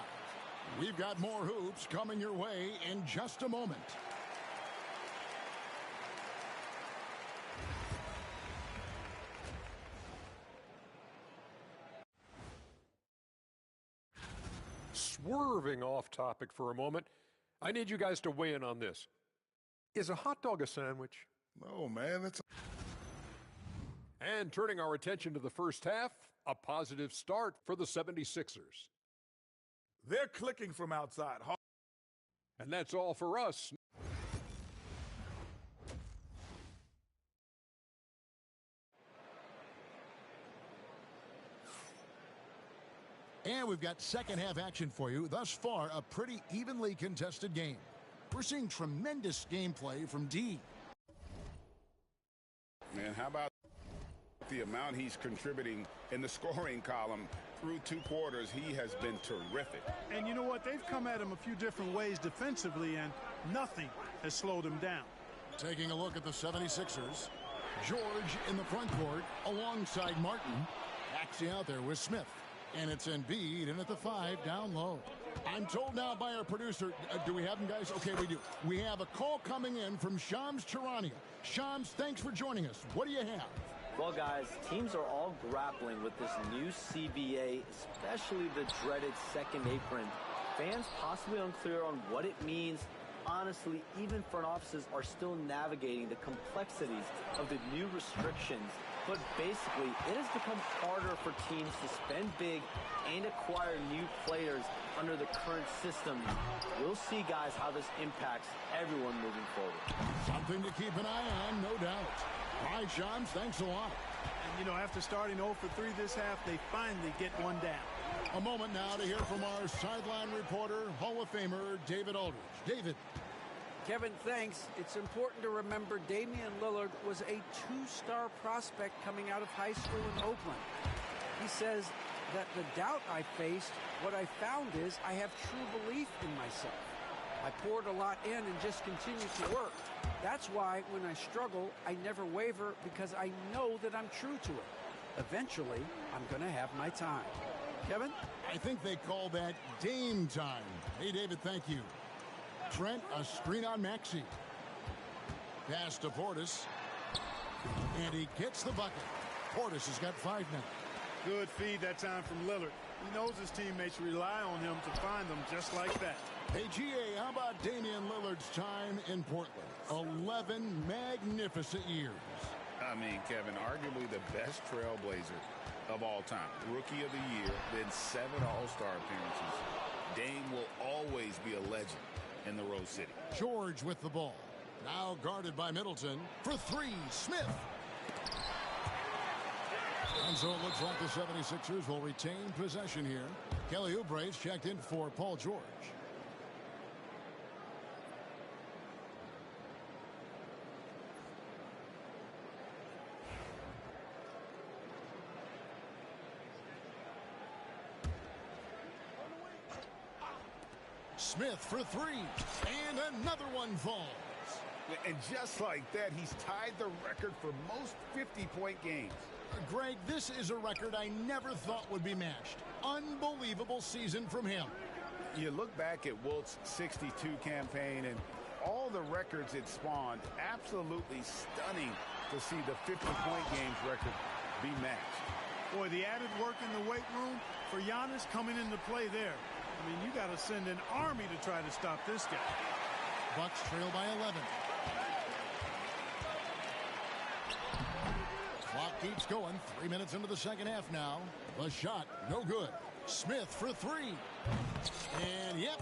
We've got more hoops coming your way in just a moment. Swerving off topic for a moment, I need you guys to weigh in on this. Is a hot dog a sandwich? No, man, it's And turning our attention to the first half, a positive start for the 76ers. They're clicking from outside. And that's all for us. And we've got second half action for you. Thus far, a pretty evenly contested game. We're seeing tremendous gameplay from D. Man, how about the amount he's contributing in the scoring column through 2 quarters? He has been terrific. And you know what? They've come at him a few different ways defensively, and nothing has slowed him down. Taking a look at the 76ers. George in the front court alongside Martin. Axie out there with Smith. And it's Embiid in at the 5 down low. I'm told now by our producer, do we have him, guys? Okay, we do. We have a call coming in from Shams Charania. Shams, thanks for joining us. What do you have? Well, guys, teams are all grappling with this new CBA, especially the dreaded second apron. Fans possibly unclear on what it means. Honestly, even front offices are still navigating the complexities of the new restrictions. But basically, it has become harder for teams to spend big and acquire new players under the current system. We'll see, guys, how this impacts everyone moving forward. Something to keep an eye on, no doubt. All right, Shams, thanks a lot. And, you know, after starting 0 for 3 this half, they finally get one down. A moment now to hear from our sideline reporter, Hall of Famer David Aldridge. David. Kevin, thanks. It's important to remember Damian Lillard was a 2-star prospect coming out of high school in Oakland. He says that the doubt I faced, what I found is I have true belief in myself. I poured a lot in and just continued to work. That's why when I struggle, I never waver because I know that I'm true to it. Eventually, I'm going to have my time. Kevin? I think they call that Dame time. Hey, David, thank you. Trent, a screen on Maxey. Pass to Portis. And he gets the bucket. Portis has got 5 now. Good feed that time from Lillard. He knows his teammates rely on him to find them just like that. Hey, GA, how about Damian Lillard's time in Portland? 11 magnificent years. I mean, Kevin, arguably the best trailblazer of all time. Rookie of the year, then 7 All-Star appearances. Dame will always be a legend in the Rose City. George with the ball. Now guarded by Middleton. For 3, Smith. And so it looks like the 76ers will retain possession here. Kelly Oubre's checked in for Paul George. Smith for 3, and another one falls. And just like that, he's tied the record for most 50-point games. Greg, this is a record I never thought would be matched. Unbelievable season from him. You look back at Wilt's 62 campaign and all the records it spawned, absolutely stunning to see the 50-point games record be matched. Boy, the added work in the weight room for Giannis coming into play there. I mean, you got to send an army to try to stop this guy. Bucks trail by 11. Clock keeps going. 3 minutes into the second half now. The shot, no good. Smith for three. And, yep,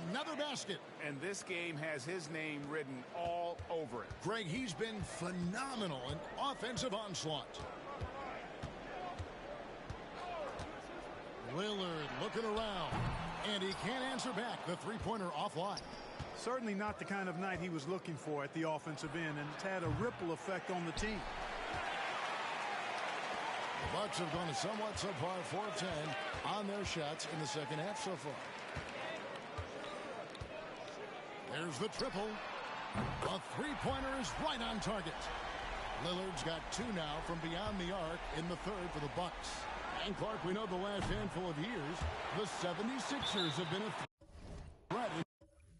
another basket. And this game has his name written all over it. Greg, he's been phenomenal in offensive onslaught. Lillard looking around, and he can't answer back. The three-pointer offline. Certainly not the kind of night he was looking for at the offensive end, and it's had a ripple effect on the team. The Bucks have gone a somewhat subpar 4 of 10 on their shots in the second half so far. There's the triple. A three-pointer is right on target. Lillard's got 2 now from beyond the arc in the third for the Bucks. And Clark, we know the last handful of years, the 76ers have been a threat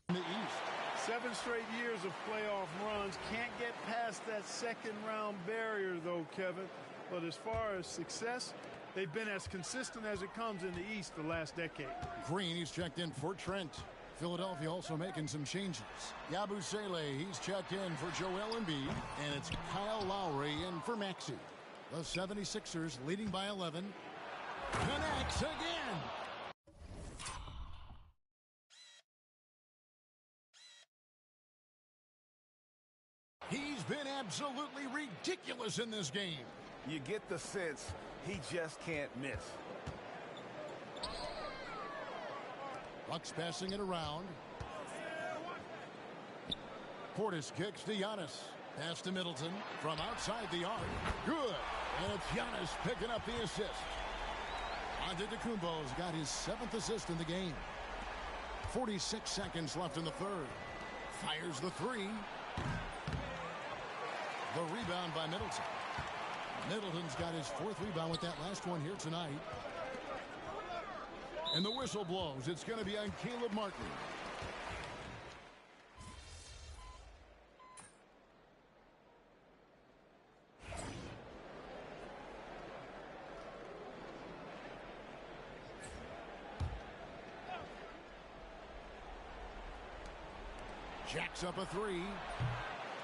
in the East. 7 straight years of playoff runs. Can't get past that second-round barrier, though, Kevin. But as far as success, they've been as consistent as it comes in the East the last decade. Green, he's checked in for Trent. Philadelphia also making some changes. Yabusele, he's checked in for Joel Embiid. And it's Kyle Lowry in for Maxey. The 76ers leading by 11. Connects again. He's been absolutely ridiculous in this game. You get the sense he just can't miss. Bucks passing it around. Portis kicks to Giannis. Pass to Middleton from outside the arc. Good. And it's Giannis picking up the assist. Antetokounmpo's got his 7th assist in the game. 46 seconds left in the third. Fires the three. The rebound by Middleton. Middleton's got his 4th rebound with that last one here tonight. And the whistle blows. It's going to be on Caleb Martin. Jacks up a three.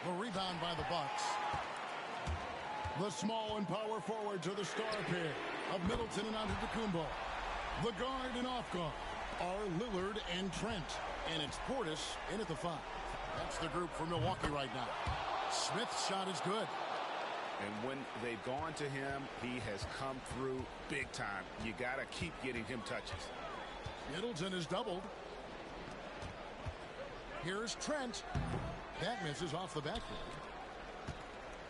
The rebound by the Bucks. The small and power forwards are the star pair of Middleton and Antetokounmpo. The guard and off guard are Lillard and Trent. And it's Portis in at the 5. That's the group for Milwaukee right now. Smith's shot is good. And when they've gone to him, he has come through big time. You got to keep getting him touches. Middleton is doubled. Here's Trent. That misses off the backboard.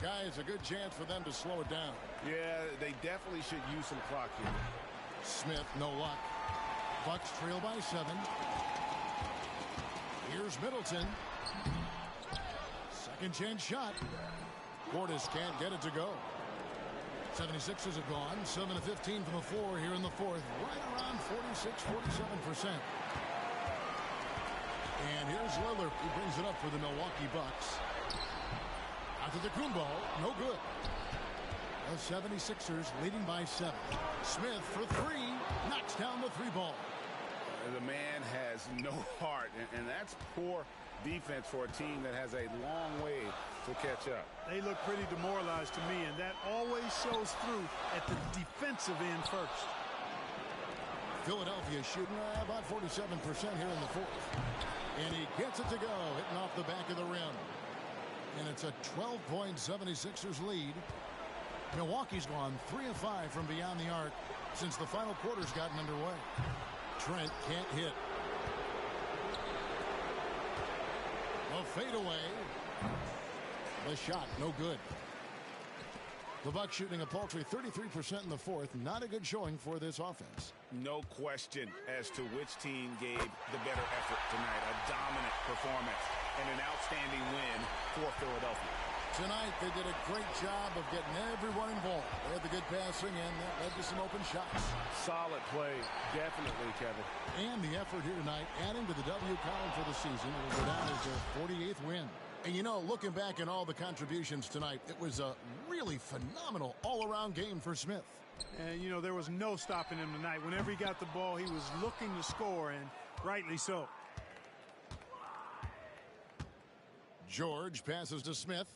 Guys, a good chance for them to slow it down. Yeah, they definitely should use some clock here. Smith, no luck. Bucks trail by 7. Here's Middleton. Second chance shot. Portis can't get it to go. 76ers have gone 7 of 15 from the floor here in the fourth. Right around 46-47%. And here's Lillard. He brings it up for the Milwaukee Bucks. Antetokounmpo, no good. The 76ers leading by 7. Smith for 3. Knocks down the 3-ball. The man has no heart, and that's poor defense for a team that has a long way to catch up. They look pretty demoralized to me, and that always shows through at the defensive end first. Philadelphia shooting about 47% here in the fourth. And he gets it to go, hitting off the back of the rim. And it's a 12-point 76ers lead. Milwaukee's gone 3 of 5 from beyond the arc since the final quarter's gotten underway. Trent can't hit. A fadeaway. The shot, no good. The Bucks shooting a paltry 33% in the fourth. Not a good showing for this offense. No question as to which team gave the better effort tonight. A dominant performance and an outstanding win for Philadelphia. Tonight, they did a great job of getting everyone involved. They had the good passing, and that led to some open shots. Solid play, definitely, Kevin. And the effort here tonight, adding to the W column for the season. It will go down as their 48th win. And, you know, looking back at all the contributions tonight, it was a really phenomenal all-around game for Smith. And, you know, there was no stopping him tonight. Whenever he got the ball, he was looking to score, and rightly so. George passes to Smith.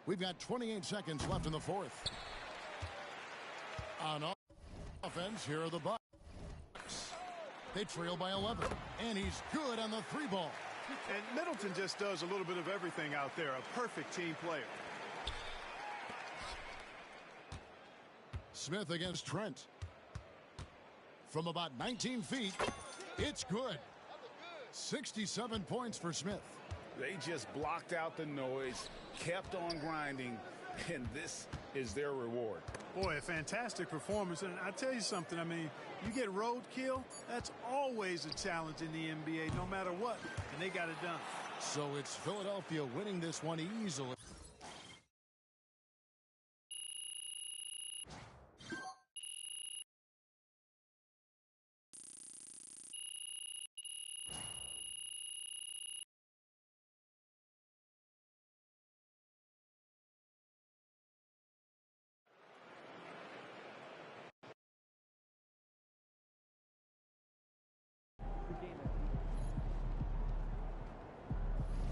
We've got 28 seconds left in the fourth. On offense, here are the Bucks. They trail by 11, and he's good on the 3-ball. And Middleton just does a little bit of everything out there. A perfect team player. Smith against Trent. From about 19 feet, it's good. 67 points for Smith. They just blocked out the noise, kept on grinding, and this is their reward. Boy, a fantastic performance. And I tell you something, I mean, you get roadkill, that's always a challenge in the NBA, no matter what, and they got it done. So it's Philadelphia winning this one easily.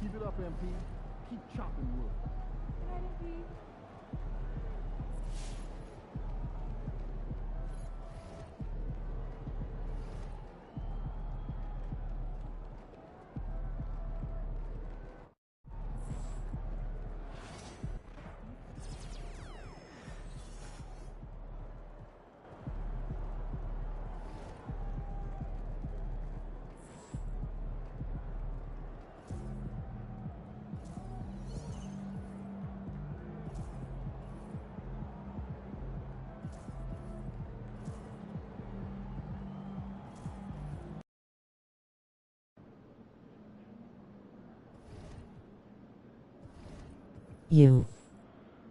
Keep it up, MP. Keep chopping wood. Good night, MP.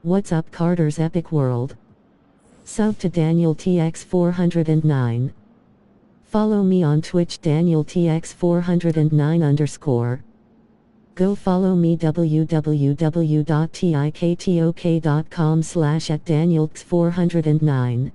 What's up, Carter's Epic World? Sub to Daniel TX409. Follow me on Twitch, Daniel TX409_. Go follow me www.tiktok.com/@danielx409.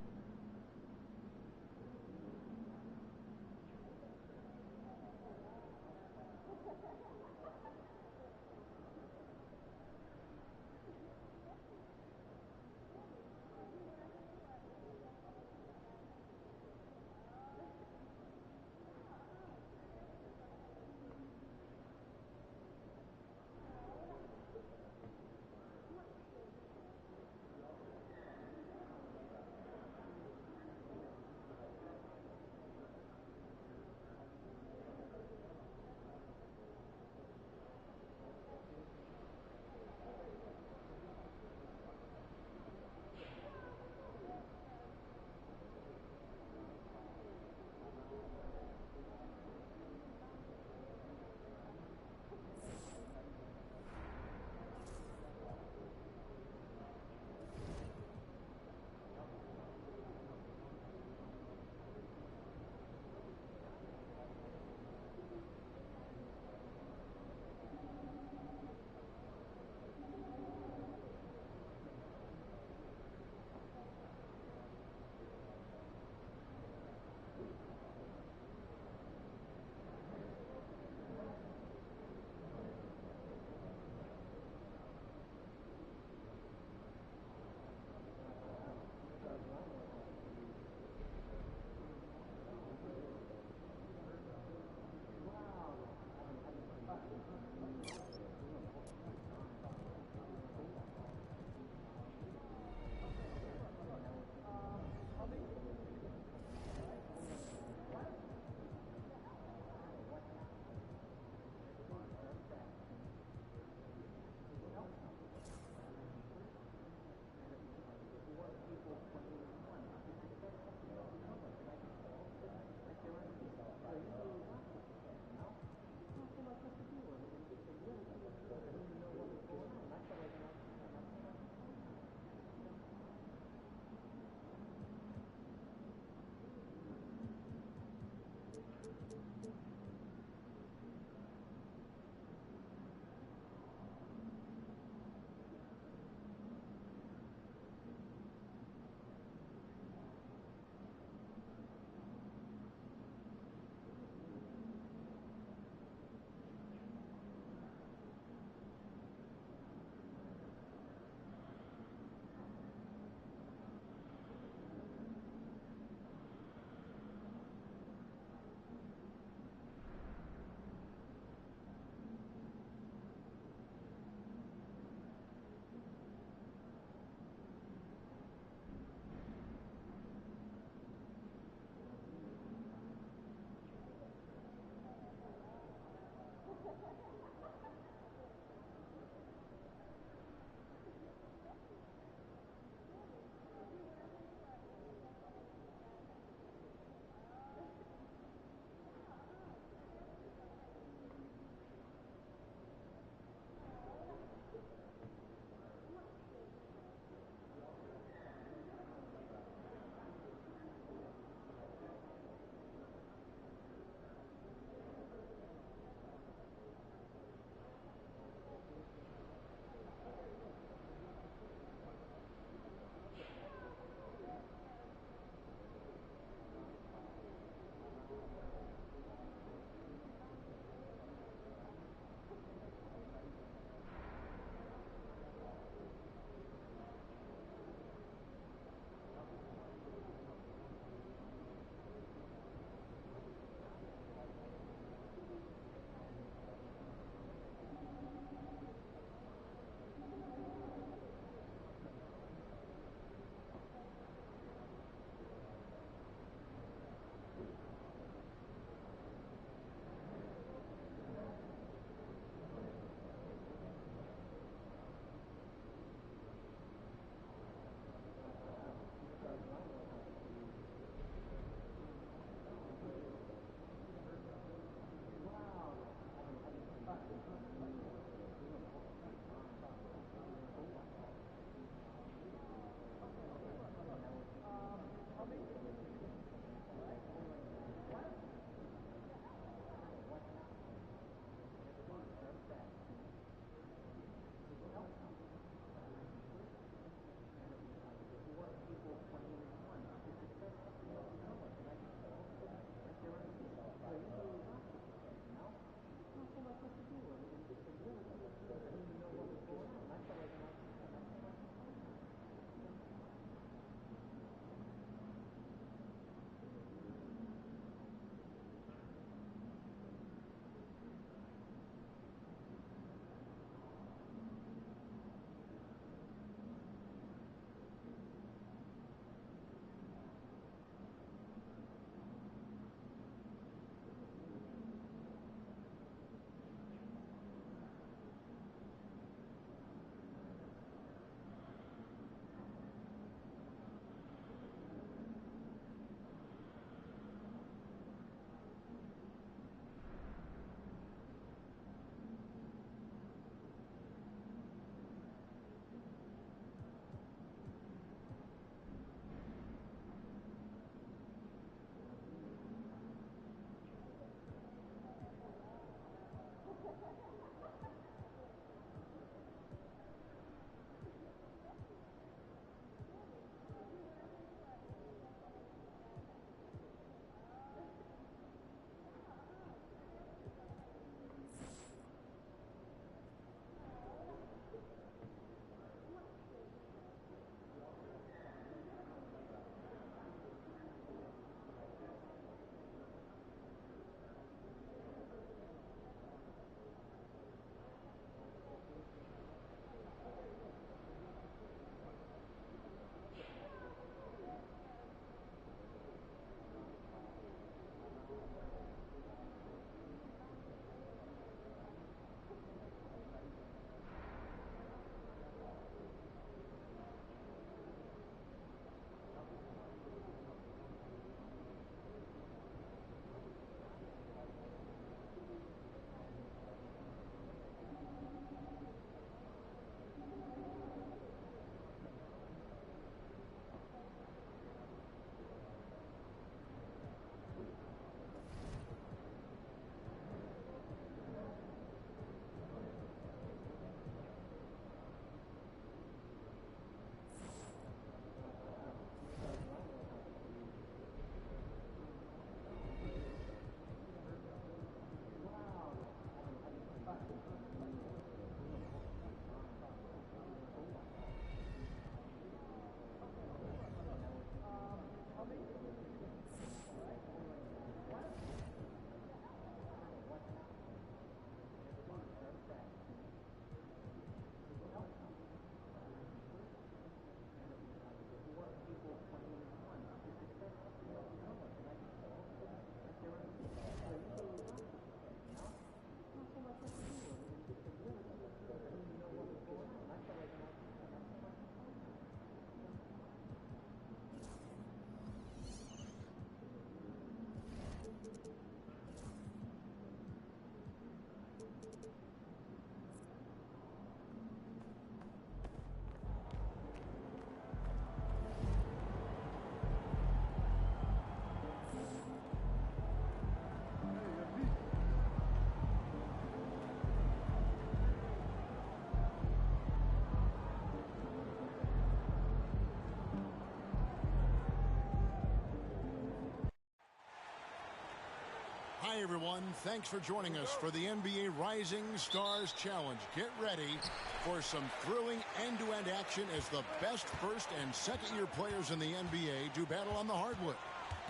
Hey everyone, thanks for joining us for the NBA Rising Stars Challenge. Get ready for some thrilling end-to-end action as the best first and second year players in the NBA do battle on the hardwood.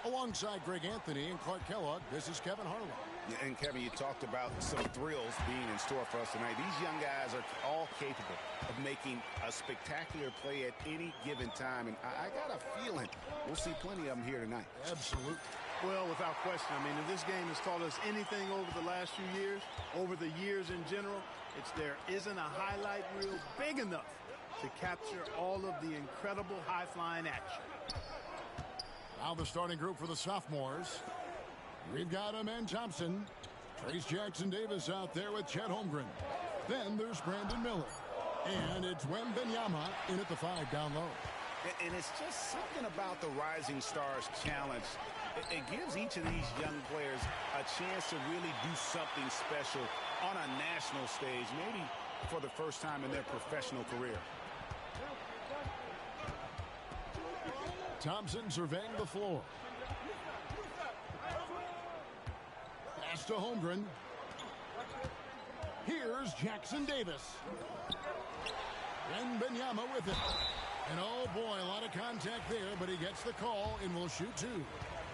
Alongside Greg Anthony and Clark Kellogg, this is Kevin Harlan. And Kevin, you talked about some thrills being in store for us tonight. These young guys are all capable of making a spectacular play at any given time. And I got a feeling we'll see plenty of them here tonight. Absolutely. Well, without question. I mean, if this game has taught us anything over the last few years, over the years in general, it's there isn't a highlight reel big enough to capture all of the incredible high-flying action. Now the starting group for the sophomores. We've got Amen Thompson, Trace Jackson-Davis out there with Chet Holmgren. Then there's Brandon Miller. And it's Wembanyama in at the 5 down low. And it's just something about the Rising Stars Challenge. It gives each of these young players a chance to really do something special on a national stage, maybe for the first time in their professional career. Thompson surveying the floor. Pass to Holmgren. Here's Jackson-Davis. Wembanyama with it. And oh boy, a lot of contact there, but he gets the call and will shoot 2.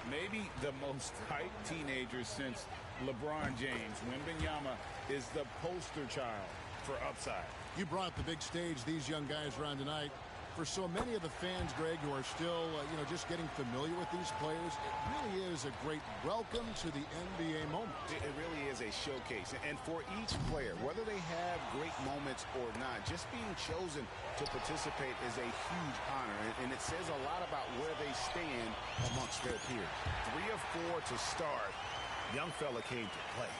Maybe the most hyped teenager since LeBron James. Wembanyama is the poster child for upside. You brought the big stage these young guys are on tonight. For so many of the fans, Greg, who are still, just getting familiar with these players, it really is a great welcome to the NBA moment. It really is a showcase. And for each player, whether they have great moments or not, just being chosen to participate is a huge honor. And it says a lot about where they stand amongst their peers. 3 of 4 to start. Young fella came to play.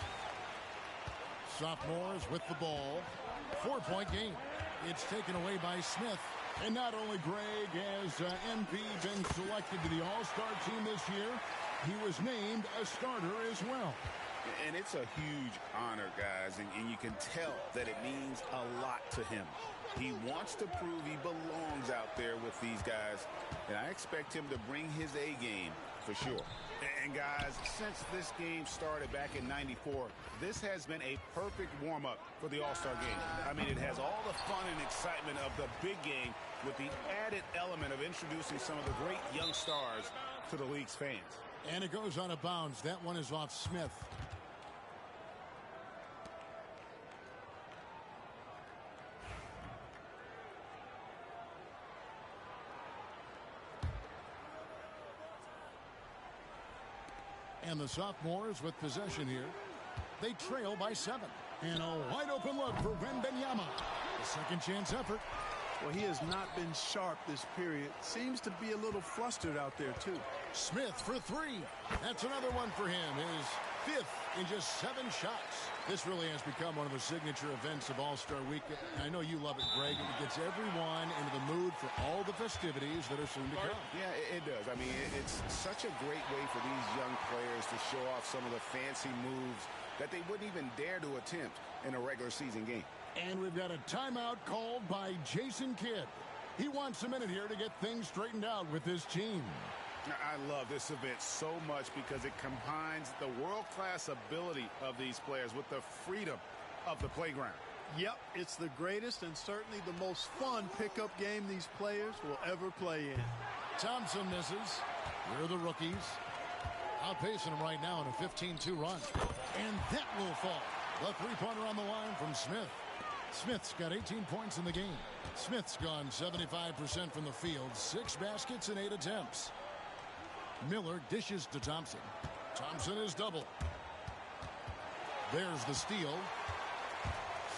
Sophomores with the ball. 4-point game. It's taken away by Smith. And not only, Greg, has MP been selected to the All-Star team this year, he was named a starter as well. And it's a huge honor, guys, and you can tell that it means a lot to him. He wants to prove he belongs out there with these guys, and I expect him to bring his A game for sure. And guys, since this game started back in '94, this has been a perfect warm-up for the All-Star game. I mean, it has all the fun and excitement of the big game with the added element of introducing some of the great young stars to the league's fans. And it goes out of bounds. That one is off Smith. And the sophomores with possession here. They trail by 7. And a wide open look for Wembanyama. A second chance effort. Well, he has not been sharp this period. Seems to be a little flustered out there, too. Smith for 3. That's another one for him. His 5th in just 7 shots. This really has become one of the signature events of All-Star Week. I know you love it, Greg. It gets everyone into the mood for all the festivities that are soon to come. Yeah, it does. I mean, it's such a great way for these young players to show off some of the fancy moves that they wouldn't even dare to attempt in a regular season game. And we've got a timeout called by Jason Kidd. He wants a minute here to get things straightened out with his team. I love this event so much because it combines the world-class ability of these players with the freedom of the playground. Yep, it's the greatest and certainly the most fun pickup game these players will ever play in. Thompson misses. Here are the rookies. Outpacing them right now in a 15-2 run. And that will fall. The three-pointer on the line from Smith. Smith's got 18 points in the game. Smith's gone 75% from the field, 6 baskets and 8 attempts. Miller dishes to Thompson. Thompson is double. There's the steal.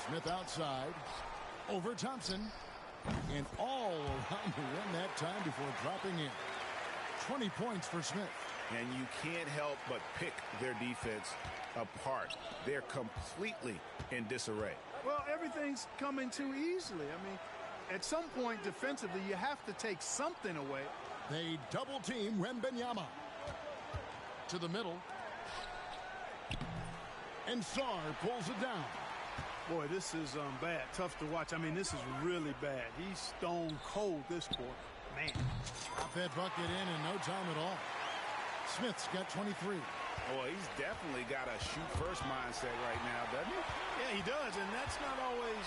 Smith outside. Over Thompson. And all around the rim that time before dropping in. 20 points for Smith. And you can't help but pick their defense apart. They're completely in disarray. Well, everything's coming too easily. I mean, at some point defensively, you have to take something away. They double team Wembanyama. To the middle. And Sarr pulls it down. Boy, this is bad. Tough to watch. I mean, this is really bad. He's stone cold this quarter. Man. Pop that bucket in no time at all. Smith's got 23. Oh, he's definitely got a shoot-first mindset right now, doesn't he? Yeah, he does, and that's not always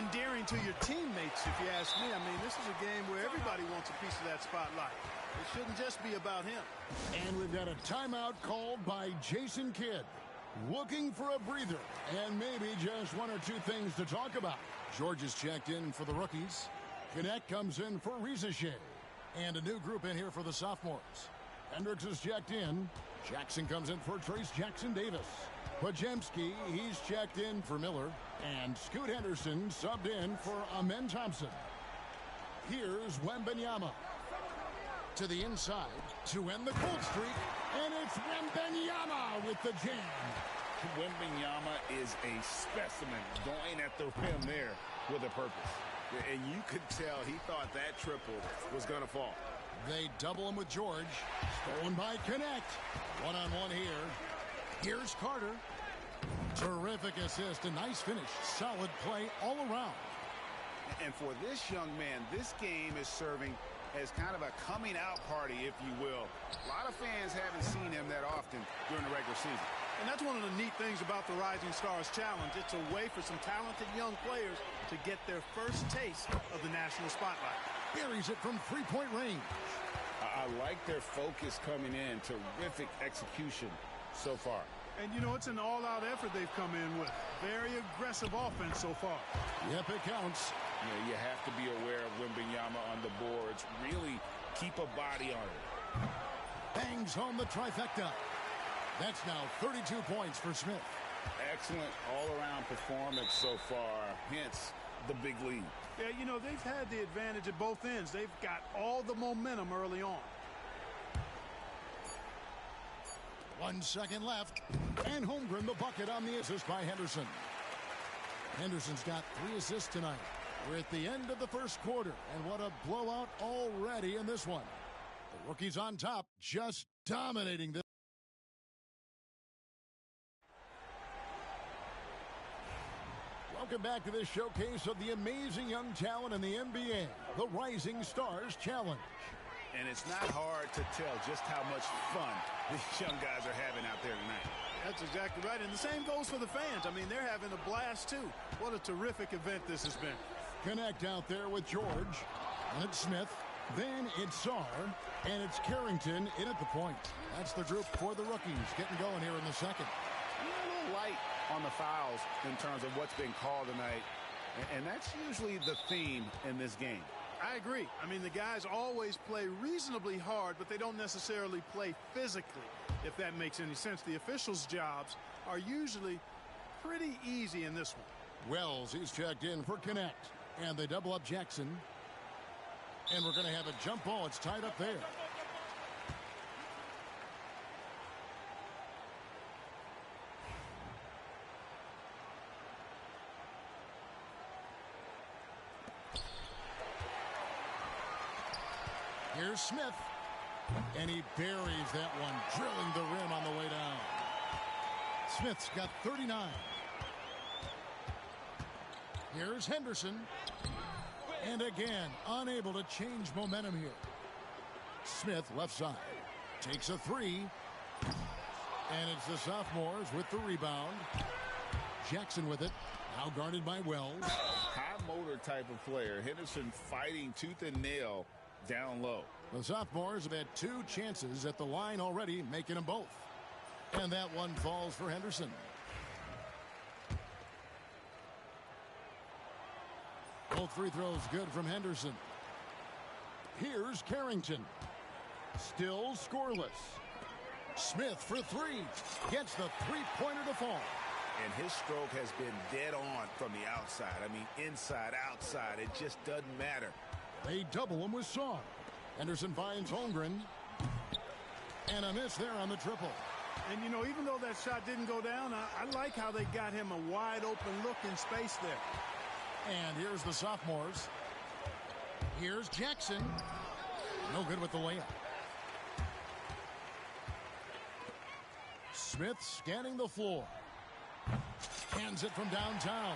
endearing to your teammates, if you ask me. I mean, this is a game where everybody wants a piece of that spotlight. It shouldn't just be about him. And we've got a timeout called by Jason Kidd. Looking for a breather, and maybe just one or two things to talk about. George is checked in for the rookies. Knecht comes in for Rieseshay. And a new group in here for the sophomores. Hendricks is checked in. Jackson comes in for Trace Jackson-Davis. Pajemski, he's checked in for Miller. And Scoot Henderson subbed in for Amen Thompson. Here's Wembanyama. To the inside to end the cold streak. And it's Wembanyama with the jam. Wembanyama is a specimen going at the rim there with a purpose. And you could tell he thought that triple was going to fall. They double him with George. Stolen by Knecht. One-on-one here. Here's Carter. Terrific assist. A nice finish. Solid play all around. And for this young man, this game is serving as kind of a coming out party, if you will. A lot of fans haven't seen him that often during the regular season. And that's one of the neat things about the Rising Stars Challenge. It's a way for some talented young players to get their first taste of the national spotlight. Buries it from three-point range. I like their focus coming in. Terrific execution so far. And, you know, it's an all-out effort they've come in with. Very aggressive offense so far. Yep, it counts. You have to be aware of Wembanyama on the boards. Really keep a body on it. Bangs home the trifecta. That's now 32 points for Smith. Excellent all-around performance so far, hence the big lead. Yeah, you know, they've had the advantage at both ends. They've got all the momentum early on. 1 second left. And Holmgren the bucket on the assist by Henderson. Henderson's got 3 assists tonight. We're at the end of the first quarter. And what a blowout already in this one. The rookie's on top, just dominating this. Welcome back to this showcase of the amazing young talent in the NBA, the Rising Stars Challenge. And it's not hard to tell just how much fun these young guys are having out there tonight. That's exactly right. And the same goes for the fans. I mean, they're having a blast, too. What a terrific event this has been. Knecht out there with George. And it's Smith. Then it's Sarr. And it's Carrington in at the point. That's the group for the rookies getting going here in the second. A little light on the fouls in terms of what's been called tonight. And that's usually the theme in this game. I agree. I mean, the guys always play reasonably hard, but they don't necessarily play physically, if that makes any sense. The officials' jobs are usually pretty easy in this one. Wells, he's checked in for Knecht. And they double up Jackson. And we're going to have a jump ball. It's tied up there. Here's Smith. And he buries that one, drilling the rim on the way down. Smith's got 39. Here's Henderson. And again, unable to change momentum here. Smith, left side, takes a 3. And it's the sophomores with the rebound. Jackson with it, now guarded by Wells. High motor type of player. Henderson fighting tooth and nail down low. The sophomores have had 2 chances at the line already, making them both. And that one falls for Henderson. Both free throws good from Henderson. Here's Carrington. Still scoreless. Smith for 3. Gets the three-pointer to fall. And his stroke has been dead on from the outside. I mean, inside, outside. It just doesn't matter. They double him with Sarr. Henderson finds Holmgren. And a miss there on the triple. And, you know, even though that shot didn't go down, I like how they got him a wide-open look in space there. And here's the sophomores. Here's Jackson. No good with the layup. Smith scanning the floor. Hands it from downtown.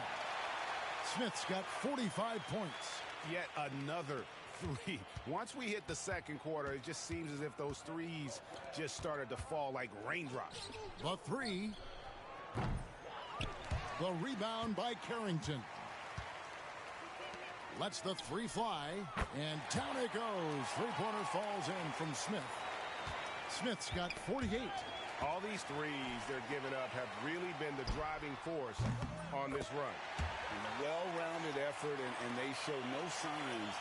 Smith's got 45 points. Yet another three. Once we hit the second quarter, it just seems as if those threes just started to fall like raindrops. The three. The rebound by Carrington. Lets the three fly, and down it goes. Three-pointer falls in from Smith. Smith's got 48. All these threes they're giving up have really been the driving force on this run. Well-rounded effort, and they show no signs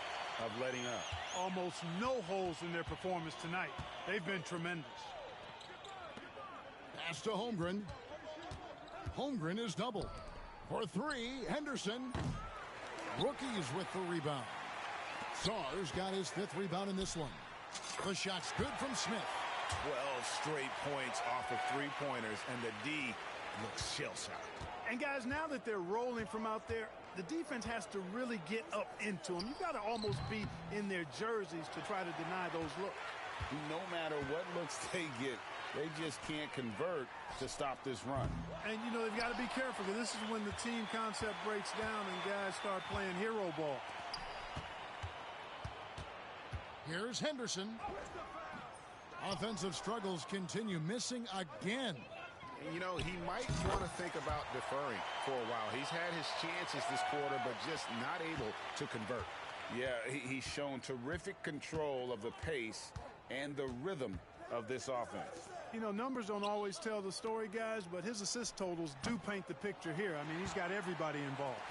of letting up. Almost no holes in their performance tonight. They've been tremendous. Pass to Holmgren. Holmgren is double. For three, Henderson. Rookies with the rebound. Sars got his 5th rebound in this one. The shot's good from Smith. 12 straight points off of three-pointers, and the D looks shell-shocked. And guys, now that they're rolling from out there, the defense has to really get up into them. You've got to almost be in their jerseys to try to deny those looks. No matter what looks they get, they just can't convert to stop this run. And, you know, they've got to be careful, because this is when the team concept breaks down and guys start playing hero ball. Here's Henderson. Offensive struggles continue, missing again. And, you know, he might want to think about deferring for a while. He's had his chances this quarter, but just not able to convert. Yeah, he's shown terrific control of the pace and the rhythm of this offense. You know, numbers don't always tell the story, guys, but his assist totals do paint the picture here. I mean, he's got everybody involved.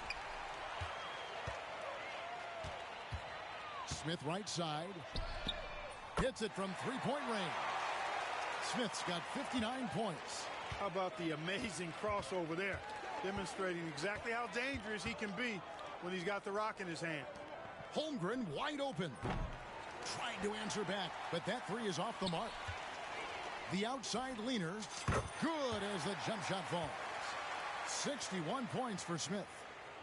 Smith right side. Hits it from three-point range. Smith's got 59 points. How about the amazing crossover there? Demonstrating exactly how dangerous he can be when he's got the rock in his hand. Holmgren wide open. Trying to answer back, but that three is off the mark. The outside leaner. Good as the jump shot falls. 61 points for Smith.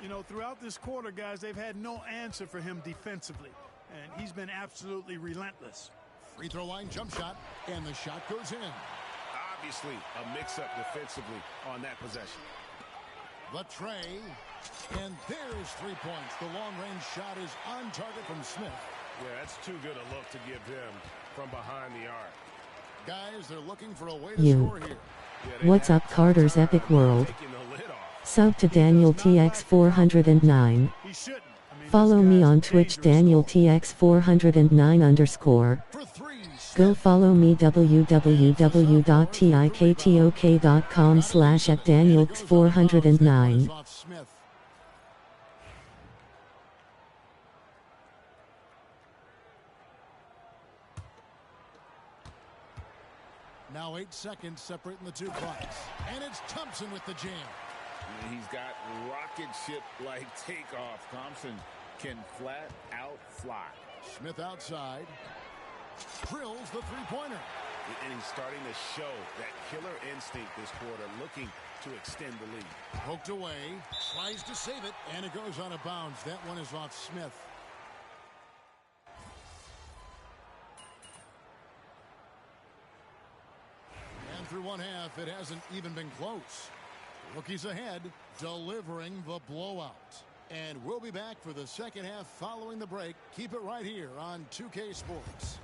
You know, throughout this quarter, guys, they've had no answer for him defensively, and he's been absolutely relentless. Free throw line jump shot, and the shot goes in. Obviously, a mix-up defensively on that possession. The tray, and there's 3 points. The long-range shot is on target from Smith. Yeah, that's too good a look to give him from behind the arc. Guys, they're looking for a way to score here. What's up, Carter's Epic World? Sub to Daniel TX 409. Follow me on Twitch, Daniel TX 409_. Go follow me www.tiktok.com/@DanielX409. Now 8 seconds separating the two clocks. And it's Thompson with the jam. And he's got rocket ship-like takeoff. Thompson can flat out fly. Smith outside. Drills the three-pointer. And he's starting to show that killer instinct this quarter, looking to extend the lead. Poked away. Tries to save it. And it goes out of bounds. That one is off Smith. Through one half, it hasn't even been close. Rookies ahead, delivering the blowout. And we'll be back for the second half following the break. Keep it right here on 2K Sports.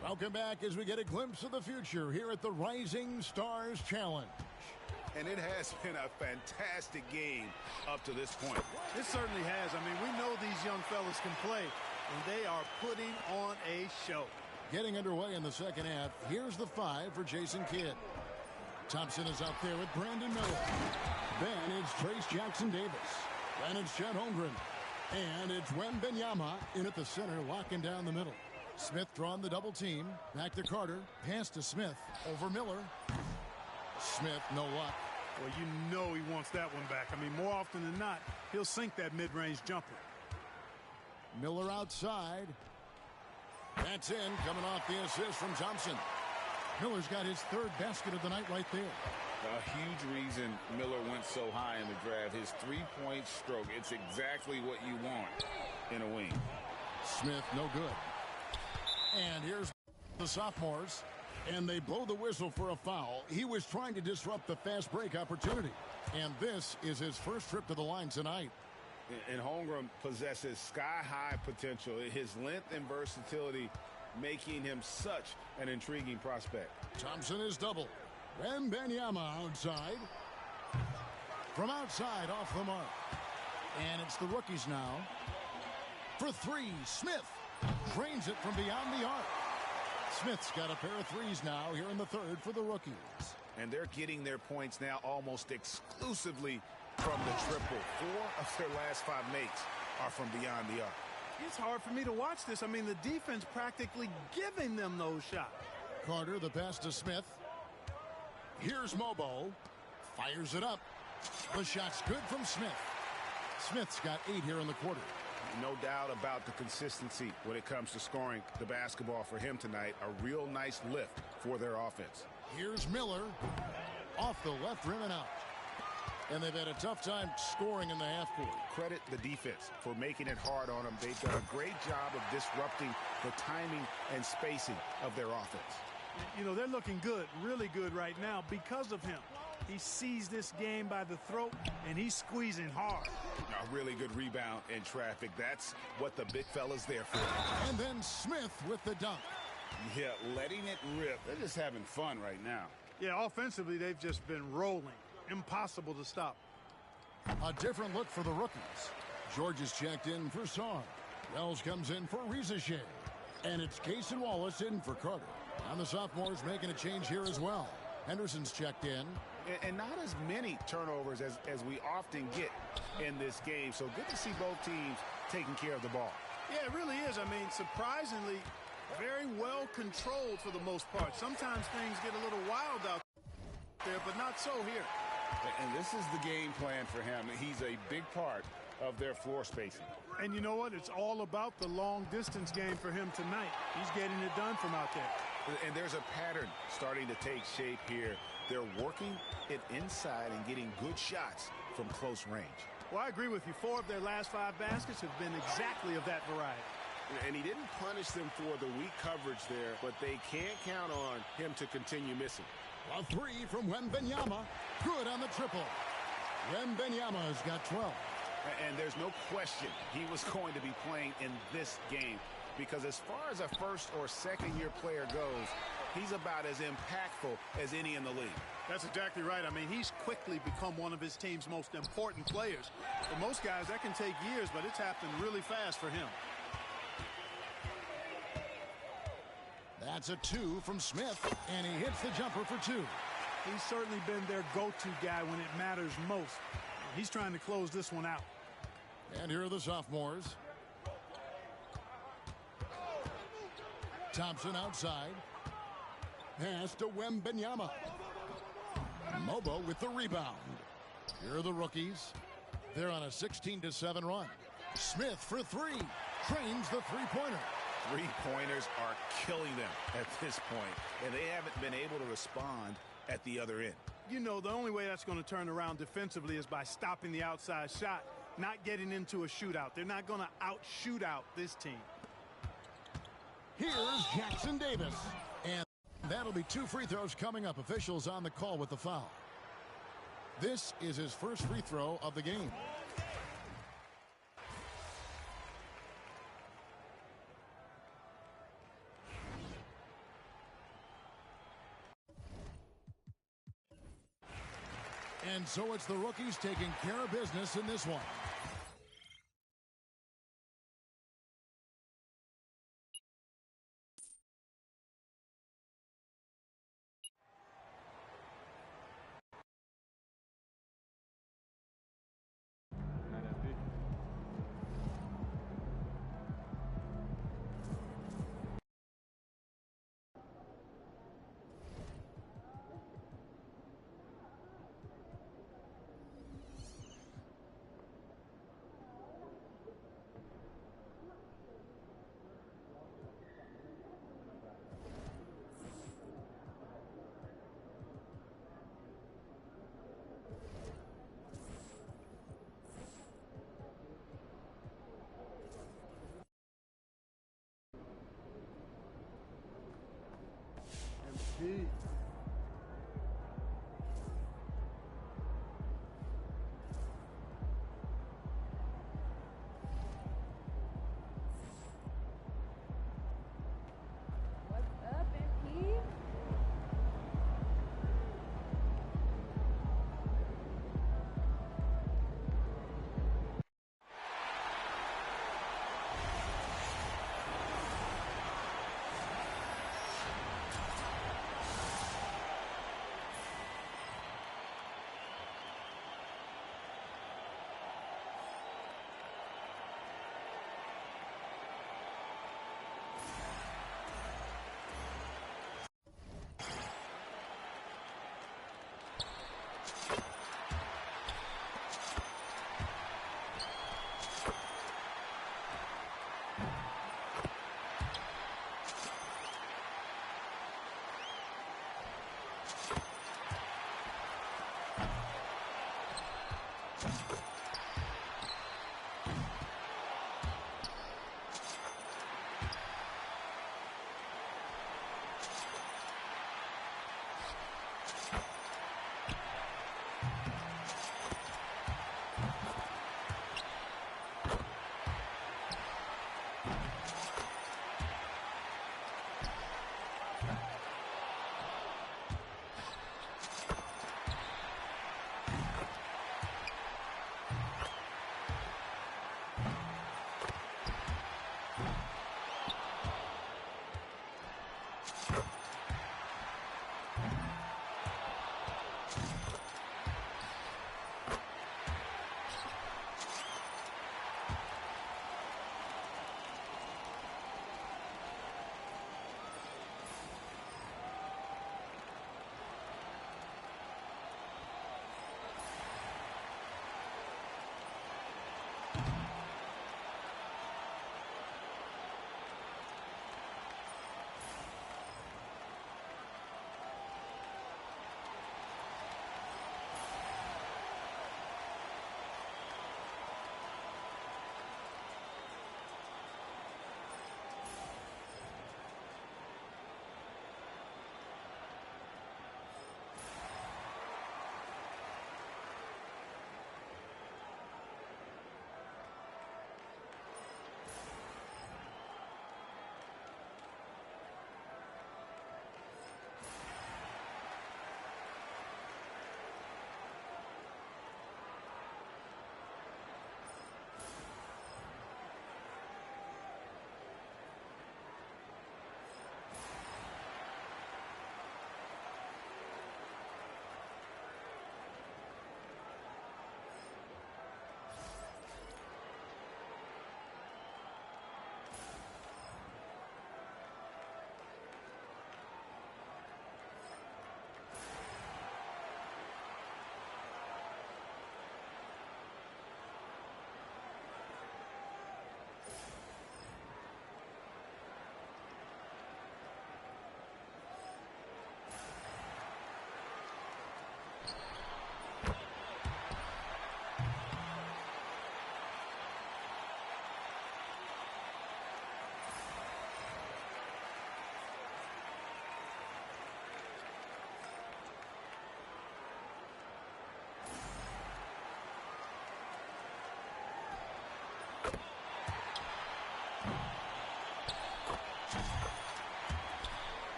Welcome back as we get a glimpse of the future here at the Rising Stars Challenge. And it has been a fantastic game up to this point. It certainly has. I mean, we know these young fellas can play, and they are putting on a show. Getting underway in the second half. Here's the 5 for Jason Kidd. Thompson is out there with Brandon Miller. Then it's Trace Jackson Davis. Then it's Chet Holmgren. And it's Wembanyama in at the center, locking down the middle. Smith drawing the double team. Back to Carter. Pass to Smith. Over Miller. Smith, no luck. Well, you know he wants that one back. I mean, more often than not, he'll sink that mid-range jumper. Miller outside. That's in, coming off the assist from Thompson. Miller's got his 3rd basket of the night right there. a huge reason Miller went so high in the draft. His three-point stroke, it's exactly what you want in a wing. Smith, no good. And here's the sophomores, and they blow the whistle for a foul. He was trying to disrupt the fast break opportunity, and this is his first trip to the line tonight. And Holmgren possesses sky-high potential. His length and versatility making him such an intriguing prospect. Thompson is double. Wembanyama outside. From outside, off the mark. And it's the rookies now. For three, Smith drains it from beyond the arc. Smith's got a pair of threes now here in the third for the rookies. And they're getting their points now almost exclusively from the triple. 4 of their last 5 makes are from beyond the arc. It's hard for me to watch this. I mean, the defense practically giving them those shots. Carter, the pass to Smith. Here's Mobo. Fires it up. The shot's good from Smith. Smith's got 8 here in the quarter. No doubt about the consistency when it comes to scoring the basketball for him tonight. A real nice lift for their offense. Here's Miller. Off the left rim and out. And they've had a tough time scoring in the half court. Credit the defense for making it hard on them. They've done a great job of disrupting the timing and spacing of their offense. You know, they're looking good, really good right now because of him. He sees this game by the throat, and he's squeezing hard. A really good rebound in traffic. That's what the big fella's there for. And then Smith with the dunk. Yeah, letting it rip. They're just having fun right now. Yeah, offensively, they've just been rolling. Impossible to stop. A different look for the rookies. George is checked in for Sarr. Wells comes in for Rizachet. And it's Case and Wallace in for Carter. And the sophomores making a change here as well. Henderson's checked in. And not as many turnovers as we often get in this game. So good to see both teams taking care of the ball. Yeah, it really is. I mean, surprisingly, very well controlled for the most part. Sometimes things get a little wild out there, but not so here. And this is the game plan for him. He's a big part of their floor spacing. And you know what? It's all about the long-distance game for him tonight. He's getting it done from out there. And there's a pattern starting to take shape here. They're working it inside and getting good shots from close range. Well, I agree with you. 4 of their last 5 baskets have been exactly of that variety. And he didn't punish them for the weak coverage there, but they can't count on him to continue missing. A 3 from Wembanyama. Good on the triple. Wembanyama's got 12. And there's no question he was going to be playing in this game, because as far as a first or second year player goes, he's about as impactful as any in the league. That's exactly right. I mean, he's quickly become one of his team's most important players. For most guys, that can take years, but it's happened really fast for him. That's a 2 from Smith, and he hits the jumper for 2. He's certainly been their go-to guy when it matters most. He's trying to close this one out. And here are the sophomores. Thompson outside. Pass to Wembanyama. Mobo with the rebound. Here are the rookies. They're on a 16-7 run. Smith for 3. Trains the three-pointer. Three-pointers are killing them at this point, and they haven't been able to respond at the other end. You know, the only way that's going to turn around defensively is by stopping the outside shot, not getting into a shootout. They're not going to out-shoot out this team. Here's Jackson Davis. And that'll be 2 free throws coming up. Officials on the call with the foul. This is his first free throw of the game. And so it's the rookies taking care of business in this one.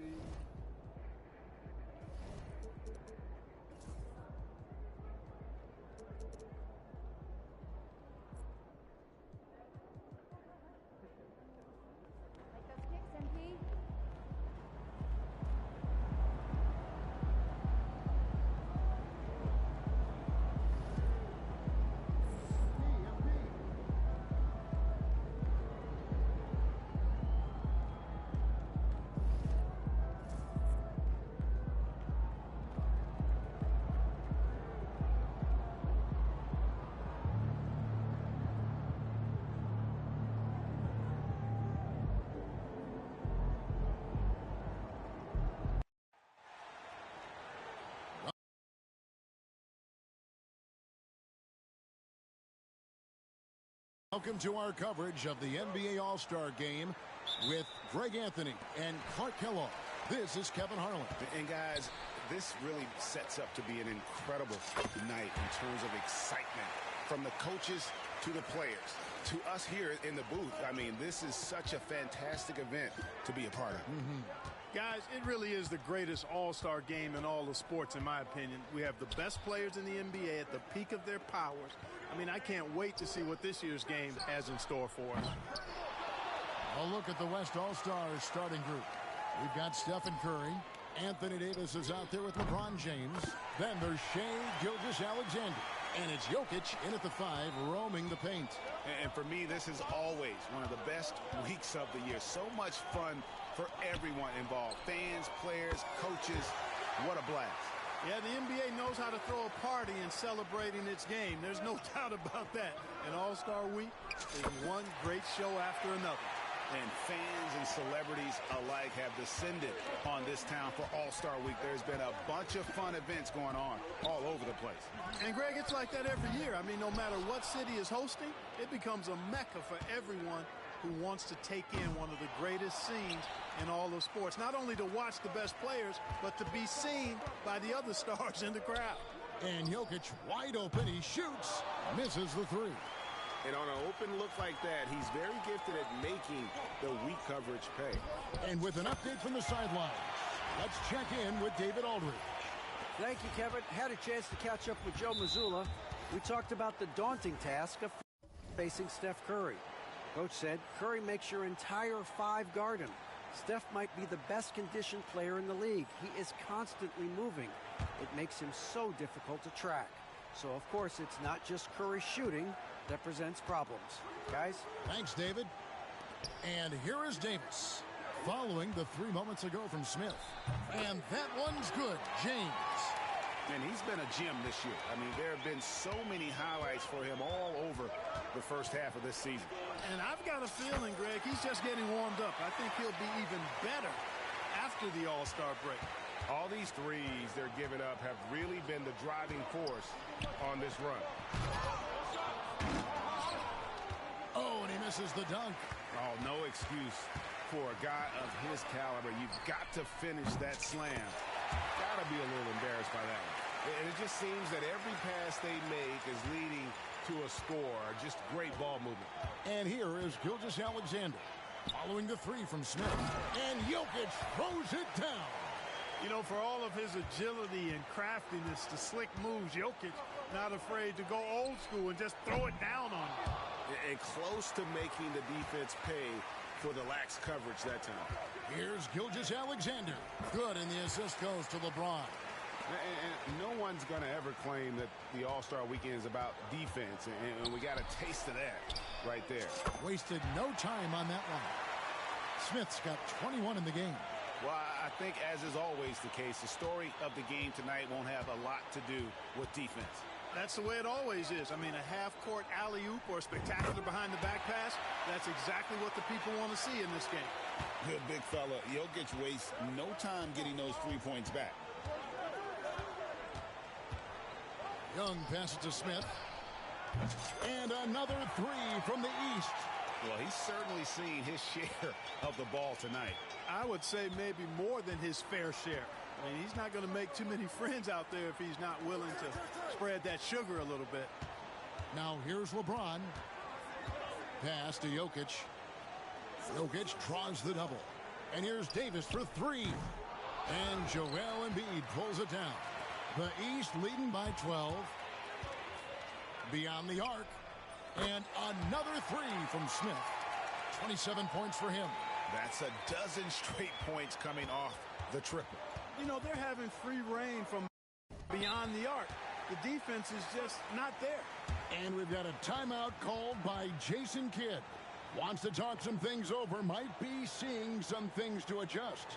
Like those kicks, MP. Welcome to our coverage of the NBA All-Star Game with Greg Anthony and Clark Kellogg. This is Kevin Harlan. And guys, this really sets up to be an incredible night in terms of excitement from the coaches to the players to us here in the booth. I mean, this is such a fantastic event to be a part of. Guys, it really is the greatest all-star game in all the sports, in my opinion. We have the best players in the NBA at the peak of their powers. I mean, I can't wait to see what this year's game has in store for us. A look at the West All-Stars starting group. We've got Stephen Curry. Anthony Davis is out there with LeBron James. Then there's Shai Gilgeous-Alexander. And it's Jokic in at the 5, roaming the paint. And for me, this is always one of the best weeks of the year. So much fun for everyone involved. Fans, players, coaches. What a blast. Yeah, the NBA knows how to throw a party in celebrating its game. There's no doubt about that. And All-Star Week is one great show after another. And fans and celebrities alike have descended on this town for All-Star Week. There's been a bunch of fun events going on all over the place. And, Greg, it's like that every year. I mean, no matter what city is hosting, it becomes a mecca for everyone who wants to take in one of the greatest scenes in all of sports. Not only to watch the best players, but to be seen by the other stars in the crowd. And Jokic wide open. He shoots. Misses the 3. And on an open look like that, he's very gifted at making the weak coverage pay. And with an update from the sidelines, let's check in with David Aldridge. Thank you, Kevin. Had a chance to catch up with Joe Mazzulla. We talked about the daunting task of facing Steph Curry. Coach said Curry makes your entire 5 guard him. Steph might be the best conditioned player in the league. He is constantly moving. It makes him so difficult to track. So, of course, it's not just Curry shooting that presents problems. Guys? Thanks, David. And here is Davis, following the 3 moments ago from Smith. And that one's good. James. And he's been a gem this year. I mean, there have been so many highlights for him all over the first half of this season. And I've got a feeling, Greg, he's just getting warmed up. I think he'll be even better after the All-Star break. All these threes they're giving up have really been the driving force on this run. Oh, and he misses the dunk. Oh, no excuse for a guy of his caliber. You've got to finish that slam. Got to be a little embarrassed by that one. And it just seems that every pass they make is leading to a score. Just great ball movement. And here is Gilgeous-Alexander following the 3 from Smith. And Jokic throws it down. You know, for all of his agility and craftiness, the slick moves, Jokic not afraid to go old school and just throw it down on him. And close to making the defense pay for the lax coverage that time. Here's Gilgeous-Alexander. Good, and the assist goes to LeBron. And no one's going to ever claim that the All-Star Weekend is about defense, and we got a taste of that right there. Wasted no time on that one. Smith's got 21 in the game. Well, I think, as is always the case, the story of the game tonight won't have a lot to do with defense. That's the way it always is. I mean, a half-court alley-oop or a spectacular behind-the-back pass, that's exactly what the people want to see in this game. Good big fella. Jokic wastes no time getting those 3 points back. Young passes to Smith. And another 3 from the East. Well, he's certainly seen his share of the ball tonight. I would say maybe more than his fair share. I mean, he's not going to make too many friends out there if he's not willing to spread that sugar a little bit. Now here's LeBron. Pass to Jokic. Jokic draws the double. And here's Davis for three. And Joel Embiid pulls it down. The East leading by 12. Beyond the arc. And another three from Smith. 27 points for him. That's a dozen straight points coming off the triple. You know, they're having free reign from beyond the arc. The defense is just not there. And we've got a timeout called by Jason Kidd. Wants to talk some things over. Might be seeing some things to adjust.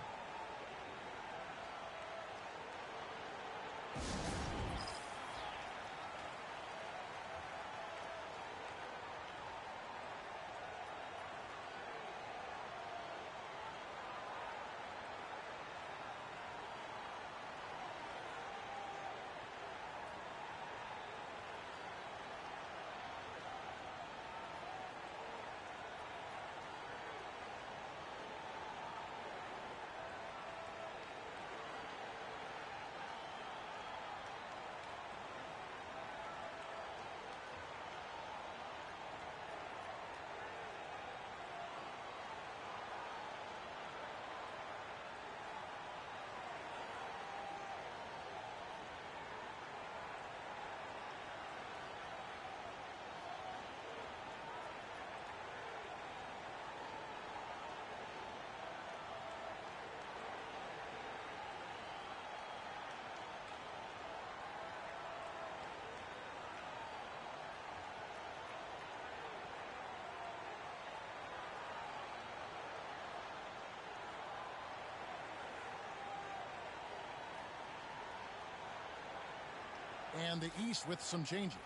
And the East with some changes.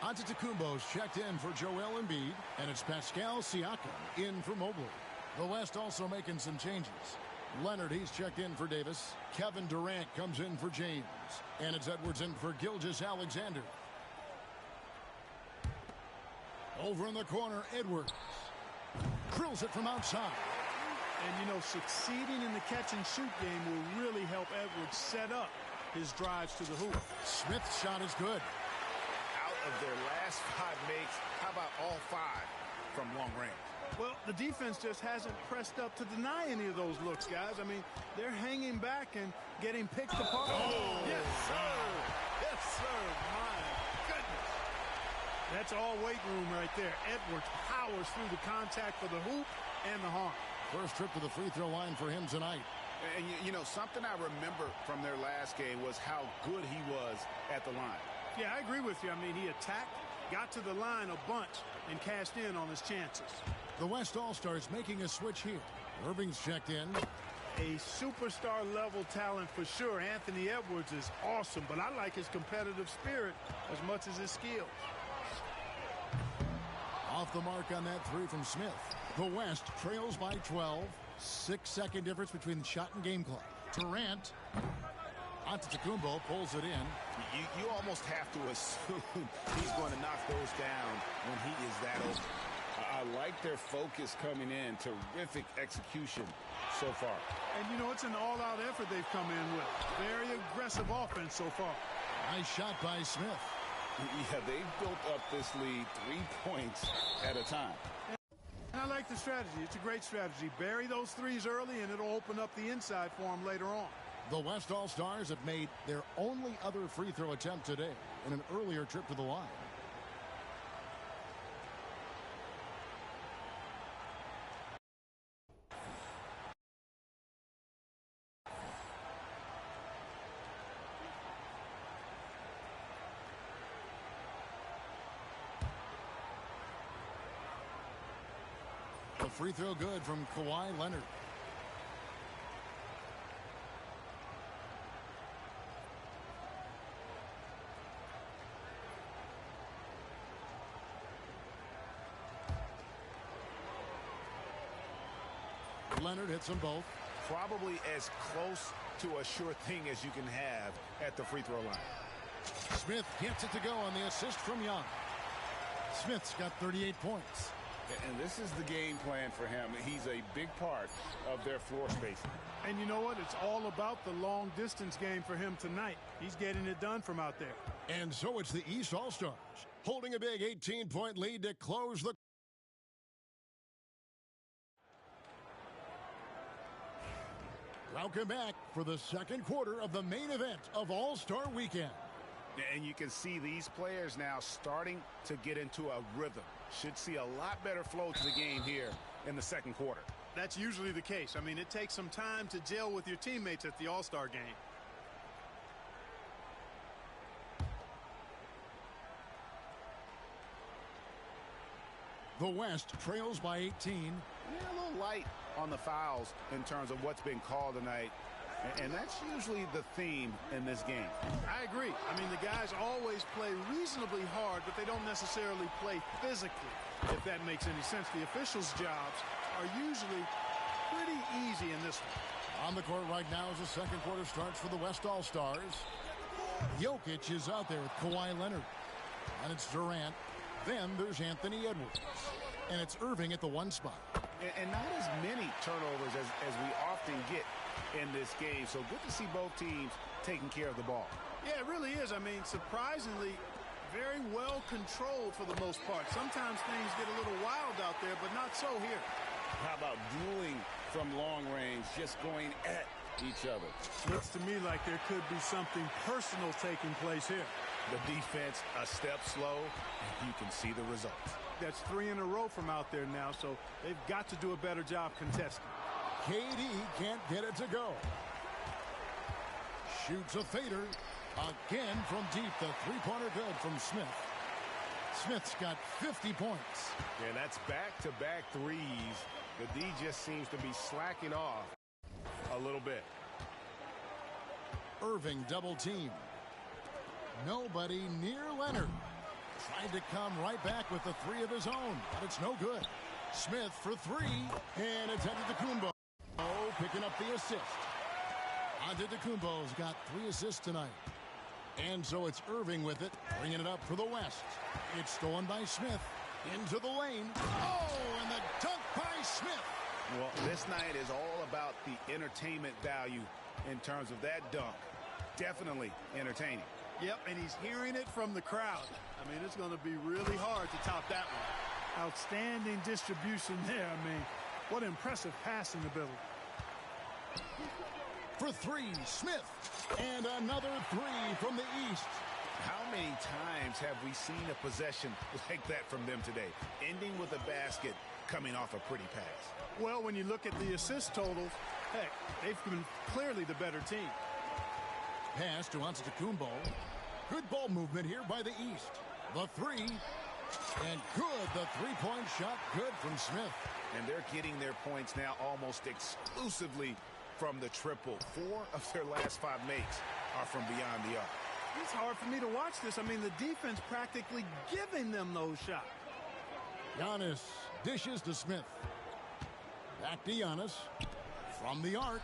Antetokounmpo's checked in for Joel Embiid, and it's Pascal Siakam in for Mobley. The West also making some changes. Leonard, he's checked in for Davis. Kevin Durant comes in for James. And it's Edwards in for Gilgeous-Alexander. Over in the corner, Edwards. Drills it from outside. And, you know, succeeding in the catch-and-shoot game will really help Edwards set up his drives to the hoop. Smith's shot is good. Out of their last 5 makes, how about all 5 from long range? Well, the defense just hasn't pressed up to deny any of those looks, guys. I mean, they're hanging back and getting picked apart. Oh, yes, sir. Yes, sir. My goodness. That's all weight room right there. Edwards powers through the contact for the hoop and the harm. First trip to the free throw line for him tonight. And, you know, something I remember from their last game was how good he was at the line. Yeah, I agree with you. I mean, he attacked, got to the line a bunch, and cashed in on his chances. The West All-Stars making a switch here. Irving's checked in. A superstar-level talent for sure. Anthony Edwards is awesome, but I like his competitive spirit as much as his skill. Off the mark on that three from Smith. The West trails by 12. 6-second difference between the shot and game clock. Durant. Antetokounmpo pulls it in. You almost have to assume he's going to knock those down when he is that open. I like their focus coming in. Terrific execution so far. And, you know, it's an all-out effort they've come in with. Very aggressive offense so far. Nice shot by Smith. Yeah, they've built up this lead 3 points at a time. And I like the strategy. It's a great strategy. Bury those threes early, and it'll open up the inside for them later on. The West All-Stars have made their only other free throw attempt today in an earlier trip to the line. The free throw good from Kawhi Leonard. Leonard hits them both. Probably as close to a sure thing as you can have at the free throw line. Smith gets it to go on the assist from Young. Smith's got 38 points. And this is the game plan for him. He's a big part of their floor spacing. And you know what? It's all about the long distance game for him tonight. He's getting it done from out there. And so it's the East All-Stars holding a big 18-point lead to close the Welcome back for the second quarter of the main event of All-Star Weekend. And you can see these players now starting to get into a rhythm. Should see a lot better flow to the game here in the second quarter. That's usually the case. I mean, it takes some time to gel with your teammates at the All-Star game. The West trails by 18. Yeah, a little light on the fouls in terms of what's been called tonight. And that's usually the theme in this game. I agree. I mean, the guys always play reasonably hard, but they don't necessarily play physically, if that makes any sense. The officials' jobs are usually pretty easy in this one. On the court right now as the second quarter starts for the West All-Stars. Jokic is out there with Kawhi Leonard. And it's Durant. Then there's Anthony Edwards. And it's Irving at the 1 spot. And not as many turnovers as we often get in this game. So good to see both teams taking care of the ball. Yeah, it really is. I mean, surprisingly, very well controlled for the most part. Sometimes things get a little wild out there, but not so here. How about dueling from long range, just going at each other? Looks to me like there could be something personal taking place here. The defense a step slow, and you can see the results. That's 3 in a row from out there now, so they've got to do a better job contesting. KD can't get it to go. Shoots a fader. Again from deep. The three-pointer good from Smith. Smith's got 50 points. Yeah, that's back-to-back threes. The D just seems to be slacking off a little bit. Irving double team. Nobody near Leonard. Tried to come right back with the 3 of his own, but it's no good. Smith for 3, and it's Antetokounmpo picking up the assist. Antetokounmpo's got 3 assists tonight. And so it's Irving with it, bringing it up for the West. It's stolen by Smith. Into the lane. Oh, and the dunk by Smith. Well, this night is all about the entertainment value in terms of that dunk. Definitely entertaining. Yep, and he's hearing it from the crowd. I mean, it's going to be really hard to top that one. Outstanding distribution there. I mean, what impressive passing ability. For 3, Smith. And another 3 from the East. How many times have we seen a possession like that from them today? Ending with a basket, coming off a pretty pass. Well, when you look at the assist totals, heck, they've been clearly the better team. Pass to Antetokounmpo. Good ball movement here by the East. The 3. And good. The three-point shot good from Smith. And they're getting their points now almost exclusively from the triple. 4 of their last 5 makes are from beyond the arc. It's hard for me to watch this. I mean, the defense practically giving them those shots. Giannis dishes to Smith. Back to Giannis. From the arc.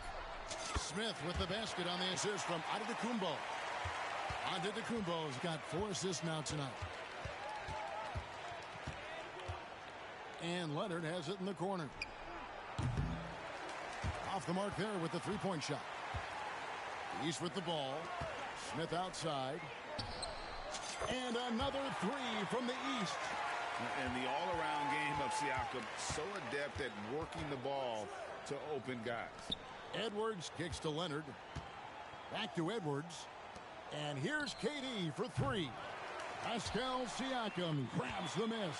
Smith with the basket on the assist from Antetokounmpo. Antetokounmpo's got 4 assists now tonight. And Leonard has it in the corner. Off the mark there with the three-point shot. East with the ball. Smith outside. And another 3 from the East. And the all-around game of Siakam, so adept at working the ball to open guys. Edwards kicks to Leonard. Back to Edwards. And here's KD for 3. Pascal Siakam grabs the miss.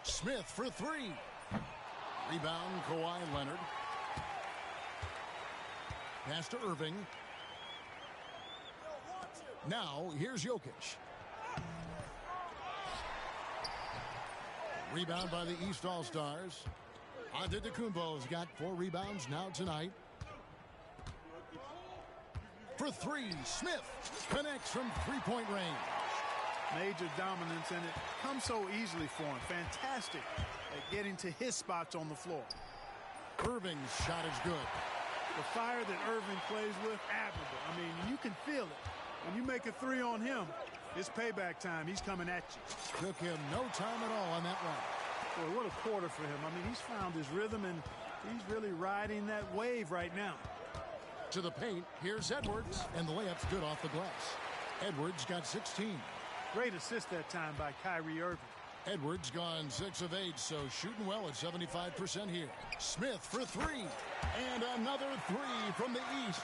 Smith for 3. Rebound, Kawhi Leonard. Pass to Irving. Now, here's Jokic. Rebound by the East All-Stars. Antetokounmpo's got 4 rebounds now tonight. For 3, Smith connects from three-point range. Major dominance, and it comes so easily for him. Fantastic at getting to his spots on the floor. Irving's shot is good. The fire that Irving plays with, admirable. I mean, you can feel it. When you make a 3 on him, it's payback time. He's coming at you. Took him no time at all on that run. Boy, what a quarter for him. I mean, he's found his rhythm, and he's really riding that wave right now. To the paint, here's Edwards, and the layup's good off the glass. Edwards got 16. Great assist that time by Kyrie Irving. Edwards gone 6 of 8, so shooting well at 75% here. Smith for 3. And another 3 from the East.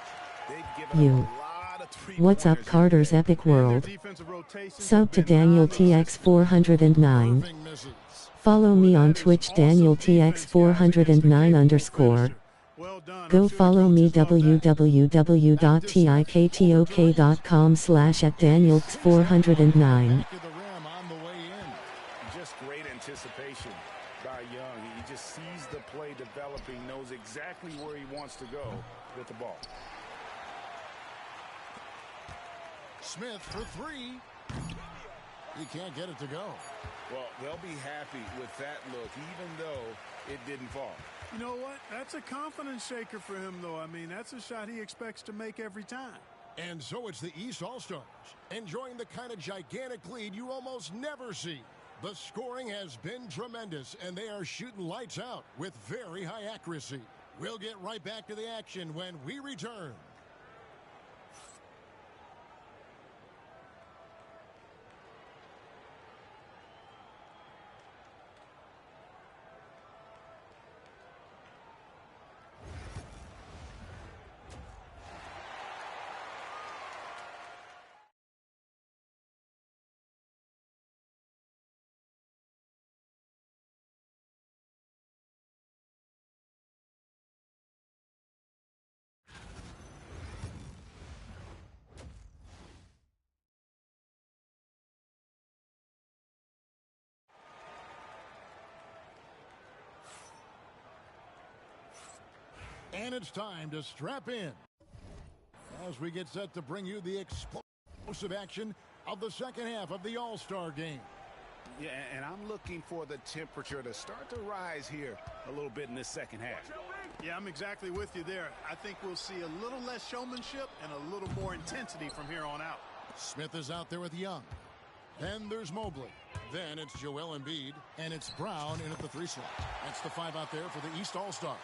You. What's up, Carter's Epic World? Sub to Daniel TX 409. Follow me on Twitch, Daniel TX 409_. Go follow me www.tiktok.com/@danielx409. Just great anticipation by Young. He just sees the play developing, knows exactly where he wants to go with the ball. Smith for 3. He can't get it to go. Well, they'll be happy with that look, even though it didn't fall. You know what? That's a confidence shaker for him, though. I mean, that's a shot he expects to make every time. And so it's the East All-Stars, enjoying the kind of gigantic lead you almost never see. The scoring has been tremendous, and they are shooting lights out with very high accuracy. We'll get right back to the action when we return. And it's time to strap in as we get set to bring you the explosive action of the second half of the All-Star game. Yeah, and I'm looking for the temperature to start to rise here a little bit in this second half. Yeah, I'm exactly with you there. I think we'll see a little less showmanship and a little more intensity from here on out. Smith is out there with Young. Then there's Mobley. Then it's Joel Embiid, and it's Brown in at the 3 slot. That's the 5 out there for the East All-Stars.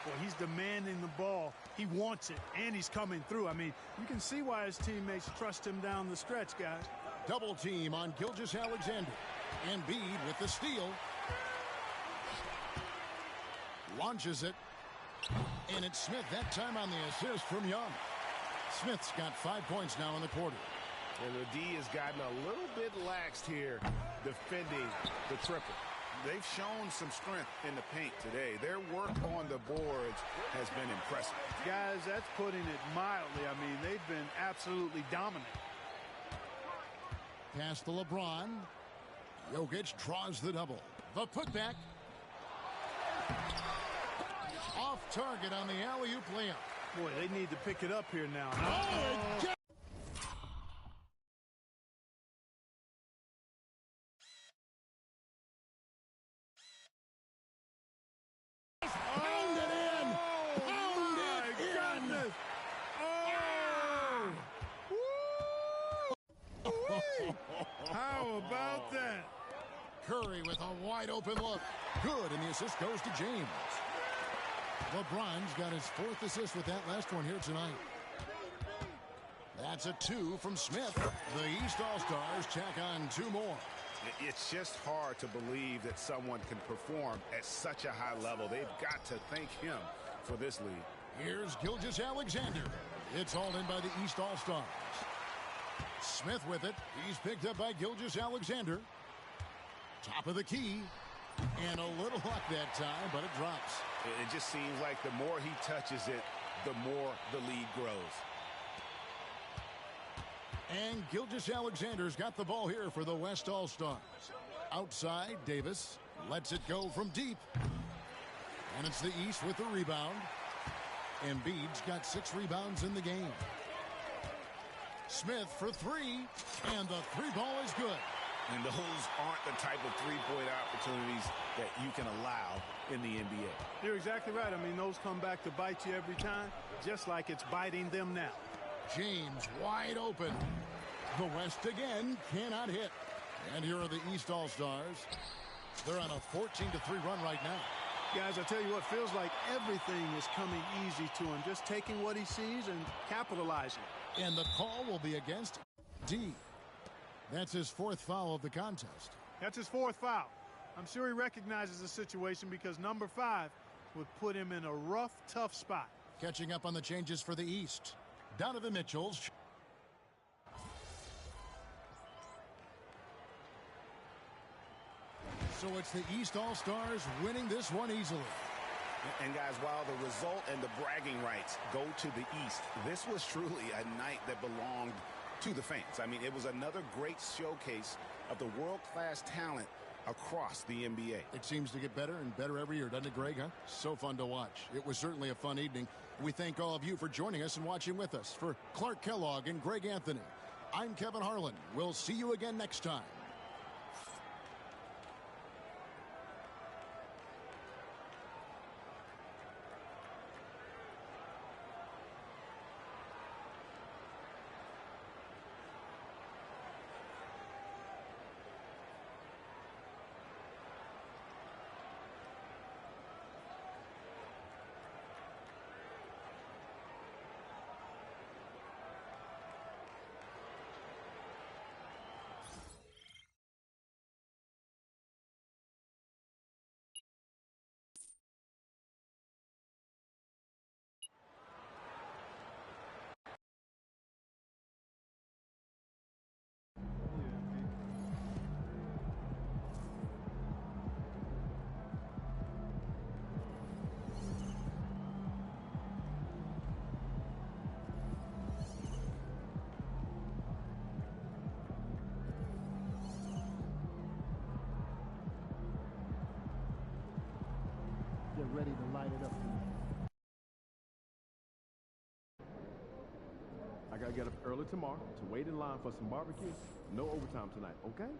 Well, he's demanding the ball. He wants it, and he's coming through. I mean, you can see why his teammates trust him down the stretch, guys. Double team on Gilgeous-Alexander. Embiid with the steal. Launches it. And it's Smith that time on the assist from Young. Smith's got 5 points now in the quarter. And the D has gotten a little bit laxed here defending the triple. They've shown some strength in the paint today. Their work on the boards has been impressive. Guys, that's putting it mildly. I mean, they've been absolutely dominant. Pass to LeBron. Jokic draws the double. The putback. Off target on the alley-oop layup. Boy, they need to pick it up here now. How about that? Curry with a wide open look. Good, and the assist goes to James. LeBron's got his 4th assist with that last one here tonight. That's a 2 from Smith. The East All-Stars tack on 2 more. It's just hard to believe that someone can perform at such a high level. They've got to thank him for this lead. Here's Gilgeous-Alexander. It's hauled in by the East All-Stars. Smith with it. He's picked up by Gilgeous-Alexander. Top of the key. And a little luck that time, but it drops. It just seems like the more he touches it, the more the lead grows. And Gilgeous-Alexander's got the ball here for the West All-Stars. Outside, Davis lets it go from deep. And it's the East with the rebound. Embiid's got 6 rebounds in the game. Smith for 3, and the 3-ball is good. And those aren't the type of three-point opportunities that you can allow in the NBA. You're exactly right. I mean, those come back to bite you every time, just like it's biting them now. James wide open. The West again cannot hit. And here are the East All-Stars. They're on a 14-3 run right now. Guys, I tell you what, feels like everything is coming easy to him. Just taking what he sees and capitalizing. And the call will be against D. That's his 4th foul of the contest. That's his 4th foul. I'm sure he recognizes the situation because number 5 would put him in a rough, tough spot. Catching up on the changes for the East. Donovan Mitchell. So it's the East All-Stars winning this one easily. And guys, while the result and the bragging rights go to the East, this was truly a night that belonged to the fans. I mean, it was another great showcase of the world-class talent across the NBA. It seems to get better and better every year, doesn't it, Greg? Huh? So fun to watch. It was certainly a fun evening. We thank all of you for joining us and watching with us. For Clark Kellogg and Greg Anthony, I'm Kevin Harlan. We'll see you again next time. Get ready to light it up tonight. I gotta get up early tomorrow to wait in line for some barbecue. No overtime tonight, okay?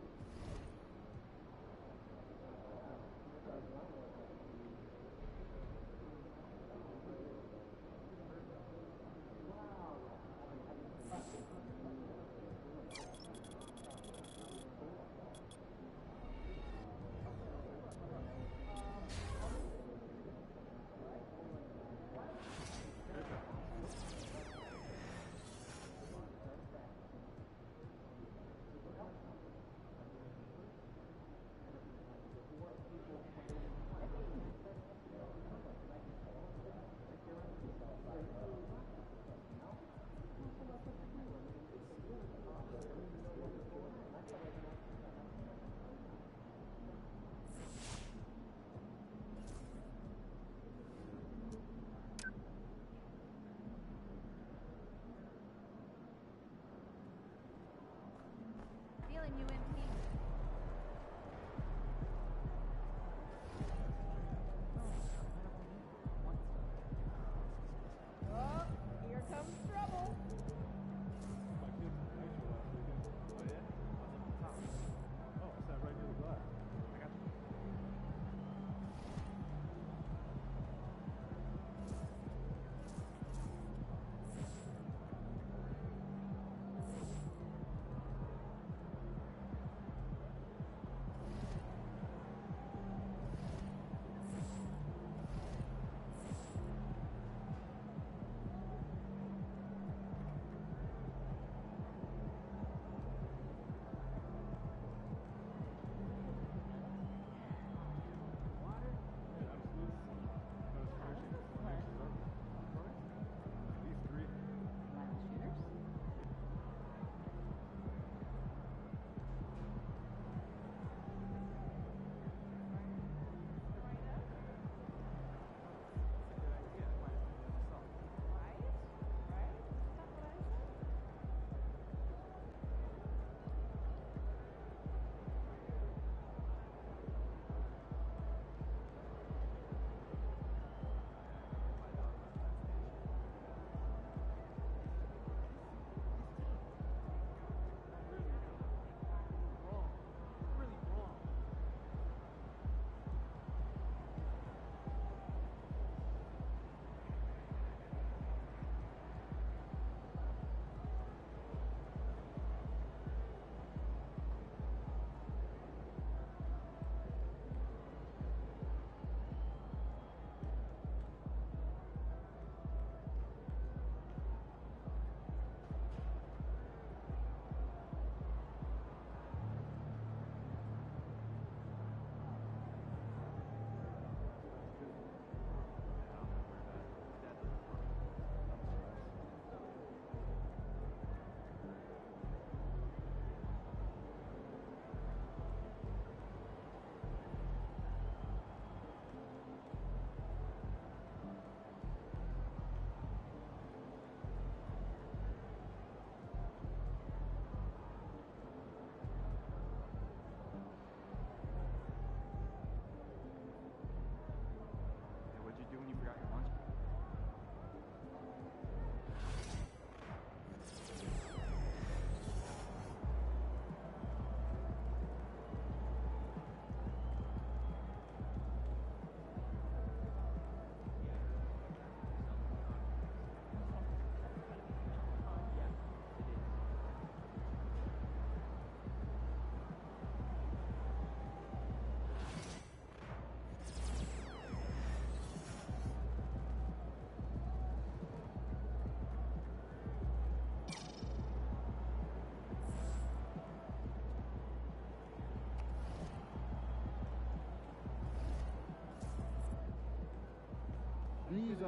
Feeling you, MP. Oh, here comes trouble.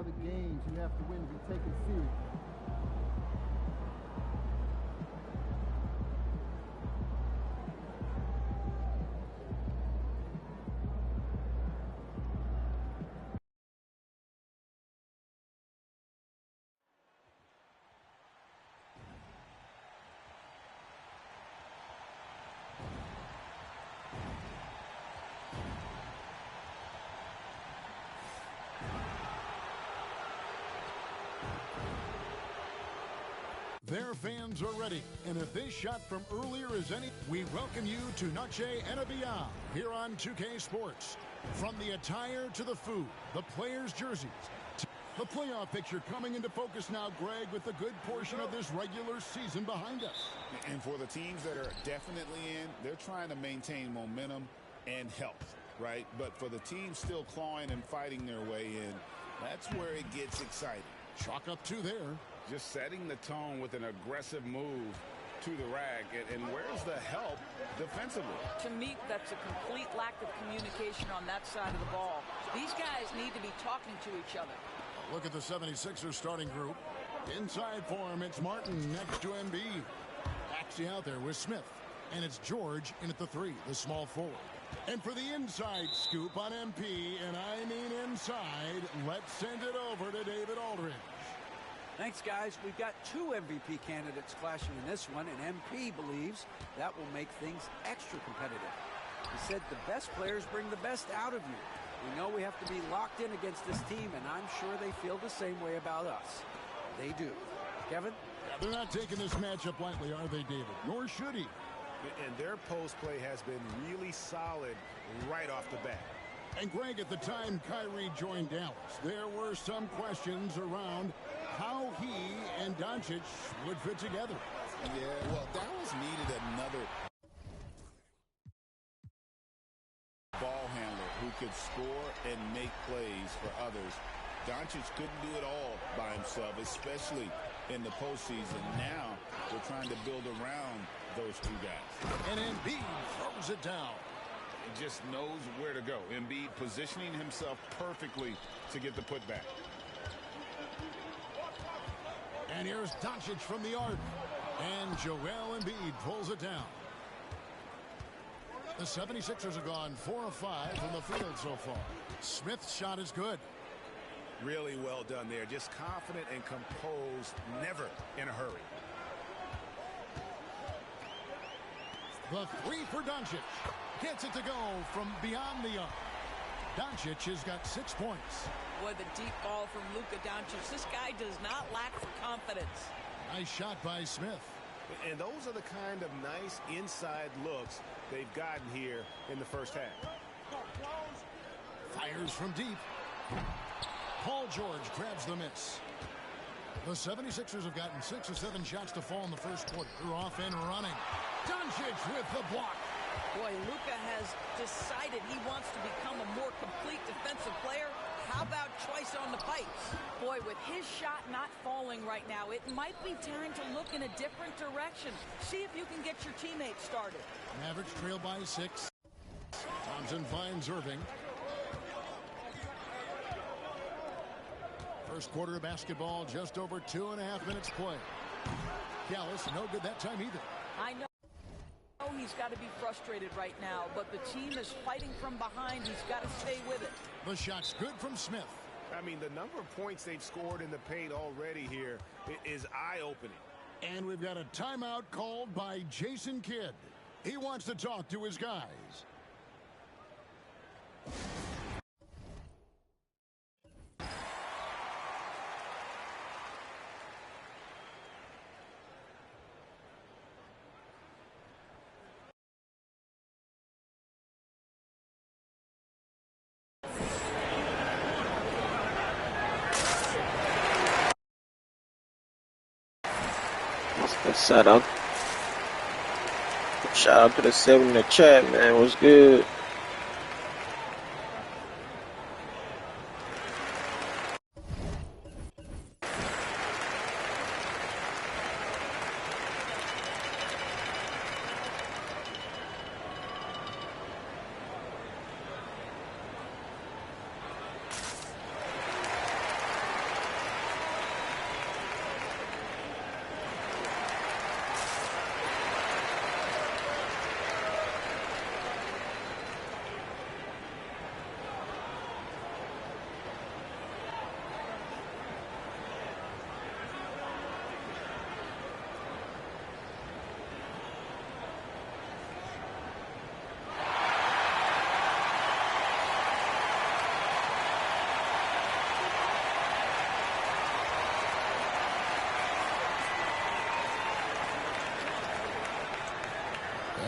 are the games you have to win to be taken serious. Their fans are ready, and if this shot from earlier is any, we welcome you to Noche NBA here on 2K Sports. From the attire to the food, the players' jerseys, the playoff picture coming into focus now, Greg, with a good portion of this regular season behind us. And for the teams that are definitely in, they're trying to maintain momentum and health, right? But for the teams still clawing and fighting their way in, that's where it gets exciting. Chalk up 2 there. Just setting the tone with an aggressive move to the rack. And where's the help defensively? To me, that's a complete lack of communication on that side of the ball. These guys need to be talking to each other. Look at the 76ers starting group. Inside for him, it's Martin next to Embiid. Actually out there with Smith. And it's George in at the 3, the small forward. And for the inside scoop on MP, and I mean inside, let's send it over to David Aldridge. Thanks, guys. We've got 2 MVP candidates clashing in this one, and MP believes that will make things extra competitive. He said the best players bring the best out of you. We know we have to be locked in against this team, and I'm sure they feel the same way about us. They do. Kevin? Yeah, they're not taking this matchup lightly, are they, David? Nor should he. And their post play has been really solid right off the bat. And Greg, at the time Kyrie joined Dallas, there were some questions around how he and Doncic would fit together. Yeah, well, Dallas needed another ball handler who could score and make plays for others. Doncic couldn't do it all by himself, especially in the postseason. Now we're trying to build around those 2 guys. And Embiid throws it down. He just knows where to go. Embiid positioning himself perfectly to get the putback. And here's Doncic from the arc. And Joel Embiid pulls it down. The 76ers have gone 4 of 5 from the field so far. Smith's shot is good. Really well done there. Just confident and composed, never in a hurry. The 3 for Doncic. Gets it to go from beyond the arc. Doncic has got 6 points. Boy, the deep ball from Luka Doncic. This guy does not lack for confidence. Nice shot by Smith. And those are the kind of nice inside looks they've gotten here in the first half. Fires from deep. Paul George grabs the miss. The 76ers have gotten 6 or 7 shots to fall in the first quarter. They're off and running. Doncic with the block. Boy, Luka has decided he wants to become a more complete defensive player. How about twice on the pipes? Boy, with his shot not falling right now, it might be time to look in a different direction. See if you can get your teammates started. Mavericks trail by 6. Thompson finds Irving. First quarter of basketball, just over 2.5 minutes play. Gallus, no good that time either. I know he's got to be frustrated right now, but the team is fighting from behind. He's got to stay with it. The shot's good from Smith. I mean, the number of points they've scored in the paint already here is eye-opening. And we've got a timeout called by Jason Kidd. He wants to talk to his guys. Shout out to the 7 in the chat, man. What's good?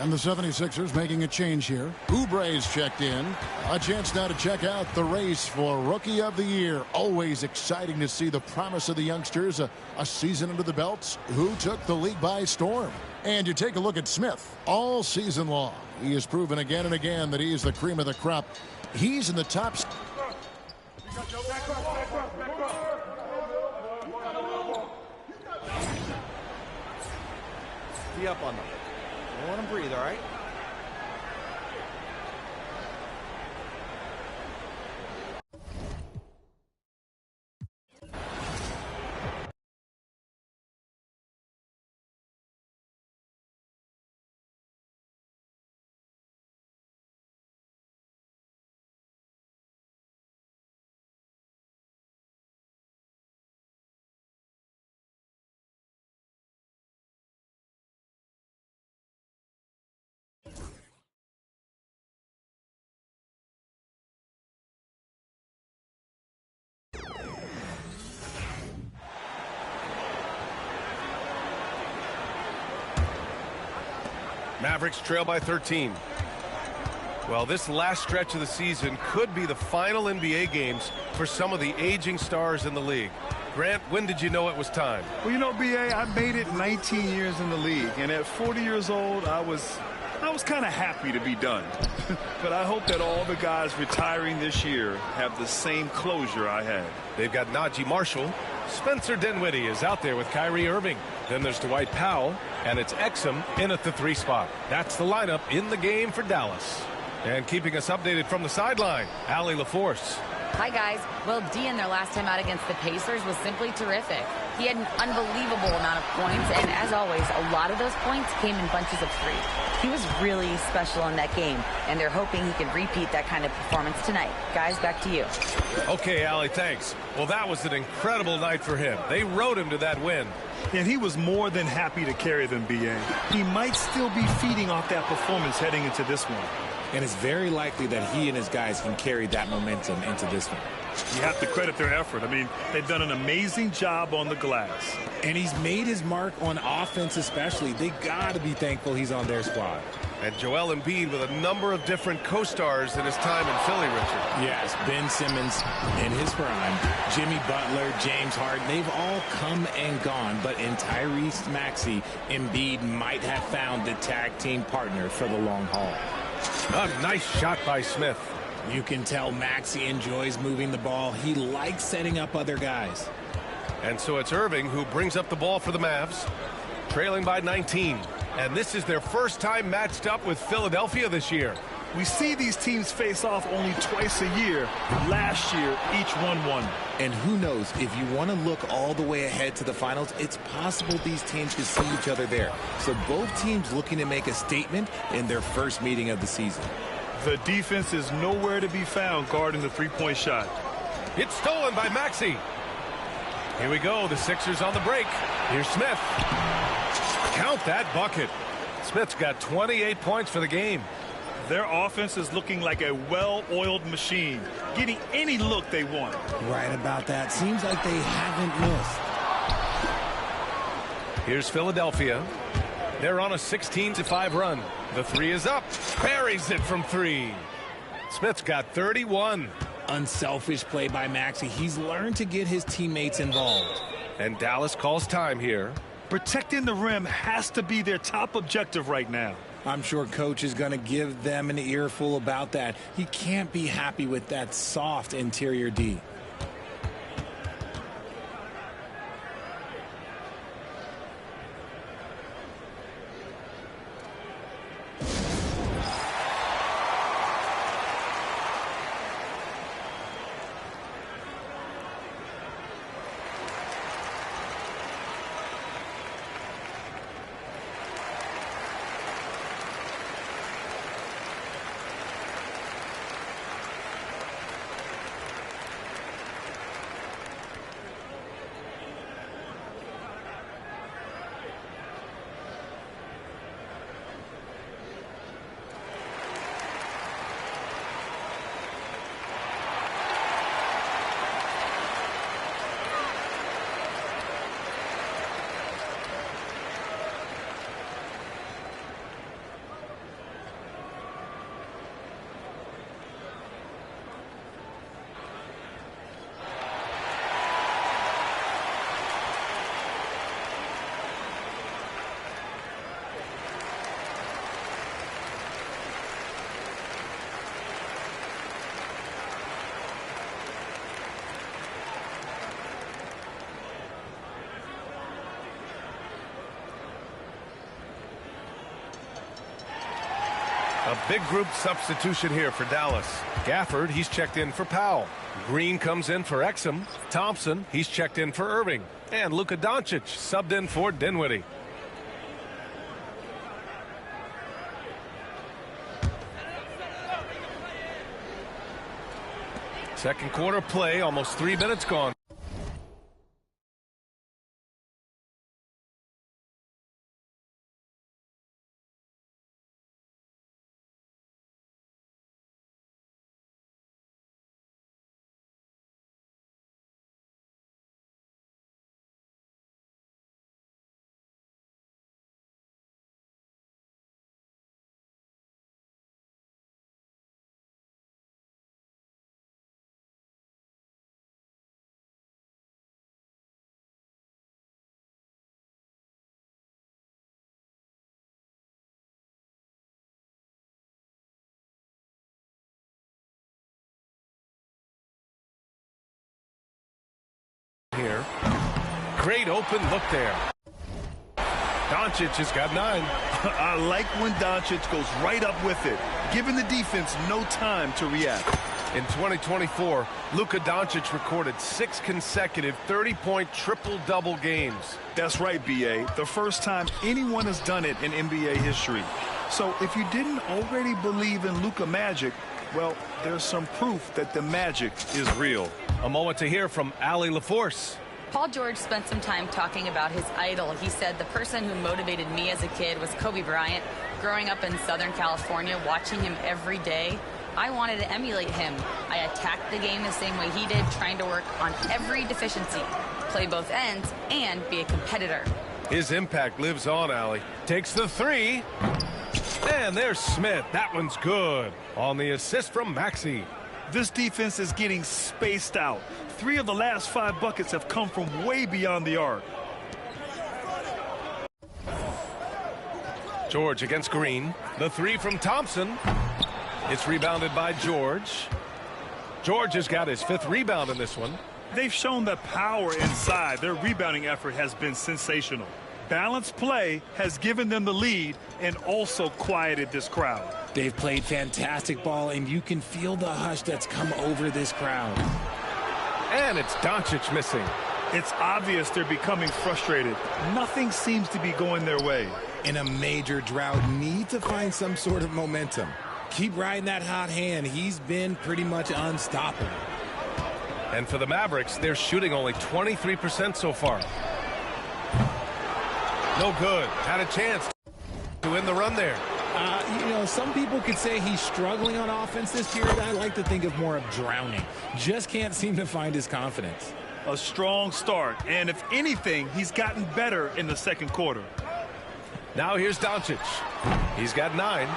And the 76ers making a change here. Oubre's checked in. A chance now to check out the race for Rookie of the Year. Always exciting to see the promise of the youngsters. A season under the belts. Who took the league by storm? And you take a look at Smith all season long. He has proven again and again that he is the cream of the crop. He's in the top. Be up on them. Don't let them breathe, all right? Mavericks trail by 13. Well, this last stretch of the season could be the final NBA games for some of the aging stars in the league. Grant, when did you know it was time? Well, you know, B.A., I made it 19 years in the league, and at 40 years old, I was kind of happy to be done. But I hope that all the guys retiring this year have the same closure I had. They've got Najee Marshall. Spencer Dinwiddie is out there with Kyrie Irving. Then there's Dwight Powell, and it's Exum in at the 3 spot. That's the lineup in the game for Dallas. And keeping us updated from the sideline, Allie LaForce. Hi, guys. Well, D in their last time out against the Pacers was simply terrific. He had an unbelievable amount of points, and as always, a lot of those points came in bunches of 3. He was really special in that game, and they're hoping he can repeat that kind of performance tonight. Guys, back to you. Okay, Allie, thanks. Well, that was an incredible night for him. They rode him to that win. And he was more than happy to carry them, B.A. He might still be feeding off that performance heading into this one. And it's very likely that he and his guys can carry that momentum into this one. You have to credit their effort. I mean, they've done an amazing job on the glass. And he's made his mark on offense especially. They got to be thankful he's on their squad. And Joel Embiid with a number of different co-stars in his time in Philly, Richard. Yes, Ben Simmons in his prime, Jimmy Butler, James Harden, they've all come and gone. But in Tyrese Maxey, Embiid might have found the tag team partner for the long haul. A nice shot by Smith. You can tell Maxey enjoys moving the ball. He likes setting up other guys. And so it's Irving who brings up the ball for the Mavs, trailing by 19. And this is their first time matched up with Philadelphia this year. We see these teams face off only twice a year. Last year, each won. And who knows, if you want to look all the way ahead to the finals, it's possible these teams could see each other there. So both teams looking to make a statement in their first meeting of the season. The defense is nowhere to be found guarding the three-point shot. It's stolen by Maxey. Here we go, the Sixers on the break. Here's Smith. Count that bucket. Smith's got 28 points for the game. Their offense is looking like a well-oiled machine, getting any look they want. Right about that. Seems like they haven't missed. Here's Philadelphia. They're on a 16-5 run. The 3 is up. Buries it from 3. Smith's got 31. Unselfish play by Maxey. He's learned to get his teammates involved. And Dallas calls time here. Protecting the rim has to be their top objective right now. I'm sure coach is going to give them an earful about that. He can't be happy with that soft interior D. A big group substitution here for Dallas. Gafford, he's checked in for Powell. Green comes in for Exum. Thompson, he's checked in for Irving. And Luka Doncic subbed in for Dinwiddie. Second quarter play, almost 3 minutes gone. Here. Great open look there. Doncic has got 9. I like when Doncic goes right up with it, giving the defense no time to react. In 2024, Luka Doncic recorded 6 consecutive 30-point triple-double games. That's right, B.A. The first time anyone has done it in NBA history. So if you didn't already believe in Luka magic, well, there's some proof that the magic is real. A moment to hear from Allie LaForce. Paul George spent some time talking about his idol. He said, the person who motivated me as a kid was Kobe Bryant. Growing up in Southern California, watching him every day, I wanted to emulate him. I attacked the game the same way he did, trying to work on every deficiency, play both ends, and be a competitor. His impact lives on, Allie. Takes the 3. And there's Smith. That one's good. On the assist from Maxey. This defense is getting spaced out. 3 of the last 5 buckets have come from way beyond the arc. George against Green. The 3 from Thompson. It's rebounded by George. George has got his 5th rebound in this one. They've shown the power inside. Their rebounding effort has been sensational. Balanced play has given them the lead and also quieted this crowd. They've played fantastic ball, and you can feel the hush that's come over this crowd. And it's Doncic missing. It's obvious they're becoming frustrated. Nothing seems to be going their way. In a major drought, need to find some sort of momentum. Keep riding that hot hand. He's been pretty much unstoppable. And for the Mavericks, they're shooting only 23% so far. No good. Had a chance to win the run there. You know, some people could say he's struggling on offense this period. I like to think of more of drowning. Just can't seem to find his confidence. A strong start, and if anything, he's gotten better in the second quarter. Now here's Doncic. He's got 9.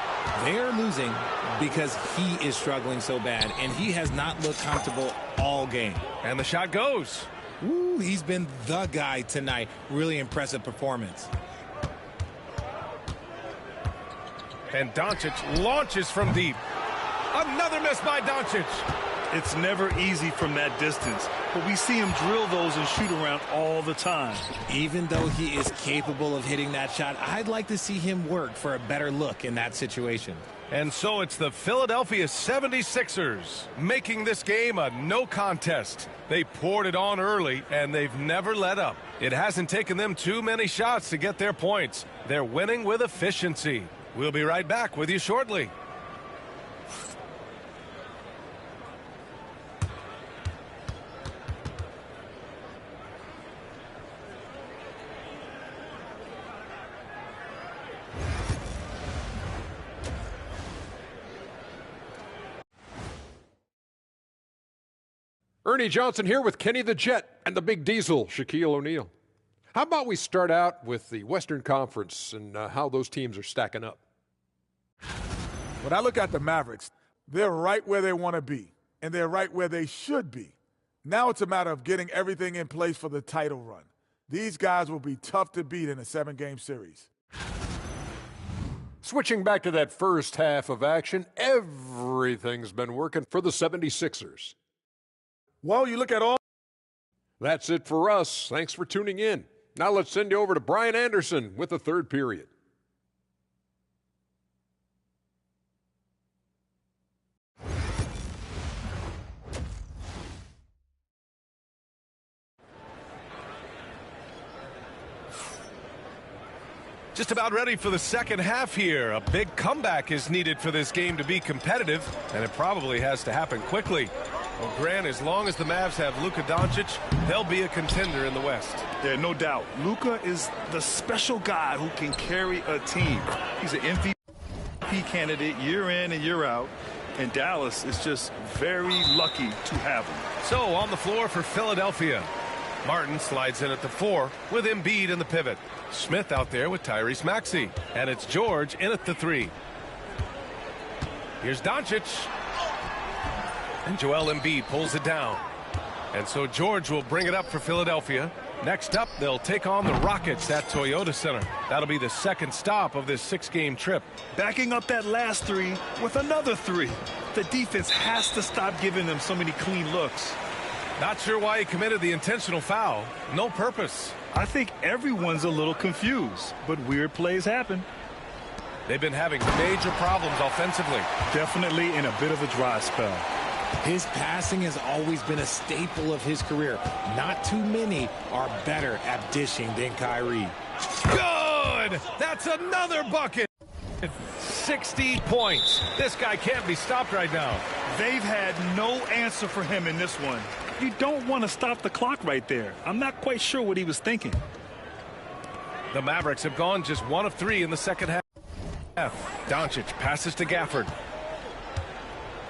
They're losing because he is struggling so bad, and he has not looked comfortable all game. And the shot goes. Ooh, he's been the guy tonight. Really impressive performance. And Doncic launches from deep. Another miss by Doncic. It's never easy from that distance, but we see him drill those and shoot around all the time. Even though he is capable of hitting that shot, I'd like to see him work for a better look in that situation. And so it's the Philadelphia 76ers making this game a no contest. They poured it on early, and they've never let up. It hasn't taken them too many shots to get their points. They're winning with efficiency. We'll be right back with you shortly. Ernie Johnson here with Kenny the Jet and the Big Diesel, Shaquille O'Neal. How about we start out with the Western Conference and how those teams are stacking up? When I look at the Mavericks, they're right where they want to be, and they're right where they should be. Now it's a matter of getting everything in place for the title run. These guys will be tough to beat in a 7-game series. Switching back to that first half of action, everything's been working for the 76ers. Well, you look at all. That's it for us. Thanks for tuning in. Now let's send you over to Brian Anderson with the third period. Just about ready for the second half here. A big comeback is needed for this game to be competitive, and it probably has to happen quickly. Well, Grant, as long as the Mavs have Luka Doncic, they'll be a contender in the West. Yeah, no doubt. Luka is the special guy who can carry a team. He's an MVP candidate year in and year out, and Dallas is just very lucky to have him. So on the floor for Philadelphia, Martin slides in at the 4 with Embiid in the pivot. Smith out there with Tyrese Maxey. And it's George in at the 3. Here's Doncic. And Joel Embiid pulls it down. And so George will bring it up for Philadelphia. Next up, they'll take on the Rockets at Toyota Center. That'll be the second stop of this 6-game trip. Backing up that last 3 with another 3. The defense has to stop giving them so many clean looks. Not sure why he committed the intentional foul. No purpose. I think everyone's a little confused, but weird plays happen. They've been having major problems offensively. Definitely in a bit of a dry spell. His passing has always been a staple of his career. Not too many are better at dishing than Kyrie. Good! That's another bucket! 60 points. This guy can't be stopped right now. They've had no answer for him in this one. You don't want to stop the clock right there. I'm not quite sure what he was thinking. The Mavericks have gone just 1 of 3 in the second half. Doncic passes to Gafford.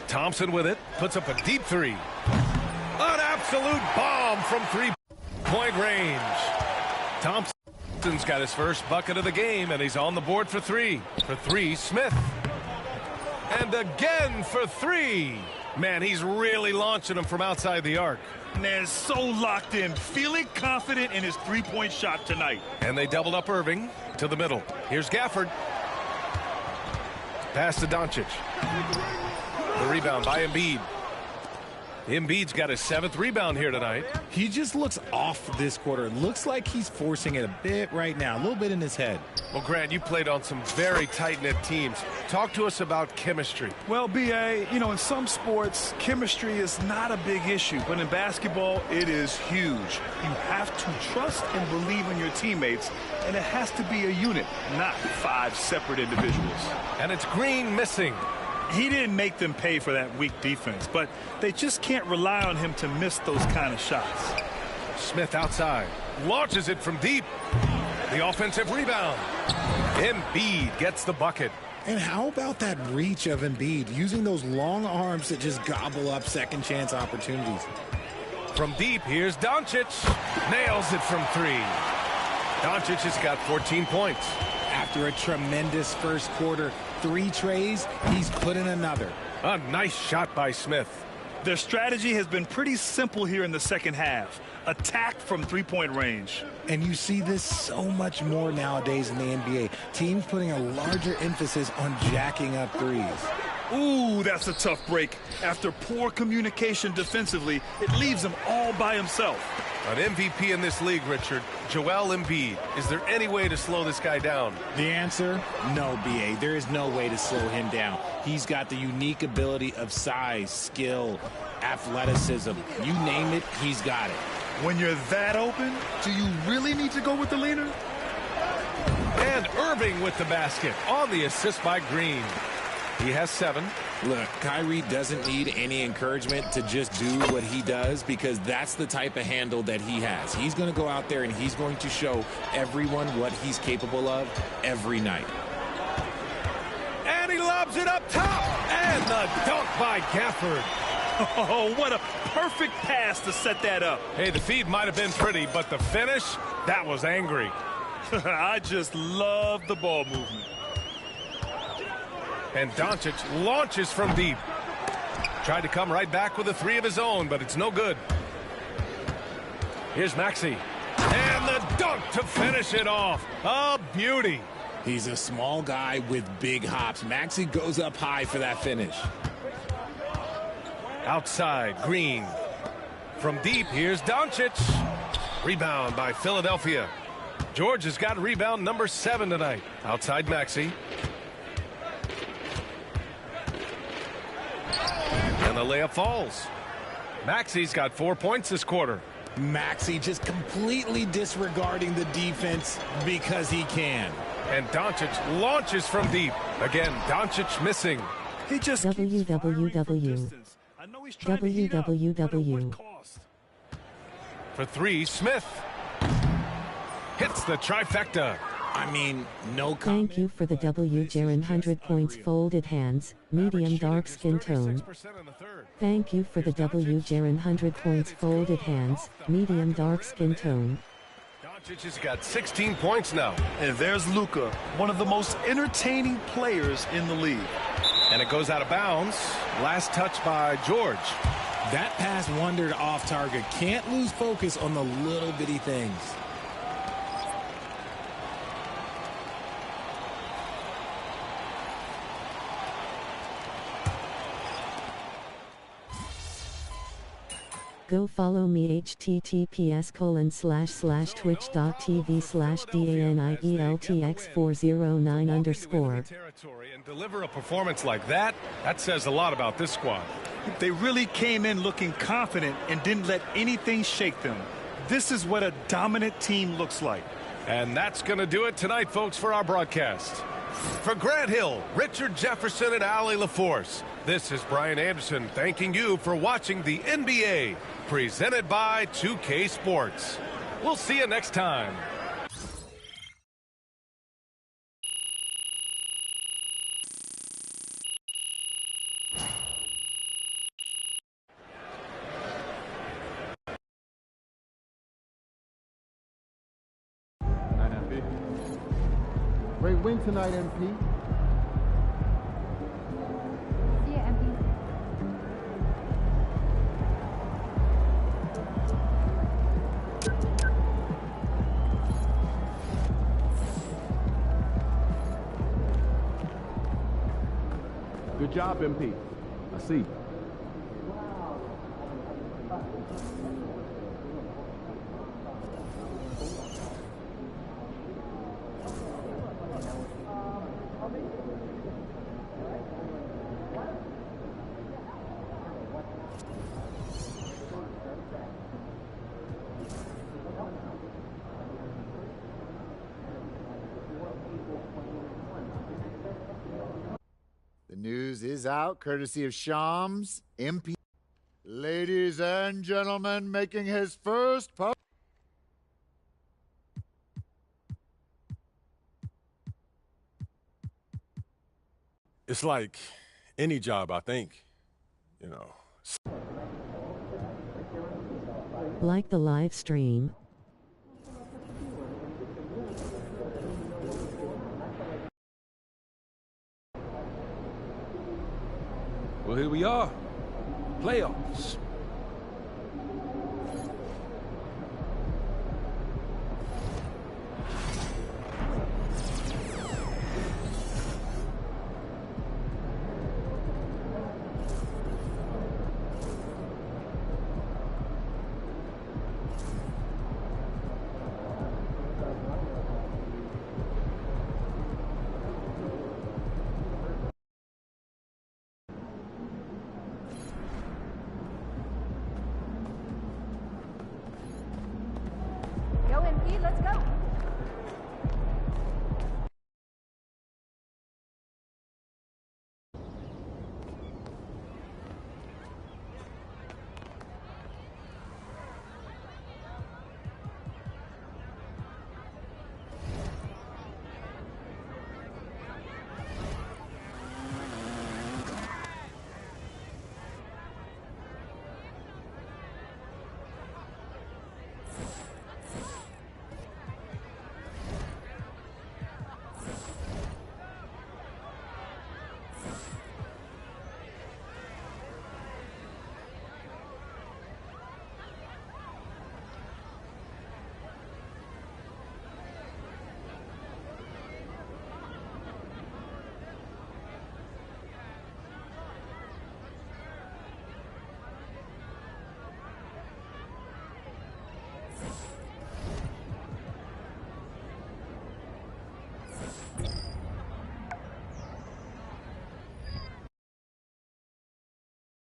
Thompson with it, puts up a deep 3. An absolute bomb from 3-point range. Thompson's got his first bucket of the game, and he's on the board for 3. For 3, Smith. And again for 3. Man, he's really launching them from outside the arc. Man, so locked in, feeling confident in his 3-point shot tonight. And they doubled up Irving to the middle. Here's Gafford. Pass to Doncic. The rebound by Embiid. Embiid's got his 7th rebound here tonight. He just looks off this quarter. Looks like he's forcing it a bit right now, a little bit in his head. Well, Grant, you played on some very tight-knit teams. Talk to us about chemistry. Well, B.A., you know, in some sports, chemistry is not a big issue, but in basketball, it is huge. You have to trust and believe in your teammates, and it has to be a unit, not 5 separate individuals. And it's Green missing. He didn't make them pay for that weak defense, but they just can't rely on him to miss those kind of shots. Smith outside. Launches it from deep. The offensive rebound. Embiid gets the bucket. And how about that reach of Embiid, using those long arms to just gobble up second chance opportunities? From deep, here's Doncic. Nails it from 3. Doncic has got 14 points. After a tremendous first quarter, 3 trays, he's put in another. A nice shot by Smith. Their strategy has been pretty simple here in the second half. Attack from 3-point range. And you see this so much more nowadays in the NBA. Teams putting a larger emphasis on jacking up 3s. Ooh, that's a tough break. After poor communication defensively, it leaves him all by himself. An MVP in this league, Richard, Joel Embiid. Is there any way to slow this guy down? The answer, no, B.A. There is no way to slow him down. He's got the unique ability of size, skill, athleticism. You name it, he's got it. When you're that open, do you really need to go with the leader? And Irving with the basket on the assist by Green. He has 7. Look, Kyrie doesn't need any encouragement to just do what he does, because that's the type of handle that he has. He's going to go out there and he's going to show everyone what he's capable of every night. And he lobs it up top. And the dunk by Gafford. Oh, what a perfect pass to set that up. Hey, the feed might have been pretty, but the finish, that was angry. I just love the ball movement. And Doncic launches from deep. Tried to come right back with a 3 of his own, but it's no good. Here's Maxey. And the dunk to finish it off. A beauty. He's a small guy with big hops. Maxey goes up high for that finish. Outside, Green. From deep, here's Doncic. Rebound by Philadelphia. George has got rebound number 7 tonight. Outside Maxey. And the layup falls. Maxey's got 4 points this quarter. Maxey just completely disregarding the defense because he can. And Doncic launches from deep. Again, Doncic missing. He just WWW. WWW. For three, Smith. Hits the trifecta. I mean, no comment. Thank you for the W. Jaren 100 points, folded hands, medium dark skin tone. Thank you for the W. Jaren 100 points, folded hands, medium dark skin tone. Doncic has got 16 points now. And there's Luka, one of the most entertaining players in the league. And it goes out of bounds. Last touch by George. That pass wandered off target. Can't lose focus on the little bitty things. Go follow me https://twitch.tv/DANIELTX409_. And deliver a performance like that, that says a lot about this squad. They really came in looking confident and didn't let anything shake them. This is what a dominant team looks like. And that's going to do it tonight, folks, for our broadcast. For Grant Hill, Richard Jefferson, and Allie LaForce, this is Brian Anderson thanking you for watching the NBA, presented by 2K Sports. We'll see you next time. Great win tonight, MP. See ya, MP. Good job, MP. I see. The news is out, courtesy of Shams, MP. Ladies and gentlemen, making his first It's like any job, I think. You know. Like the live stream. Well, here we are. Playoffs. Go, MP, let's go.